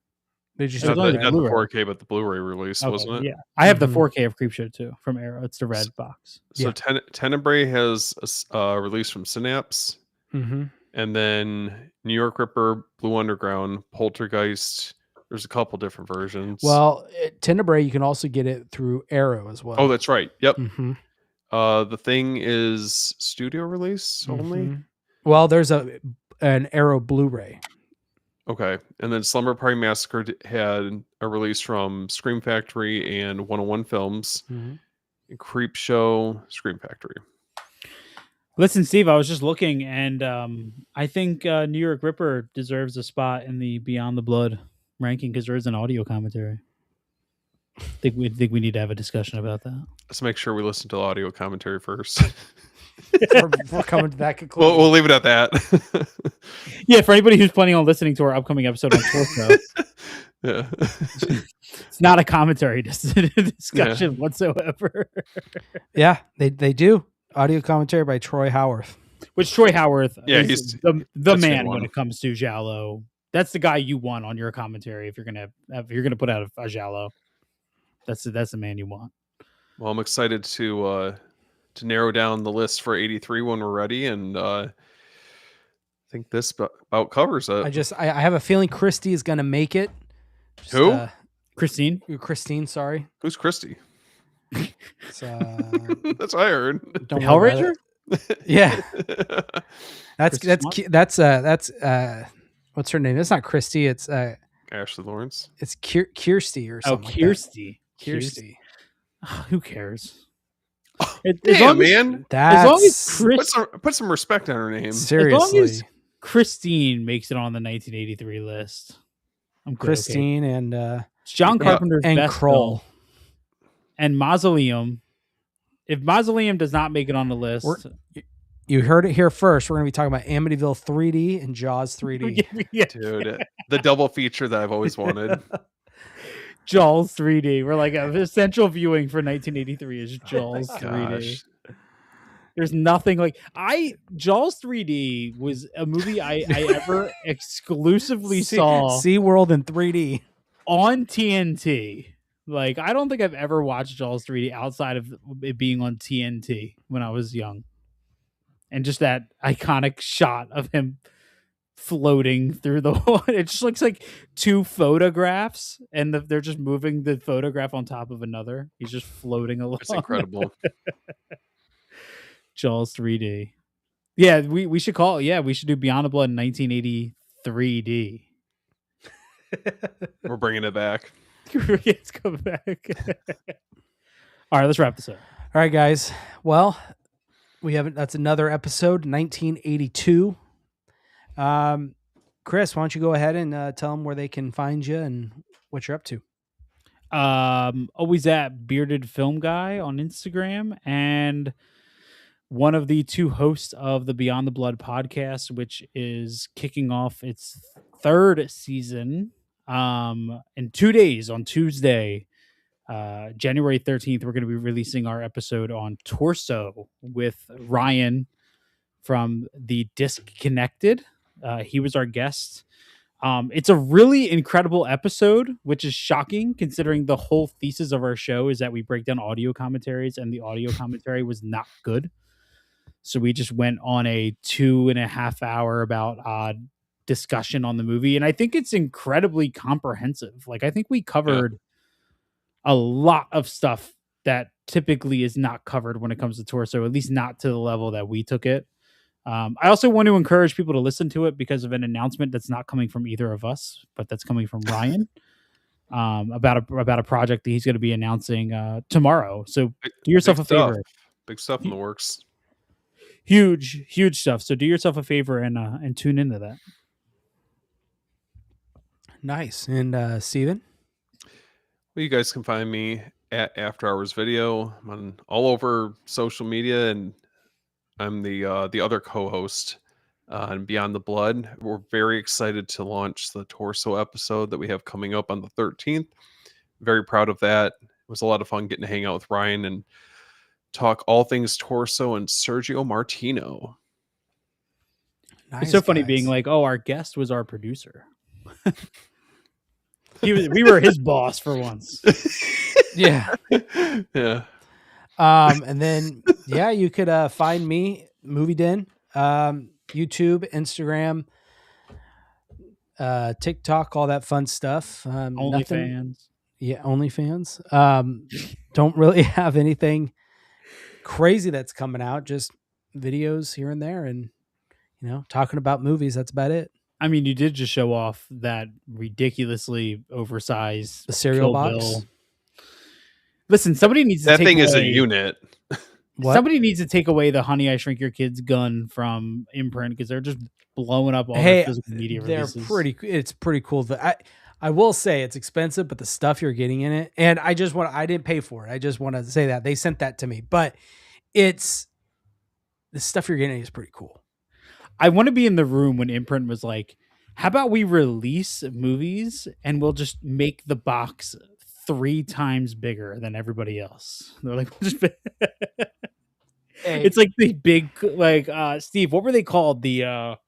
S2: They just not the 4K, but the Blu-ray release, wasn't it?
S3: Yeah, I have the 4K of Creepshow 2 from Arrow. It's the red box.
S2: So Tenebrae has a release from Synapse, and then New York Ripper, Blue Underground, Poltergeist. There's a couple different versions.
S1: Well, Tenebrae, you can also get it through Arrow as well.
S2: Oh, that's right. Yep. The Thing is studio release only.
S1: Well, there's an Arrow Blu-ray.
S2: Okay, and then Slumber Party Massacre had a release from Scream Factory and 101 Films. And Creepshow, Scream Factory.
S3: Listen, Steve, I was just looking, and I think New York Ripper deserves a spot in the Beyond the Blood ranking because there is an audio commentary. Think we need to have a discussion about that.
S2: Let's make sure we listen to the audio commentary first.
S1: We're coming to that conclusion.
S2: We'll leave it at that.
S3: Yeah, for anybody who's planning on listening to our upcoming episode on Torso,
S2: yeah,
S3: it's not a commentary discussion whatsoever.
S1: Yeah, they do audio commentary by Troy Howarth.
S3: Which Troy Howarth,
S2: he's
S3: the man when it comes to Giallo. That's the guy you want on your commentary if you're gonna put out a Giallo. That's the man you want.
S2: Well, I'm excited to narrow down the list for 83 when we're ready, and I think this about covers it.
S1: I have a feeling Christy is going to make it.
S2: Who?
S3: Christine,
S1: sorry.
S2: Who's Christy?
S1: It's,
S2: that's what I heard.
S3: Hellraiser.
S1: Yeah, that's what's her name? It's not Christy. It's
S2: Ashley Lawrence.
S1: It's Kirsty or something.
S3: Kirsty.
S1: Kirsty.
S3: Who cares?
S2: Damn, man.
S3: As long as
S2: put some respect on her name.
S1: Seriously.
S3: As long as Christine makes it on the 1983 list, I'm good.
S1: Christine and
S3: it's John Carpenter's
S1: and
S3: best
S1: Kroll
S3: film. And Mausoleum. If Mausoleum does not make it on the list,
S1: you heard it here first. We're going to be talking about Amityville 3D and Jaws 3D.
S3: Yeah.
S2: Dude, the double feature that I've always wanted.
S3: Jaws 3D. We're like the essential viewing for 1983 is Jaws 3D. There's nothing like Jaws 3D was a movie I ever exclusively saw
S1: SeaWorld in 3D
S3: on TNT. Like I don't think I've ever watched Jaws 3D outside of it being on TNT when I was young. And just that iconic shot of him floating through the water. It just looks like two photographs and they're just moving the photograph on top of another. He's just floating along.
S2: It's incredible.
S3: Jaws 3D. Yeah, we should call it. Yeah, we should do Beyond the Blood in 1983D.
S2: We're bringing it back.
S3: It's coming back. All right, let's wrap this up.
S1: All right, guys. Well, that's another episode, 1982. Chris, why don't you go ahead and tell them where they can find you and what you're up to?
S3: Always at Bearded Film Guy on Instagram, and one of the two hosts of the Beyond the Blood podcast, which is kicking off its third season in 2 days on Tuesday, January 13th. We're going to be releasing our episode on Torso with Ryan from the Disconnected. He was our guest. It's a really incredible episode, which is shocking considering the whole thesis of our show is that we break down audio commentaries, and the audio commentary was not good. So we just went on a 2.5 hour about discussion on the movie, and I think it's incredibly comprehensive. Like, I think we covered a lot of stuff that typically is not covered when it comes to Torso, at least not to the level that we took it. I also want to encourage people to listen to it because of an announcement that's not coming from either of us, but that's coming from Ryan about a project that he's going to be announcing tomorrow. So do yourself a favor.
S2: Big stuff in the works.
S3: Huge stuff. So do yourself a favor and tune into that.
S1: Nice. And Steven?
S2: Well, you guys can find me at After Hours Video. I'm on all over social media, and I'm the other co-host on Beyond the Blood. We're very excited to launch the Torso episode that we have coming up on the 13th. Very proud of that. It was a lot of fun getting to hang out with Ryan and talk all things Torso and Sergio Martino.
S3: Nice, it's so funny being like, oh, our guest was our producer. We were his boss for once.
S1: Yeah.
S2: Yeah.
S1: And then, yeah, you could find me, Movie Den, YouTube, Instagram, TikTok, all that fun stuff.
S3: OnlyFans.
S1: Yeah, OnlyFans. Don't really have anything crazy that's coming out, just videos here and there and, talking about movies. That's about it.
S3: I mean, you did just show off that ridiculously oversized
S1: the cereal
S3: Kill
S1: box.
S3: Bill. Listen, somebody needs to
S2: that
S3: take
S2: thing
S3: away,
S2: is a unit.
S3: Somebody needs to take away the Honey I Shrink Your Kids gun from Imprint because they're just blowing up all their physical media releases.
S1: It's pretty cool. I will say it's expensive, but the stuff you're getting in it, and I didn't pay for it. I just want to say that they sent that to me, but the stuff you're getting is pretty cool.
S3: I want to be in the room when Imprint was like, how about we release movies and we'll just make the box 3 times bigger than everybody else. They're like, it's like the big, like, Steve, what were they called? What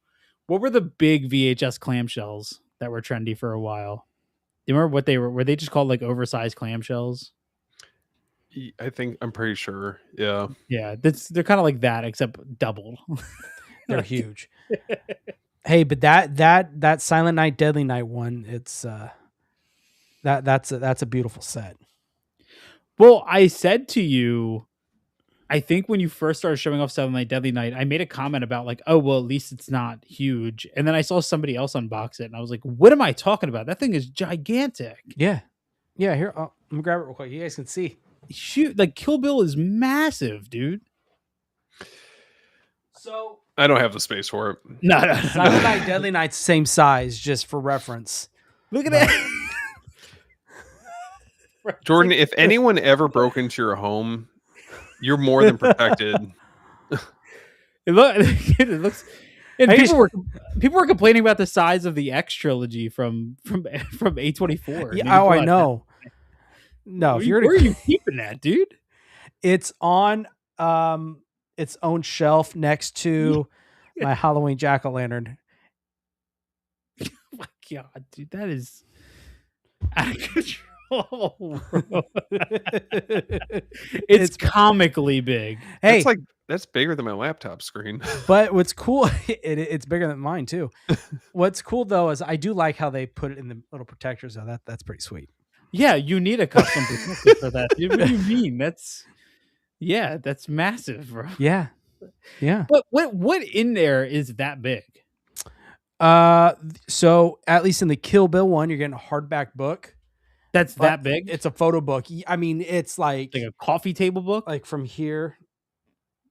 S3: were the big VHS clamshells that were trendy for a while? Do you remember what they were? Were they just called like oversized clamshells?
S2: I'm pretty sure. Yeah.
S3: Yeah. They're kind of like that, except doubled.
S1: They're huge. Hey, but that Silent Night, Deadly Night one, it's that's a beautiful set.
S3: Well, I said to you, I think when you first started showing off Silent Night, Deadly Night, I made a comment about like, oh, well, at least it's not huge. And then I saw somebody else unbox it, and I was like, what am I talking about? That thing is gigantic.
S1: Yeah. Yeah, here, let me grab it real quick. You guys can see.
S3: Shoot, like Kill Bill is massive, dude.
S1: So
S2: I don't have the space for it.
S3: No.
S1: Silent Night, Deadly Night's same size, just for reference.
S3: Look at that.
S2: Jordan, if anyone ever broke into your home, you're more than protected.
S3: It looks. And people were complaining about the size of the X trilogy from A24.
S1: Yeah, I know. No,
S3: where are you keeping that, dude?
S1: It's on its own shelf next to my Halloween jack-o'-lantern.
S3: Oh my god, dude, that is out of control. It's comically big.
S1: Hey,
S2: that's bigger than my laptop screen.
S1: But what's cool, it's bigger than mine too. What's cool though is I do like how they put it in the little protectors. So that's pretty sweet.
S3: Yeah, you need a custom protector for that. What do you mean? That's massive, bro.
S1: Yeah.
S3: But what in there is that big?
S1: So at least in the Kill Bill one, you're getting a hardback book.
S3: That's that big?
S1: It's a photo book. I mean, it's like
S3: a coffee table book,
S1: like from here,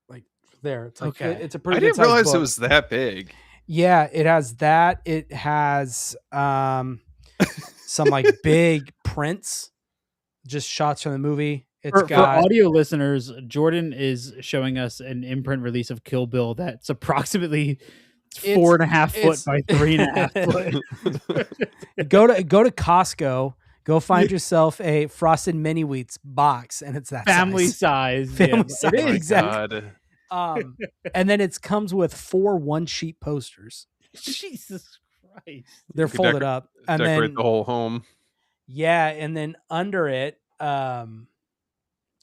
S1: like there. It's like
S3: okay.
S1: It's a pretty.
S2: I didn't realize
S1: book.
S2: It was that big.
S1: Yeah, it has that. It has some like big prints, just shots from the movie. It's
S3: For
S1: got
S3: audio listeners, Jordan is showing us an imprint release of Kill Bill that's approximately
S1: It's-
S3: 4.5 foot
S1: it's-
S3: by 3.5 foot.
S1: go to Costco. Go find yourself a Frosted Mini Wheats box, and it's that
S3: Family
S1: size.
S3: size.
S1: Family
S3: yeah,
S1: size.
S3: it
S2: My
S3: is.
S1: Exactly.
S2: God.
S1: And then it comes with 4 one-sheet posters.
S3: Jesus Christ.
S1: They're
S2: You could
S1: folded up, and
S2: Decorate
S1: then
S2: the whole home.
S1: yeah, and then under it,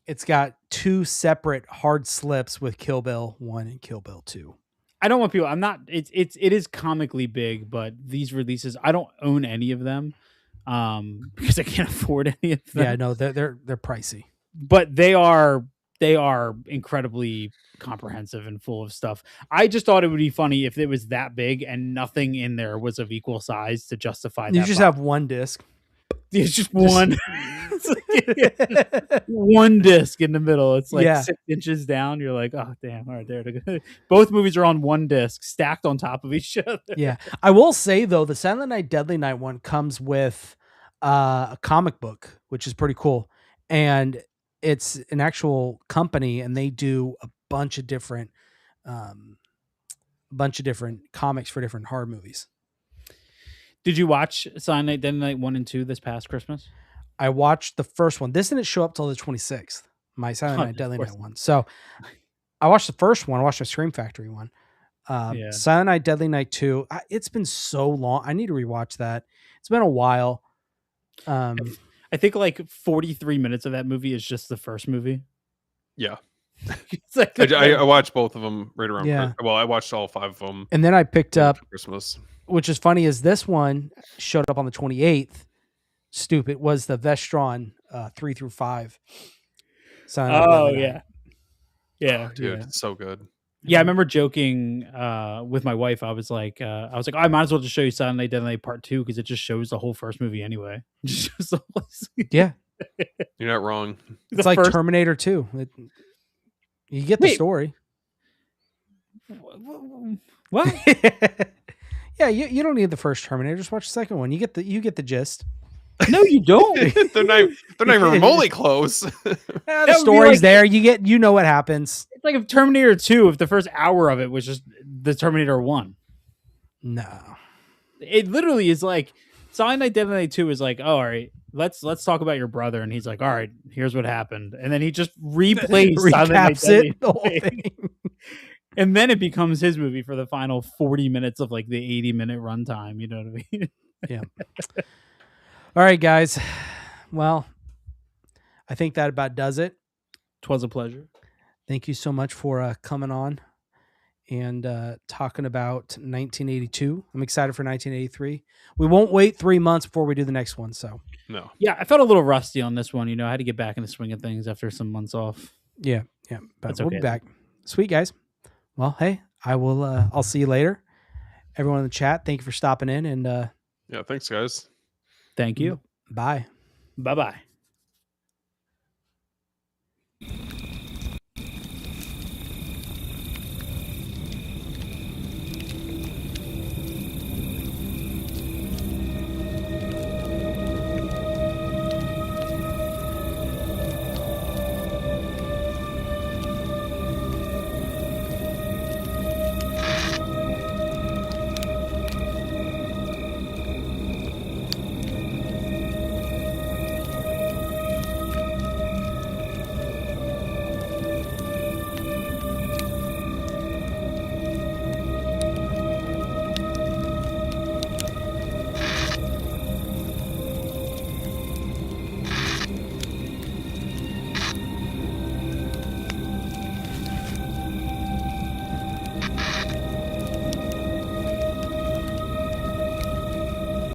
S1: it's got 2 separate hard slips with Kill Bill 1 and Kill Bill 2.
S3: I don't want people. I'm not. It is comically big, but these releases, I don't own any of them, because I can't afford any of them.
S1: Yeah, no, they're pricey.
S3: But they are incredibly comprehensive and full of stuff. I just thought it would be funny if it was that big and nothing in there was of equal size to justify that.
S1: You just have one disc.
S3: It's just one. One disc in the middle. It's like 6 inches down. You're like, oh damn! All right, there to go. Both movies are on one disc, stacked on top of each other.
S1: Yeah, I will say though, the Silent Night, Deadly Night one comes with a comic book, which is pretty cool, and it's an actual company, and they do a bunch of different comics for different horror movies.
S3: Did you watch Silent Night, Deadly Night 1 and 2 this past Christmas?
S1: I watched the first one. This didn't show up till the 26th. My Silent Night, Deadly Night one. So I watched the first one. I watched the Scream Factory one. Silent Night, Deadly Night 2. It's been so long. I need to rewatch that. It's been a while.
S3: I think like 43 minutes of that movie is just the first movie.
S2: Yeah.
S3: It's like
S2: I watched both of them right around.
S1: Yeah.
S2: Well, I watched all 5 of them.
S1: And then I picked up,
S2: Christmas.
S1: which is funny, is this one showed up on the 28th. Stupid was the Vestron 3 through 5.
S3: Oh yeah.
S2: Oh, dude, it's so good.
S3: Yeah, I remember joking with my wife. I was like, oh, I might as well just show you Silent Night, Deadly Night Part 2 because it just shows the whole first movie anyway.
S1: Yeah,
S2: you're not wrong.
S1: It's like Terminator 2. You get the story.
S3: What?
S1: Yeah, you don't need the first Terminator. Just watch the second one. You get the gist.
S3: No, you don't.
S2: they're not even remotely close.
S1: The story's there. You know what happens.
S3: It's like if Terminator 2, if the first hour of it was just the Terminator 1.
S1: No.
S3: It literally is like Silent Night, Deadly Night 2 is like, oh, all right, let's talk about your brother. And he's like, all right, here's what happened. And then he just replays Silent Night, Deadly
S1: the whole thing.
S3: And then it becomes his movie for the final 40 minutes of like the 80-minute runtime. You know what I mean?
S1: Yeah. All right, guys. Well, I think that about does it.
S3: 'Twas a pleasure.
S1: Thank you so much for coming on and talking about 1982. I'm excited for 1983. We won't wait 3 months before we do the next one. So
S2: no.
S3: Yeah, I felt a little rusty on this one. You know, I had to get back in the swing of things after some months off.
S1: Yeah. But
S3: That's
S1: we'll
S3: okay.
S1: be back. Sweet, guys. Well, hey, I'll see you later. Everyone in the chat, thank you for stopping in, and
S2: yeah, thanks guys.
S3: Thank you.
S1: Bye.
S3: Bye-bye.